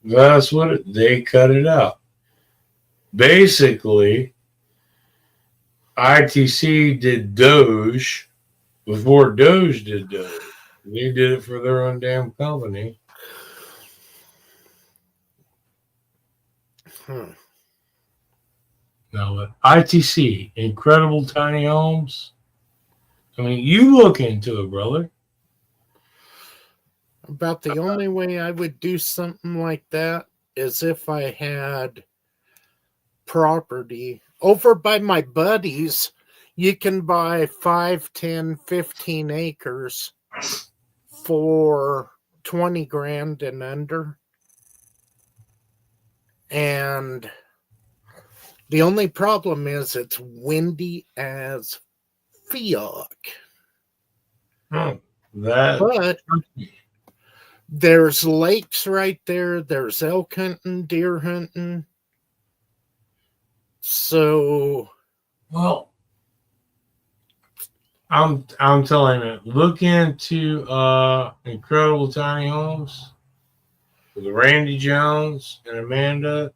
Speaker 1: That's what they cut it out. Basically, ITC did Doge before Doge did Doge. They did it for their own damn company. Now, ITC, Incredible Tiny Homes. I mean, you look into it, brother.
Speaker 2: About the only way I would do something like that is if I had property over by my buddies. You can buy 5, 10, 15 acres for 20 grand and under. And the only problem is it's windy as fuck. But there's lakes right there. There's elk hunting, deer hunting. So,
Speaker 1: well, I'm telling you, look into Incredible Tiny Homes with Randy Jones and Amanda.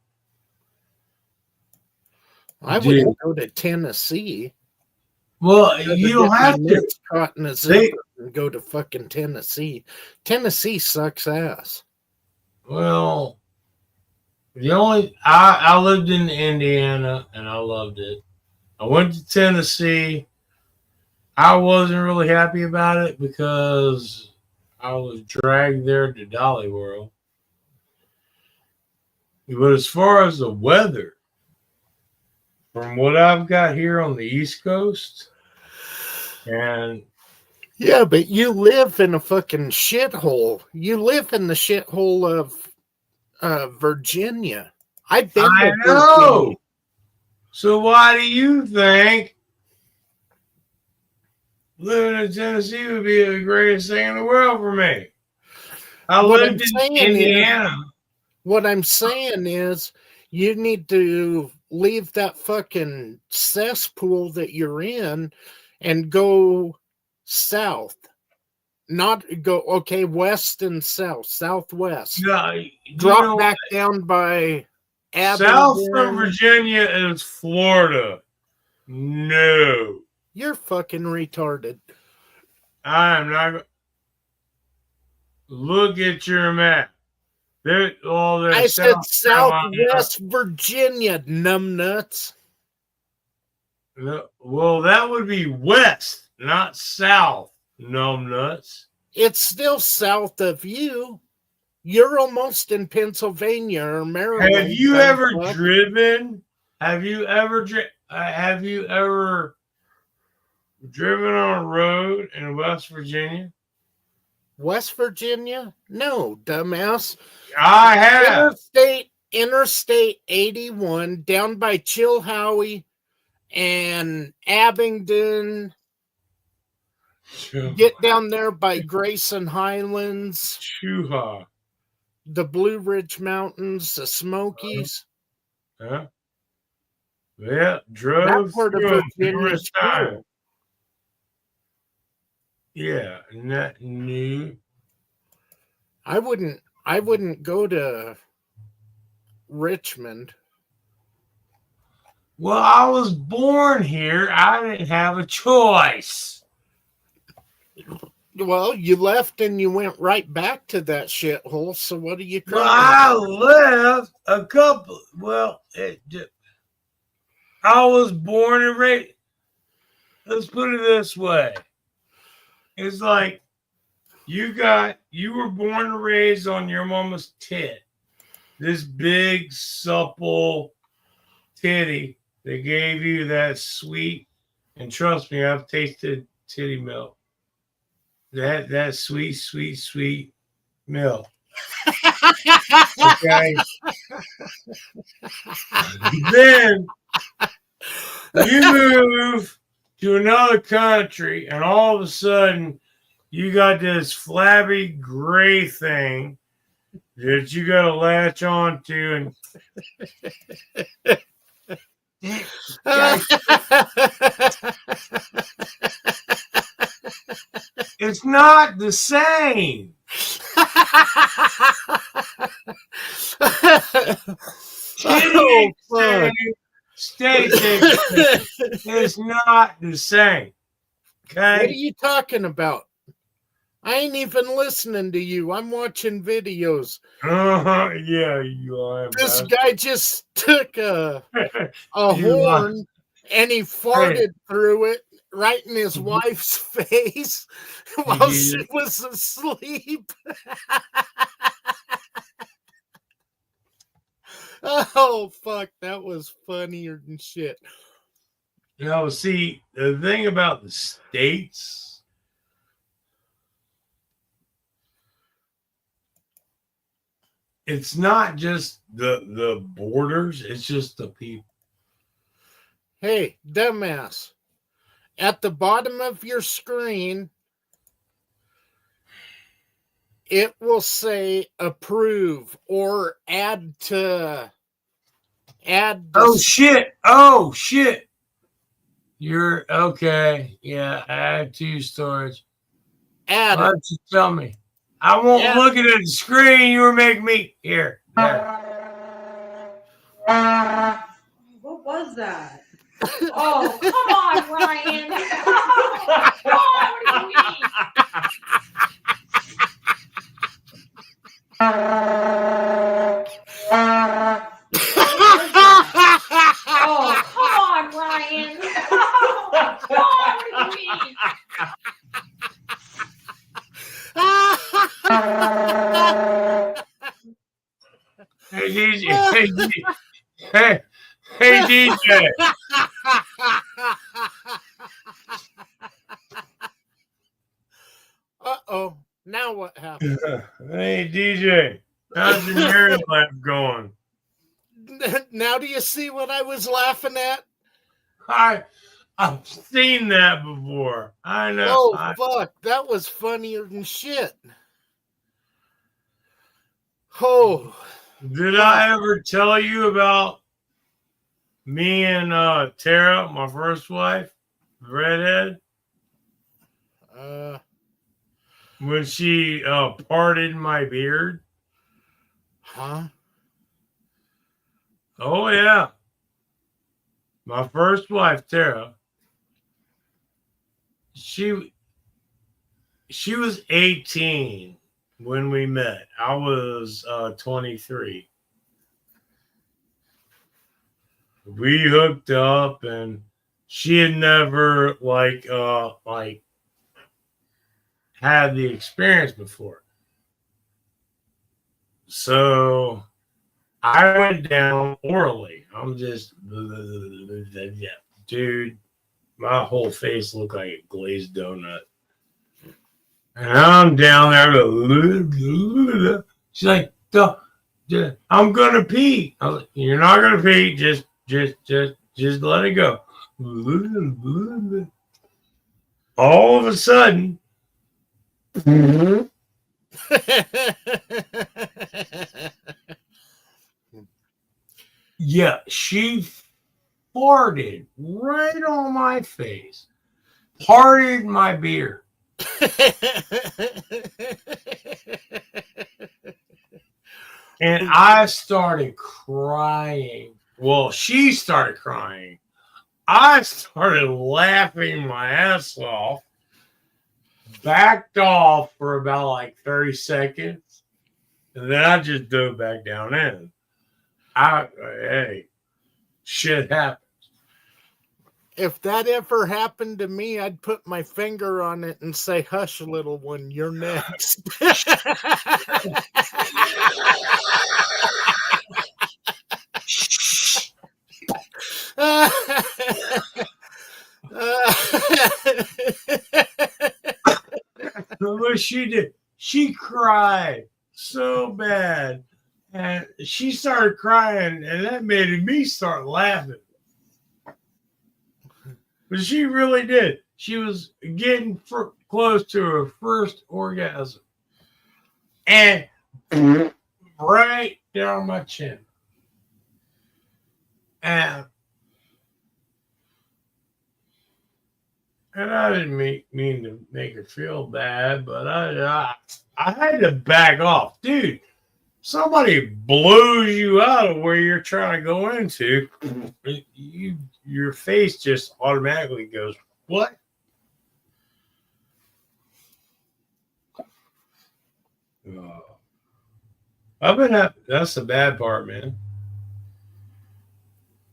Speaker 2: I
Speaker 1: Dude.
Speaker 2: would go to Tennessee.
Speaker 1: Well, you don't have to.
Speaker 2: Caught in a zipper and go to fucking Tennessee. Tennessee sucks ass.
Speaker 1: Well, I lived in Indiana and I loved it. I went to Tennessee. I wasn't really happy about it because I was dragged there to Dolly World. But as far as the weather, from what I've got here on the East Coast, and
Speaker 2: yeah, but you live in a fucking shithole. You live in the shithole of Virginia. I've been
Speaker 1: I
Speaker 2: to
Speaker 1: know.
Speaker 2: Virginia.
Speaker 1: So why do you think living in Tennessee would be the greatest thing in the world for me? I lived in Indiana.
Speaker 2: What I'm saying is you need to leave that fucking cesspool that you're in and go south. Not go, okay, west and south, southwest.
Speaker 1: No,
Speaker 2: Drop back down by
Speaker 1: South
Speaker 2: Abingdon.
Speaker 1: from Virginia is Florida. No.
Speaker 2: You're fucking retarded.
Speaker 1: I'm not. Look at your map.
Speaker 2: I said Southwest Virginia, numbnuts.
Speaker 1: Well, that would be west, not south, numbnuts.
Speaker 2: It's still south of you. You're almost in Pennsylvania or Maryland.
Speaker 1: Have you ever driven? Have you ever driven on a road in West Virginia?
Speaker 2: West Virginia? No, dumbass.
Speaker 1: I have.
Speaker 2: Interstate 81 down by Chilhowie and Abingdon. Get down there by Grayson Highlands. The Blue Ridge Mountains, the Smokies.
Speaker 1: Yeah, drove
Speaker 2: that part of Virginia. Cool.
Speaker 1: Yeah, not new.
Speaker 2: I wouldn't go to Richmond.
Speaker 1: Well, I was born here. I didn't have a choice.
Speaker 2: Well, you left and you went right back to that shithole. So what are you crying?
Speaker 1: Well, I left a couple. Well, I was born and raised. Let's put it this way. It's like you were born and raised on your mama's tit. This big, supple titty that gave you that sweet, and trust me, I've tasted titty milk. That sweet, sweet, sweet milk. Okay. Then you move to another country, and all of a sudden, you got this flabby gray thing that you got to latch on to, and it's not the same. It's not the same. Okay.
Speaker 2: What are you talking about? I ain't even listening to you. I'm watching videos.
Speaker 1: Yeah, you are.
Speaker 2: This guy just took a horn and he farted through it right in his wife's face while she was asleep. Oh, fuck. That was funnier than shit.
Speaker 1: See, the thing about the states, it's not just the borders, it's just the people.
Speaker 2: Hey, dumbass. At the bottom of your screen, it will say approve or add to.
Speaker 1: Oh, shit. You're okay. Yeah, add to storage.
Speaker 2: Add
Speaker 1: Why don't you tell me?
Speaker 3: I won't
Speaker 2: Yeah.
Speaker 3: look at the screen. You were making me here. There.
Speaker 4: What was that? Oh, come on, Ryan. Come on, what do you mean? Oh, come on, Ryan. Come on, what do you mean?
Speaker 3: Hey DJ. Hey DJ.
Speaker 2: Uh-oh. Now what happened?
Speaker 3: Hey DJ. How's your married life going?
Speaker 2: Now do you see what I was laughing at?
Speaker 3: I've seen that before. I know.
Speaker 2: Oh, fuck. That was funnier than shit. Oh.
Speaker 3: Did I ever tell you about me and Tara, my first wife, redhead, when she parted my beard?
Speaker 2: Huh?
Speaker 3: Oh yeah, my first wife, Tara. She was 18 when we met. I was 23. We hooked up, and she had never had the experience before. So I went down orally. I'm just, dude, my whole face looked like a glazed donut. And I'm down there. She's like, I'm gonna pee. I was like, you're not gonna pee. Just let it go. All of a sudden, yeah, she farted right on my face, parted my beard. And I started crying. Well, she started crying. I started laughing my ass off. Backed off for about like 30 seconds. And then I just dove back down in. Hey, shit happens.
Speaker 2: If that ever happened to me, I'd put my finger on it and say, hush, little one, you're next.
Speaker 3: What she did, she cried so bad. And she started crying, and that made me start laughing. But she really did. She was getting close to her first orgasm. And right down my chin. And I didn't mean to make her feel bad, but I had to back off. Dude, somebody blows you out of where you're trying to go into, your face just automatically goes, what? That's the bad part, man.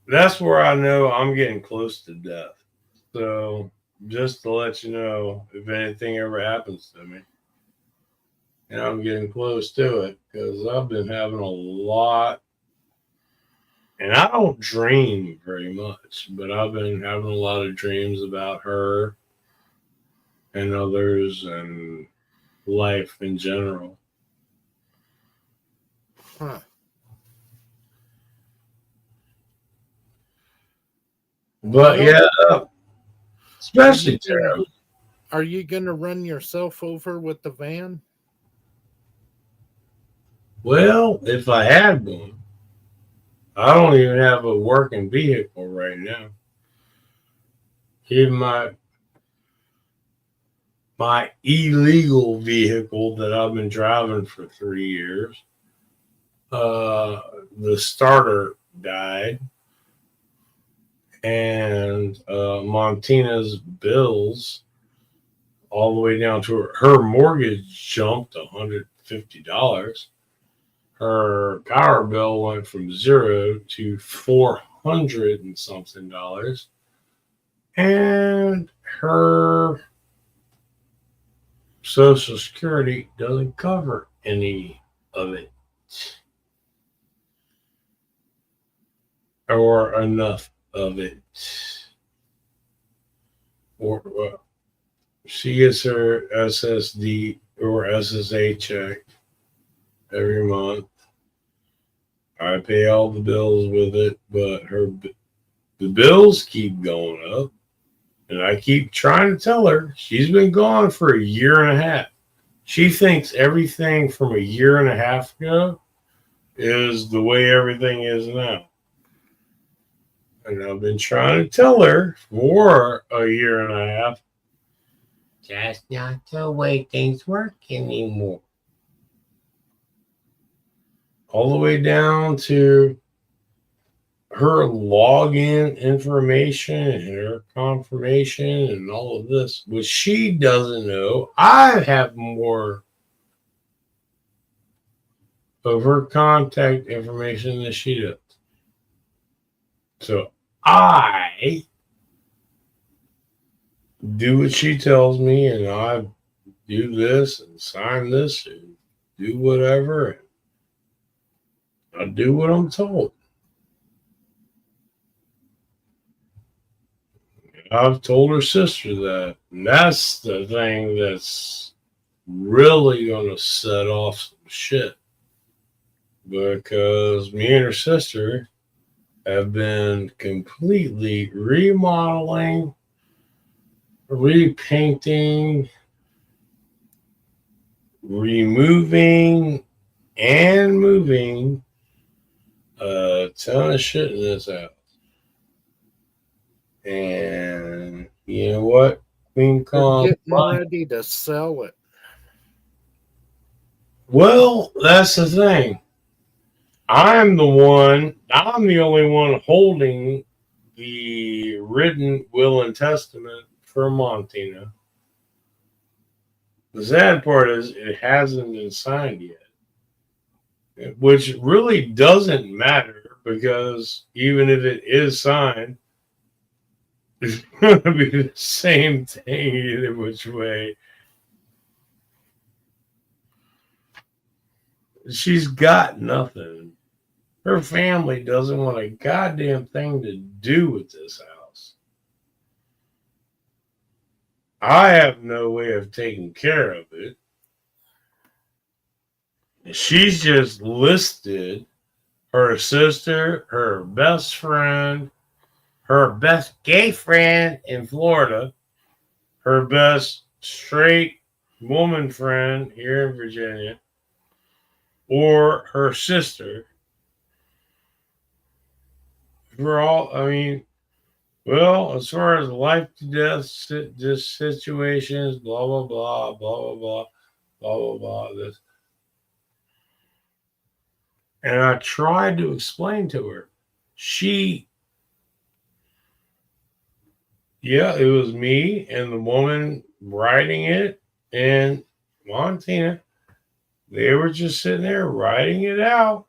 Speaker 3: That's where I know I'm getting close to death. So just to let you know, if anything ever happens to me, and I'm getting close to it, because I've been having a lot, and I don't dream very much, but I've been having a lot of dreams about her and others and life in general.
Speaker 2: Huh.
Speaker 3: But yeah, especially Tara.
Speaker 2: Are you going to run yourself over with the van?
Speaker 3: Well, if I had one, I don't even have a working vehicle right now. Even
Speaker 1: my illegal vehicle that I've been driving for 3 years. The starter died, and Montina's bills, all the way down to her mortgage, jumped $150. Her power bill went from $0 to $400 and something, and her Social Security doesn't cover any of it, or enough of it. Or she gets her SSD or SSA check every month. I pay all the bills with it, but the bills keep going up. And I keep trying to tell her, she's been gone for a year and a half. She thinks everything from a year and a half ago is the way everything is now. And I've been trying to tell her for a year and a half.
Speaker 3: That's not the way things work anymore.
Speaker 1: All the way down to her login information and her confirmation and all of this, which she doesn't know. I have more of her contact information than she does. So I do what she tells me, and I do this and sign this and do whatever. And I do what I'm told. I've told her sister that. And that's the thing that's really going to set off some shit. Because me and her sister have been completely remodeling, repainting, removing, and moving a ton of shit in this house. And you know what? Queen Kong.
Speaker 2: Getting ready to sell it.
Speaker 1: Well, that's the thing. I'm the only one holding the written will and testament for Montina. The sad part is it hasn't been signed yet, which really doesn't matter, because even if it is signed, it's going to be the same thing either which way. She's got nothing. Her family doesn't want a goddamn thing to do with this house. I have no way of taking care of it. She's just listed her sister, her best friend, her best gay friend in Florida, her best straight woman friend here in Virginia, or her sister. For all, I mean, well, as far as life to death situations, blah, blah, blah, blah, blah, blah, blah, blah, blah, this. And I tried to explain to her, it was me and the woman writing it and Montina. They were just sitting there writing it out.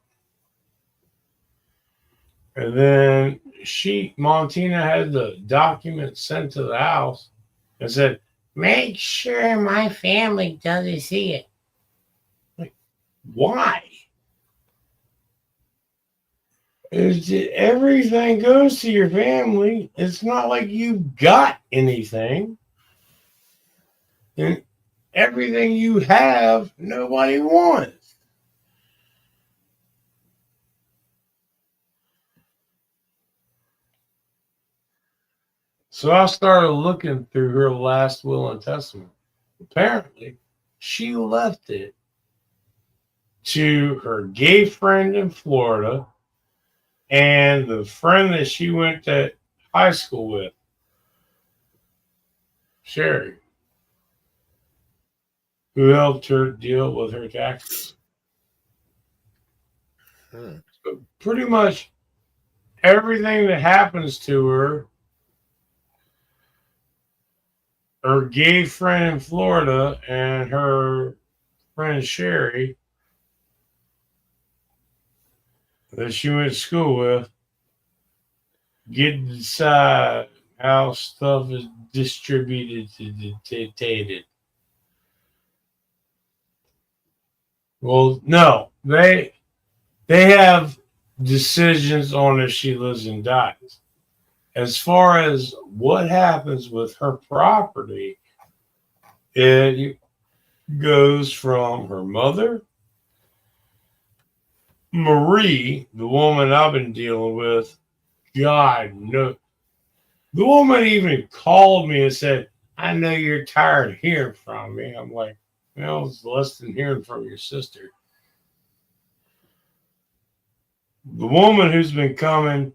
Speaker 1: And then Montina had the document sent to the house and said, "Make sure my family doesn't see it." Like, why? Everything goes to your family. It's not like you got anything. And everything you have, nobody wants. So I started looking through her last will and testament. Apparently, she left it to her gay friend in Florida and the friend that she went to high school with, Sherry. who helped her deal with her taxes. So pretty much everything that happens to her gay friend in Florida and her friend Sherry that she went to school with get to decide how stuff is distributed to dictated. Well, no, they have decisions on if she lives and dies. As far as what happens with her property, it goes from her mother, Marie, the woman I've been dealing with. God, no. The woman even called me and said, I know you're tired of hearing from me. I'm like, well, it's less than hearing from your sister. The woman who's been coming,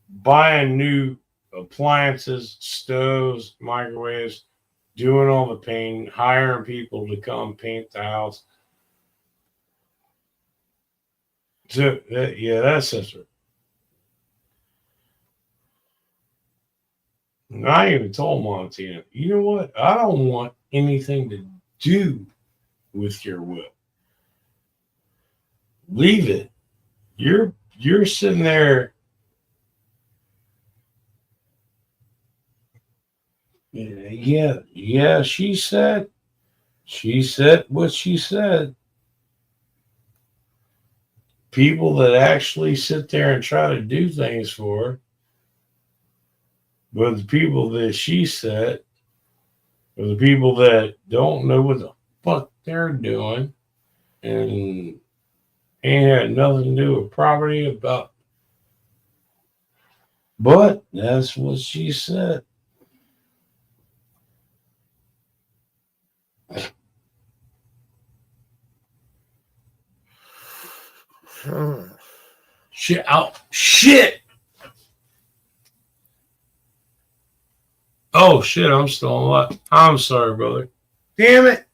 Speaker 1: buying new appliances, stoves, microwaves, doing all the painting, hiring people to come paint the house. So, yeah, that's sister. And I even told Montana, you know what? I don't want anything to do with your will. Leave it. You're sitting there. Yeah, she said what she said. People that actually sit there and try to do things for her, but the people that she said are the people that don't know what the fuck they're doing and ain't had nothing to do with property about. But that's what she said. Shit out. Shit. Oh shit, I'm still alive. I'm sorry, brother. Damn it.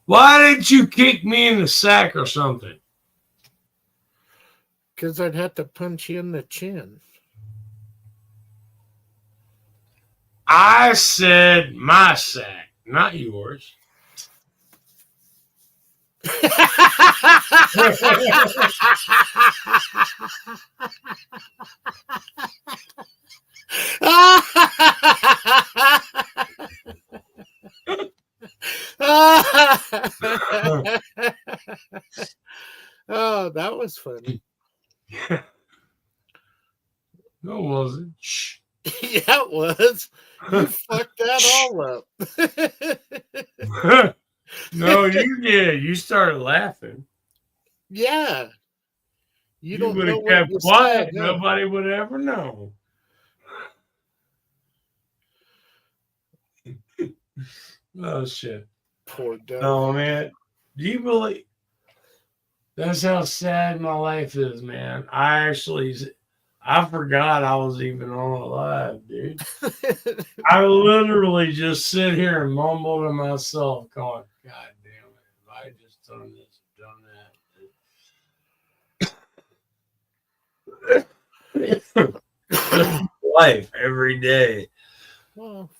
Speaker 1: Why didn't you kick me in the sack or something?
Speaker 2: Because I'd have to punch you in the chin.
Speaker 1: I said my sack, not yours.
Speaker 2: Oh, that was funny.
Speaker 1: No, it wasn't. Shh.
Speaker 2: Yeah, it was. You fucked that all up.
Speaker 1: No, you did. You started laughing.
Speaker 2: Yeah. You don't
Speaker 1: would
Speaker 2: know
Speaker 1: have
Speaker 2: what
Speaker 1: kept
Speaker 2: you
Speaker 1: quiet.
Speaker 2: said, no.
Speaker 1: Nobody would ever know. Oh shit.
Speaker 2: Poor dog.
Speaker 1: Oh man. Do you believe that's how sad my life is, man? I forgot I was even on alive, dude. I literally just sit here and mumble to myself, going, God damn it, if I just done this, done that. Life every day.
Speaker 2: Well,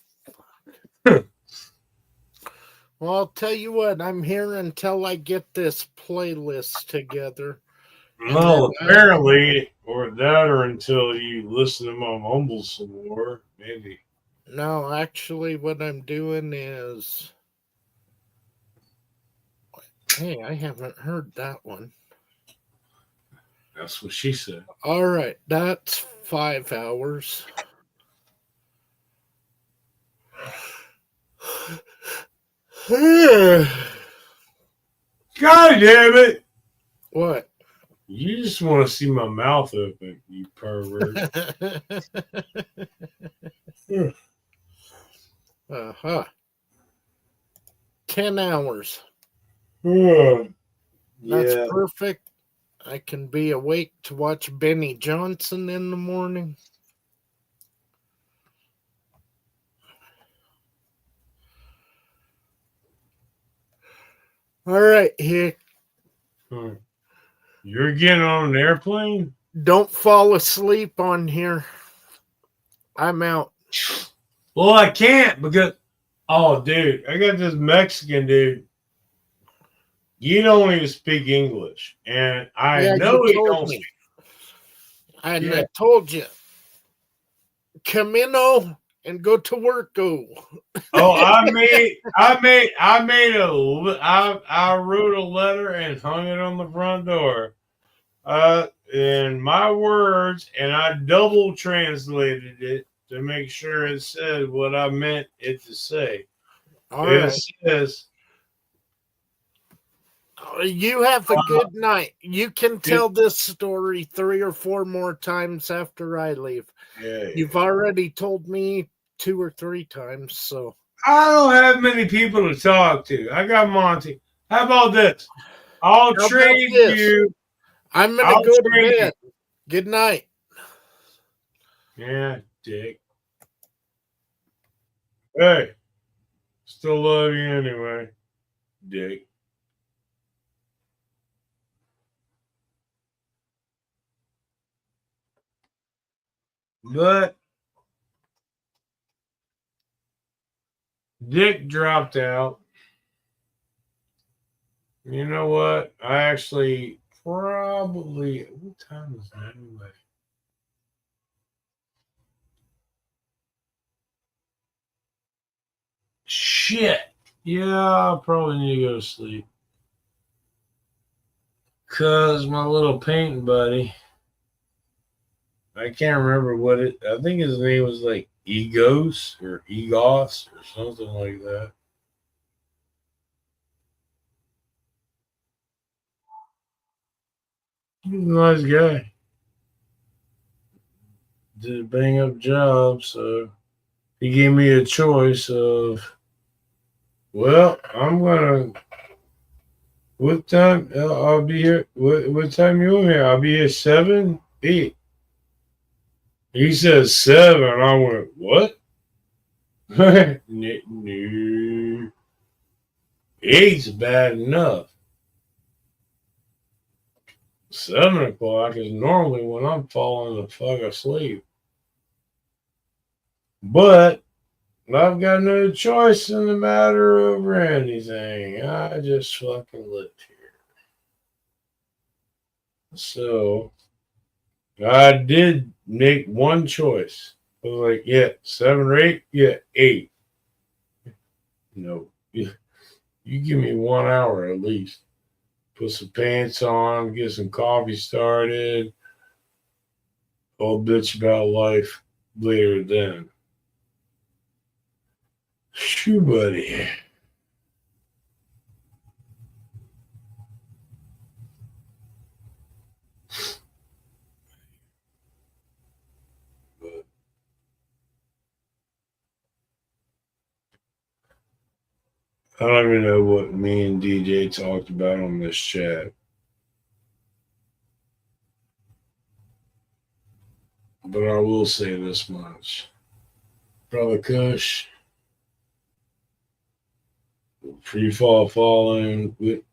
Speaker 2: I'll tell you what, I'm here until I get this playlist together.
Speaker 1: Well, apparently, or that, or until you listen to my mumble some more, maybe.
Speaker 2: No, actually, what I'm doing is. Hey, I haven't heard that one.
Speaker 1: That's what she said.
Speaker 2: All right, that's 5 hours.
Speaker 1: God damn it!
Speaker 2: What?
Speaker 1: You just want to see my mouth open, you pervert.
Speaker 2: Uh-huh. 10 hours.
Speaker 1: Yeah.
Speaker 2: That's perfect. I can be awake to watch Benny Johnson in the morning. All right, here.
Speaker 1: You're getting on an airplane?
Speaker 2: Don't fall asleep on here. I'm out.
Speaker 1: Well, I can't because, oh, dude, I got this Mexican dude. You don't even speak English, and I
Speaker 2: Yeah,
Speaker 1: know
Speaker 2: you
Speaker 1: he
Speaker 2: told
Speaker 1: don't
Speaker 2: me.
Speaker 1: speak.
Speaker 2: And
Speaker 1: Yeah.
Speaker 2: I told you. Camino and go to work. Go.
Speaker 1: Oh, I wrote a letter and hung it on the front door. In my words, and I double translated it to make sure it said what I meant it to say.
Speaker 2: All
Speaker 1: It
Speaker 2: right.
Speaker 1: says,
Speaker 2: You have a good night. You can tell this story 3 or 4 more times after I leave.
Speaker 1: yeah,
Speaker 2: You've already told me 2 or 3 times, so
Speaker 1: I don't have many people to talk to. I got Monty. How about this? I'll
Speaker 2: How about
Speaker 1: trade
Speaker 2: this?
Speaker 1: you.
Speaker 2: I'm gonna
Speaker 1: I'll
Speaker 2: go to
Speaker 1: trade
Speaker 2: bed. Good night.
Speaker 1: Yeah, dick. Hey, still love you anyway, dick. But Dick dropped out. You know what? I actually probably. What time is it anyway? Shit. Yeah, I probably need to go to sleep. Because my little painting buddy, I can't remember what it, I think his name was like Egos or Egos or something like that. He's a nice guy. Did a bang up job, so he gave me a choice of, well, I'm gonna. What time? I'll be here. What time you in here? I'll be here 7, 8. He says 7. I went, what? No. 8's bad enough. 7 o'clock is normally when I'm falling the fuck asleep. But I've got no choice in the matter over anything. I just fucking live here. So I did make one choice. I was like, yeah, 7 or 8, yeah, 8. No, you give me 1 hour at least. Put some pants on, get some coffee started. Old bitch about life later then. Shoo, buddy. But I don't even know what me and DJ talked about on this chat. But I will say this much. Brother Kush, free fall falling with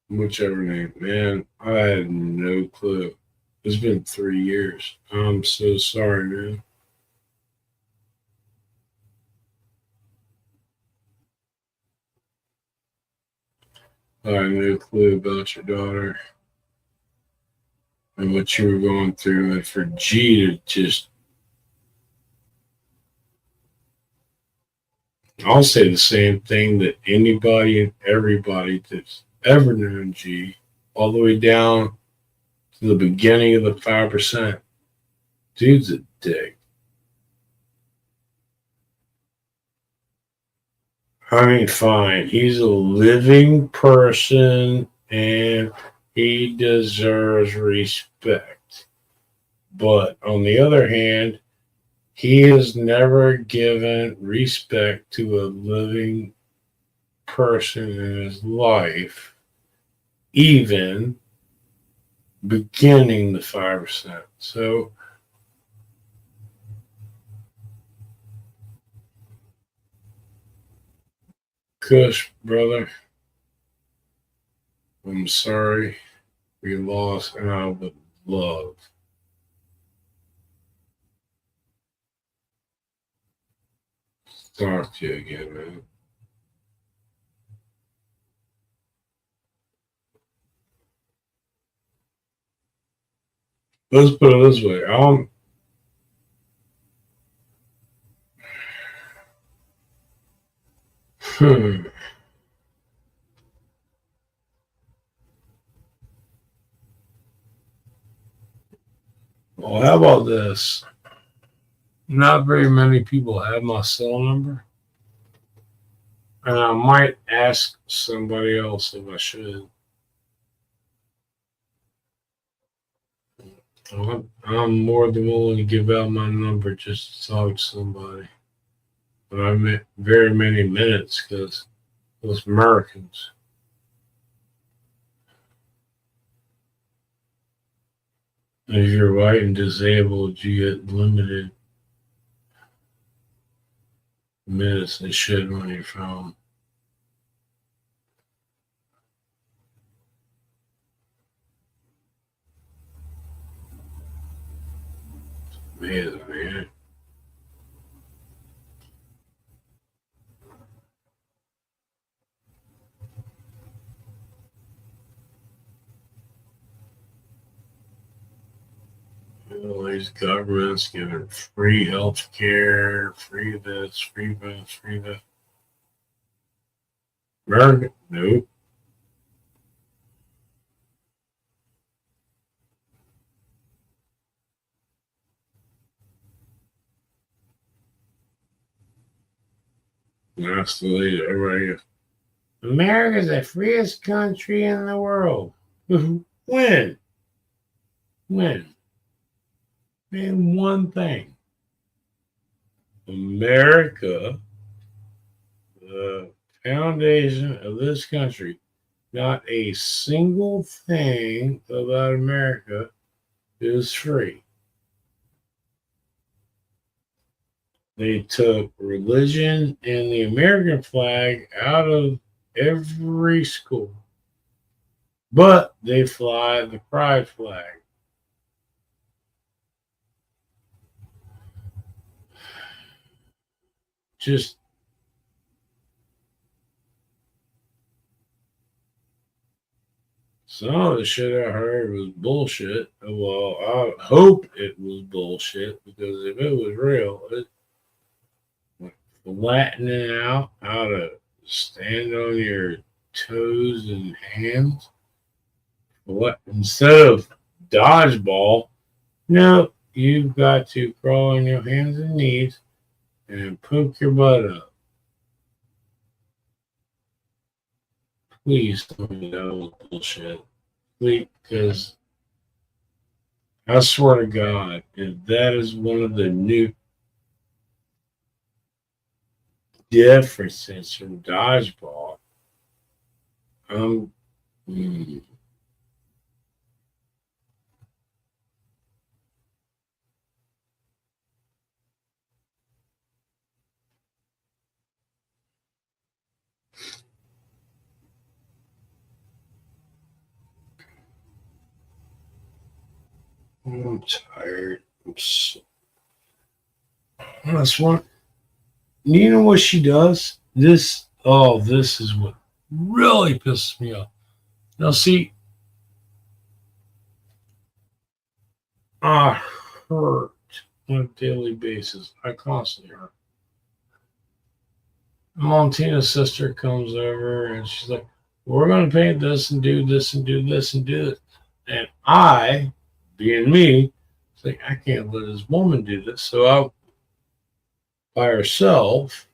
Speaker 1: whichever name. Man, I had no clue. It's been 3 years. I'm so sorry, man. I had no clue about your daughter and what you were going through. And for G to just, I'll say the same thing that anybody and everybody that's ever known G, all the way down to the beginning of the 5%. Dude's a dick. I mean, fine. He's a living person and he deserves respect. But on the other hand, he has never given respect to a living person in his life, even beginning the 5%. So Kush, brother, I'm sorry we lost, and I would love to talk to you again, man. Let's put it this way. Well, how about this? Not very many people have my cell number. And I might ask somebody else if I should. I'm more than willing to give out my number just to talk to somebody. But I meant very many minutes because those Americans. If you're white and disabled, you get limited minutes and shit on your phone. Man. All these governments giving free health care, free this, free this, free that. America, nope. That's the way everybody is. America's the freest country in the world. When? Name one thing. America, the foundation of this country, not a single thing about America is free. They took religion and the American flag out of every school, but they fly the pride flag. Just some of the shit I heard was bullshit. Well, I hope it was bullshit because if it was real, it flattening out how to stand on your toes and hands. What instead of dodgeball, no, you've got to crawl on your hands and knees and poke your butt up. Please tell me that was bullshit. Please, because I swear to God, if that is one of the new differences from dodgeball, I'm tired. That's one. You know what she does? This is what really pisses me off. Now, see, I hurt on a daily basis. I constantly hurt. Montana's sister comes over and she's like, we're going to paint this and do this and do this and do it. And I, being me, it's like, I can't let this woman do this. So I, by herself,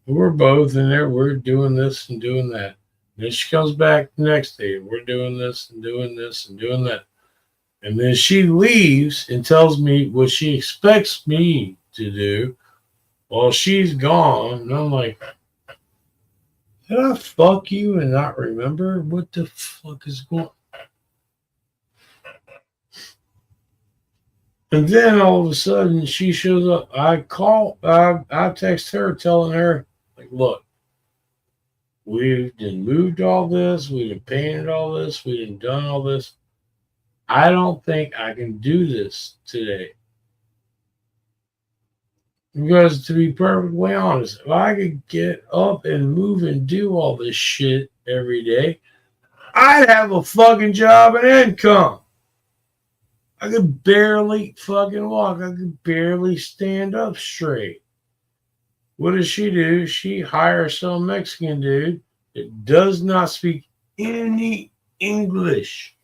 Speaker 1: we're both in there. We're doing this and doing that. And then she comes back the next day. And we're doing this and doing this and doing that. And then she leaves and tells me what she expects me to do while she's gone. And I'm like, did I fuck you and not remember? What the fuck is going on? And then all of a sudden she shows up. I text her telling her, like, look, we've done moved all this, we've done painted all this, we've done all this. I don't think I can do this today. Because to be perfectly honest, if I could get up and move and do all this shit every day, I'd have a fucking job and income. I could barely fucking walk. I could barely stand up straight. What does she do? She hires some Mexican dude that does not speak any English.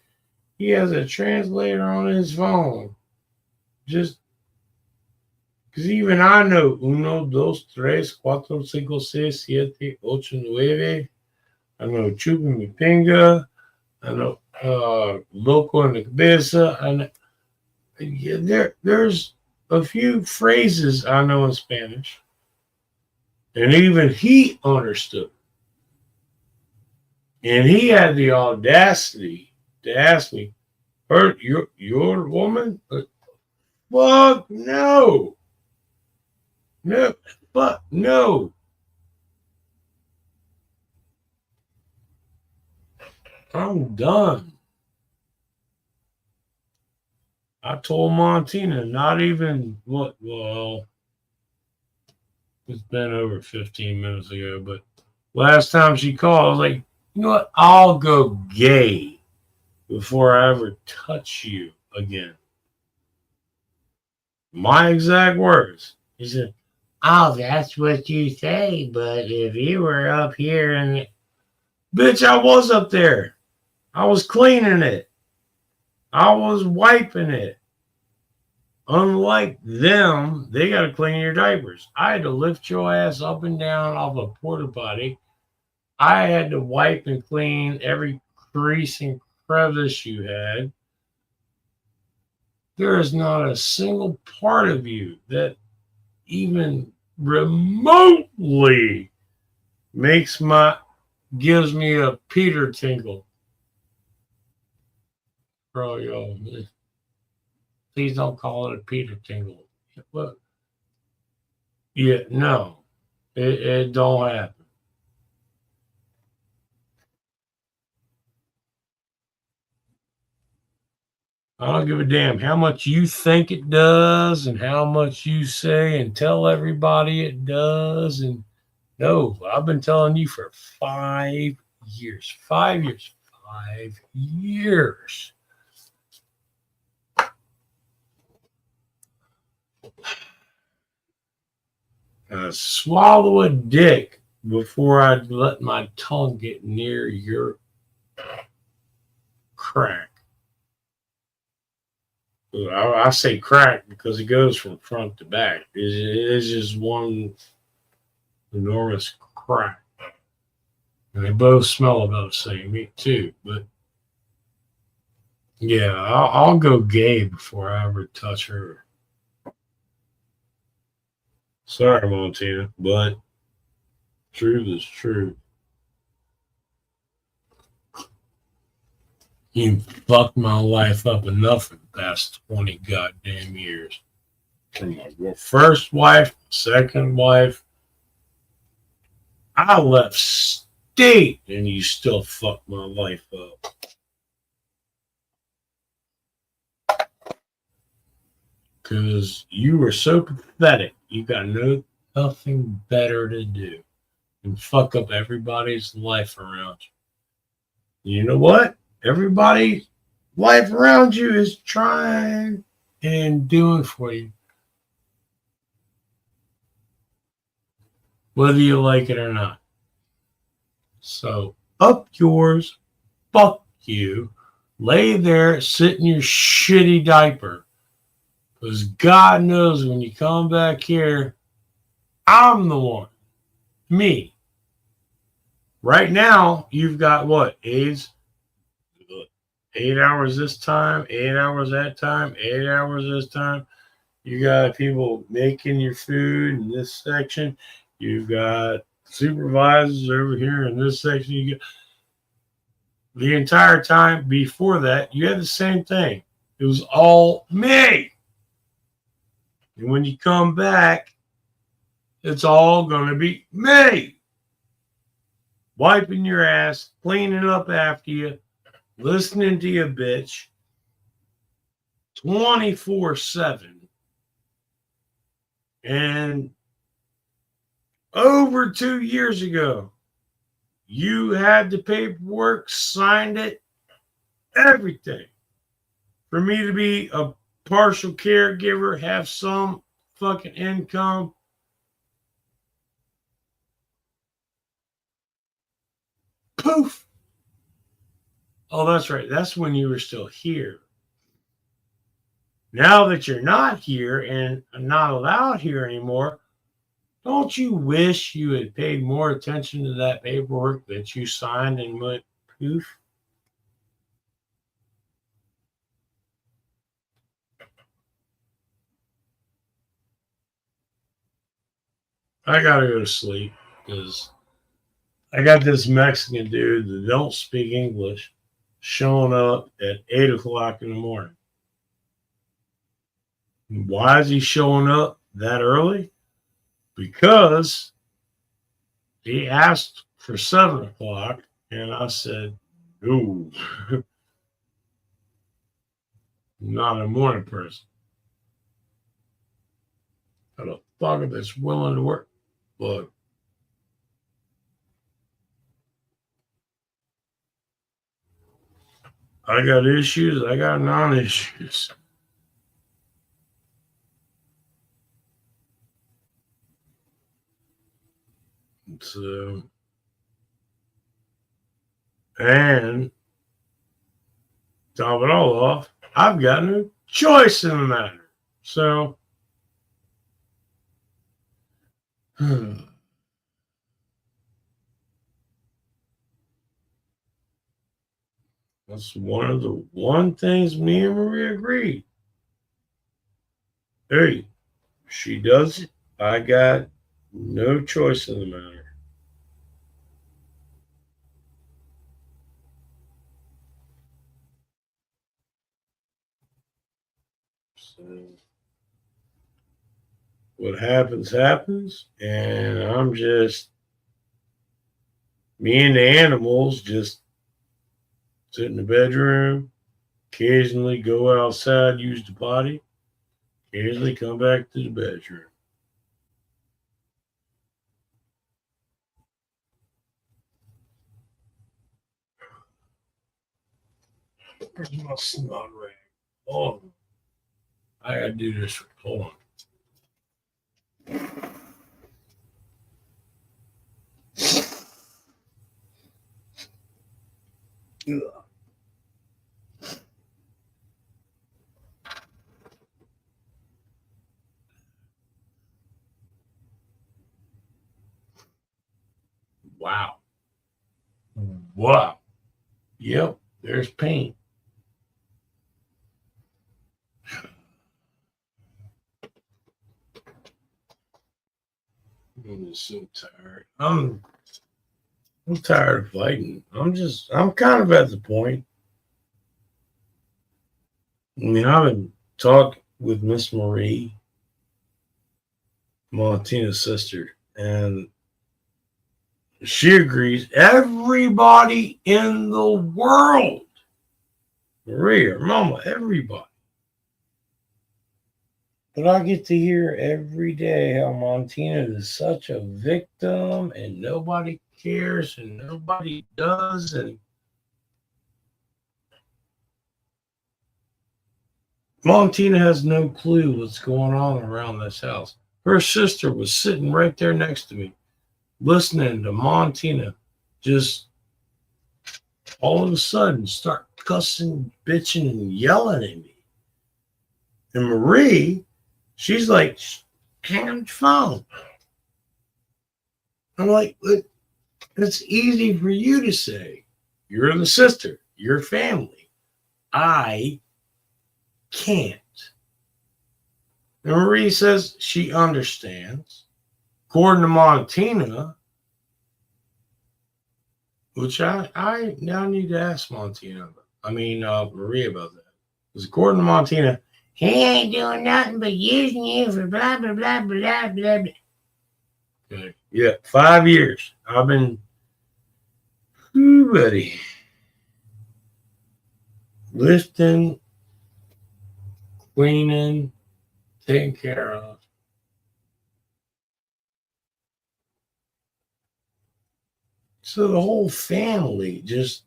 Speaker 1: He has a translator on his phone. Just because even I know 1, 2, 3, 4, 5, 6, 7, 8, 9. I know Chupa Mi Pinga. I know Loco en la Cabeza. And there's a few phrases I know in Spanish. And even he understood. And he had the audacity to ask me, you're a woman? Fuck no. No, fuck no. I'm done. I told Montina not even well, it's been over 15 minutes ago, but last time she called, I was like, you know what? I'll go gay before I ever touch you again. My exact words. He said, oh, that's what you say, but if you were up here and... Bitch, I was up there. I was cleaning it. I was wiping it. Unlike them, they got to clean your diapers. I had to lift your ass up and down off a porta potty. I had to wipe and clean every crease and crevice you had. There is not a single part of you that even remotely gives me a Peter tingle. Bro, yo, please don't call it a Peter tingle. But yeah, no, it don't happen. I don't give a damn how much you think it does and how much you say and tell everybody it does. And no, I've been telling you for 5 years. 5 years. 5 years. Swallow a dick before I let my tongue get near your crack. I say crack because it goes from front to back. It's just one enormous crack. And they both smell about the same. Me too. But yeah, I'll go gay before I ever touch her. Sorry, Montina, but truth is true. You fucked my life up enough for the past 20 goddamn years. From my first wife, second wife, I left state and you still fucked my life up. Because you were so pathetic. You got nothing better to do than fuck up everybody's life around you. You know what? Everybody's life around you is trying and doing for you. Whether you like it or not. So, up yours, fuck you. Lay there, sit in your shitty diaper. Because God knows when you come back here, I'm the one. Me. Right now, you've got what? AIDS? 8 hours this time, 8 hours that time, 8 hours this time. You got people making your food in this section. You've got supervisors over here in this section. You get the entire time before that, you had the same thing. It was all me. And when you come back, it's all going to be me. wiping your ass, cleaning up after you, listening to you bitch 24/7. And over 2 years ago, you had the paperwork, signed it, everything. For me to be a partial caregiver, have some fucking income. Poof. Oh, that's right. That's when you were still here. Now that you're not here and not allowed here anymore, don't you wish you had paid more attention to that paperwork that you signed and went poof? I gotta go to sleep because I got this Mexican dude that don't speak English showing up at 8 o'clock in the morning. Why is he showing up that early? Because he asked for 7 o'clock, and I said, no, not a morning person. Got a fucker that's willing to work. But I got issues, I got non-issues. So, and top it all off, I've got no choice in the matter. So, that's one of the things me and Maria agreed. Hey, she does it. I got no choice in the matter. So, what happens, happens. And I'm just, me and the animals just sit in the bedroom, occasionally go outside, use the potty, occasionally come back to the bedroom. Where's my snot rag? Oh, I gotta do this. Hold on. Wow. Wow. Yep, there's paint. I'm just so tired. I'm tired of fighting. I'm kind of at the point. I mean, I've been talking with Miss Marie, Montina's sister, and she agrees. Everybody in the world, Marie, her mama, everybody. But I get to hear every day how Montina is such a victim and nobody cares and nobody does. And Montina has no clue what's going on around this house. Her sister was sitting right there next to me, listening to Montina just all of a sudden start cussing, bitching, and yelling at me. And Marie, she's like, hang on the phone. I'm like, it's easy for you to say. You're the sister. You're family. I can't. And Marie says she understands. According to Montina, which I now need to ask Maria about that. Because according to Montina, he ain't doing nothing but using you for blah, blah, blah, blah, blah, blah. Okay. Yeah, 5 years. I've been Ooh, buddy. Lifting, cleaning, taken care of. So the whole family just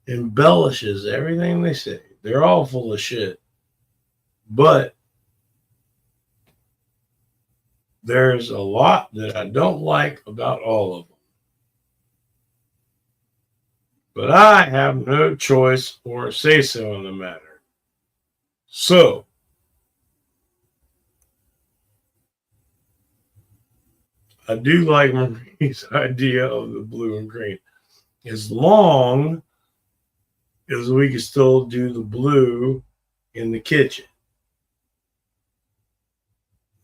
Speaker 1: embellishes everything they say. They're all full of shit. But there's a lot that I don't like about all of them. But I have no choice or say so in the matter. So, I do like Marie's idea of the blue and green. As long as we can still do the blue in the kitchen.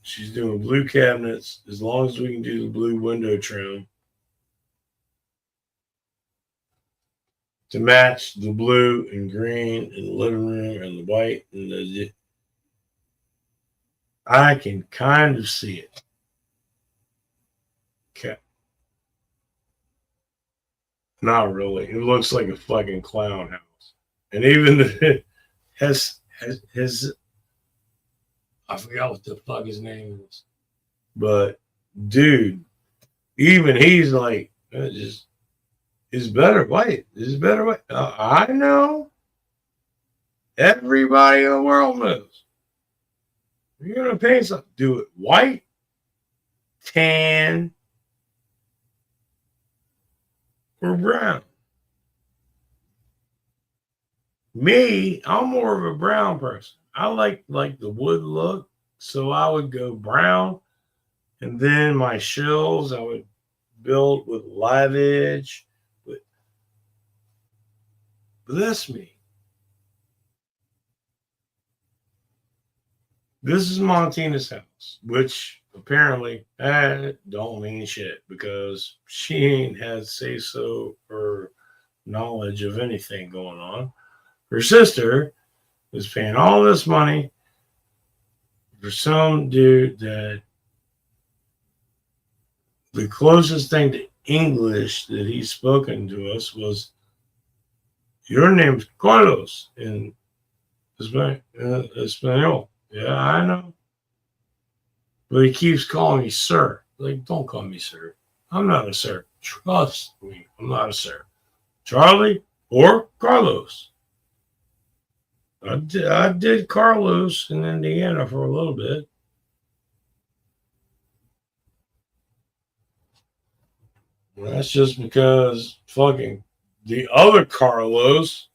Speaker 1: She's doing blue cabinets. As long as we can do the blue window trim to match the blue and green in the living room and the white and the, I can kind of see it. Okay. Not really. It looks like a fucking clown house. And even the, has I forgot what the fuck his name is. But dude, even he's like, it's better white. It's better white. I know. Everybody in the world knows. If you're gonna paint something, do it white, tan, or brown. Me, I'm more of a brown person. I like the wood look, so I would go brown, and then my shelves I would build with live edge. But that's me. This is Montina's house, which apparently don't mean shit because she ain't had say so or knowledge of anything going on. Her sister is paying all this money for some dude that the closest thing to English that he's spoken to us was, your name's Carlos in Espanol. Yeah, I know. But he keeps calling me sir. Like, don't call me sir. I'm not a sir. Trust me, I'm not a sir. Charlie or Carlos. I did Carlos in Indiana for a little bit. Well, that's just because fucking the other Carlos.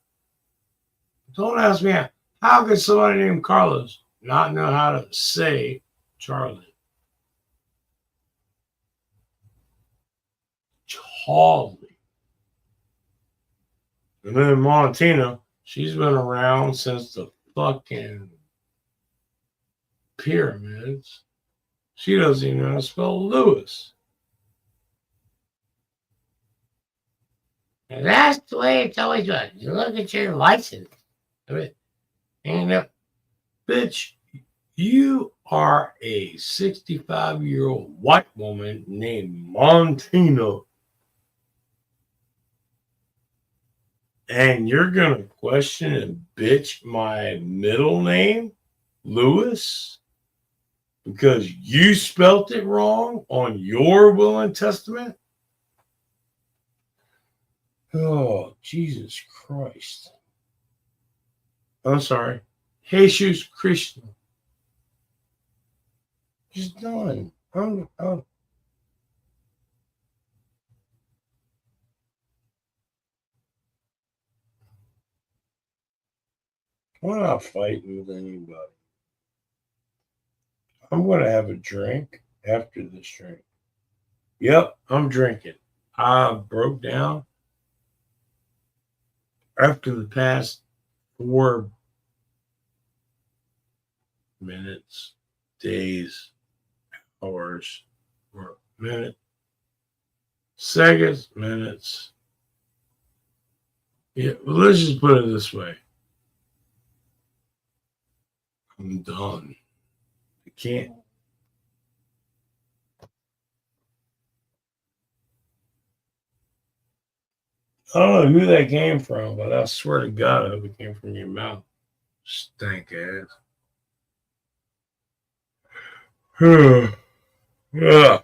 Speaker 1: Don't ask me how could somebody named Carlos not know how to say Charlie? Charlie. And then Montina, she's been around since the fucking pyramids. She doesn't even know how to spell Lewis. And that's the way it's always been. You look at your license. I mean, and bitch, you are a 65-year-old white woman named Montina. And you're going to question and bitch my middle name, Lewis, because you spelt it wrong on your will and testament? Oh, Jesus Christ. I'm sorry. Jesus Christ. Just done. I'm not fighting with anybody. I'm going to have a drink after this drink. Yep, I'm drinking. I broke down after the past 4 minutes, days, hours, or minute, seconds, minutes. Yeah, well, let's just put it this way. I'm done. I can't. I don't know who that came from, but I swear to God, I hope it came from your mouth. Stank ass. Yeah.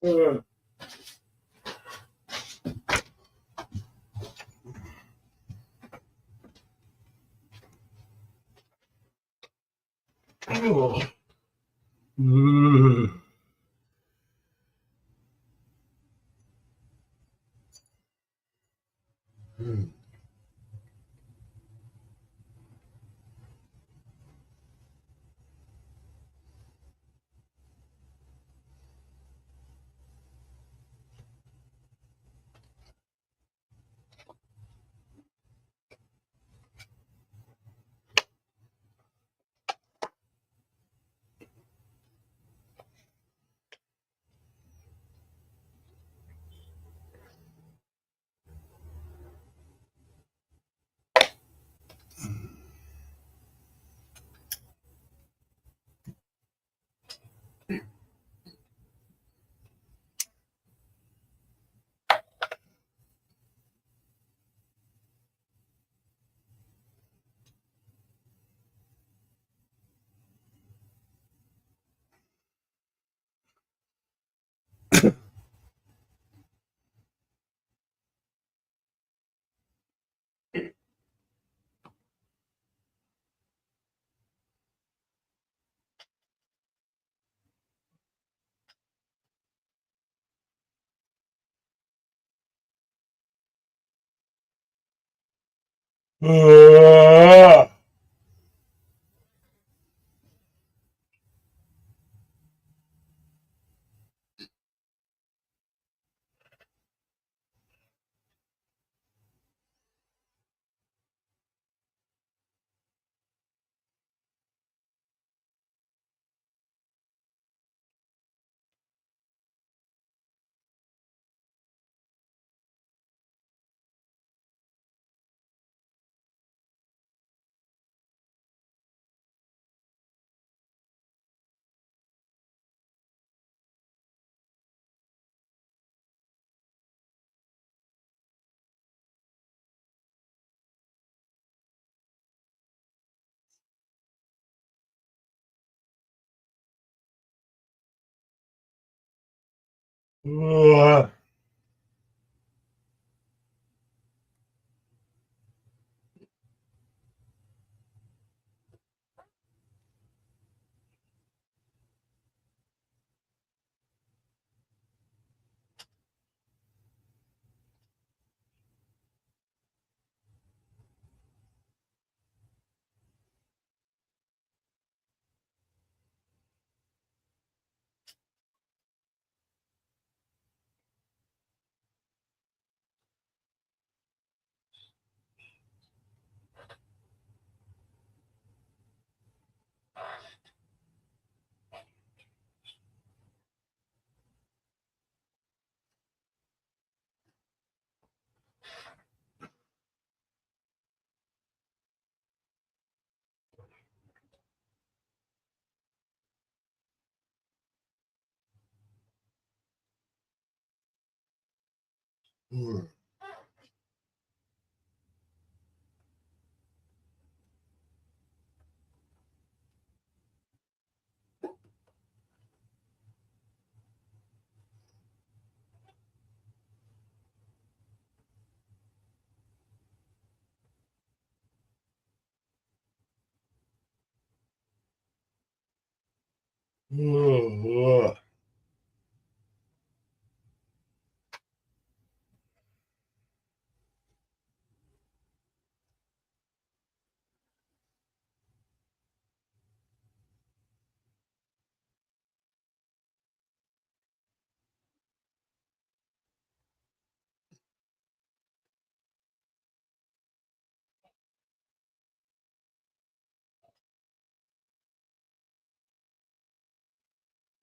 Speaker 1: Uh. Oh. Mm. Mm. Ah. Ah. Mm. Oh.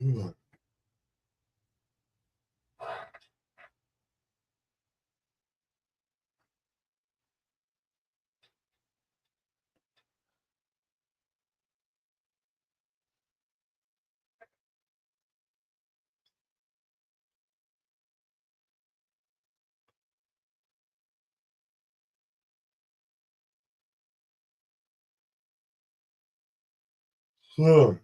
Speaker 1: Mm. Mm.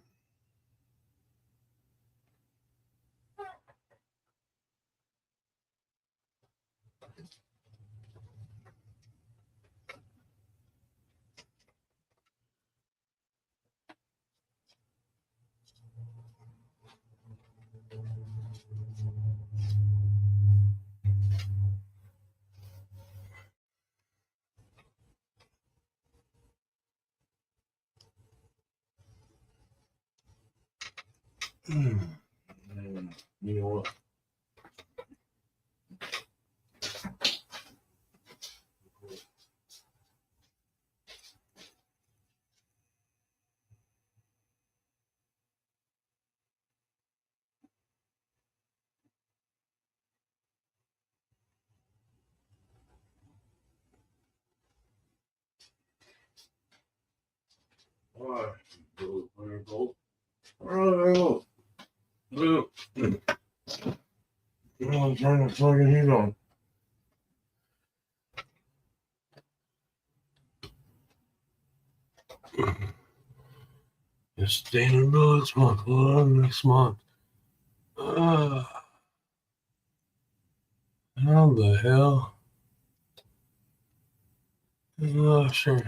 Speaker 1: And you know what? Alright, blue, blue, blue. Blue. I'm trying to fucking heat on. Sustainable next month. Hold on next month. How the hell? Oh, sure.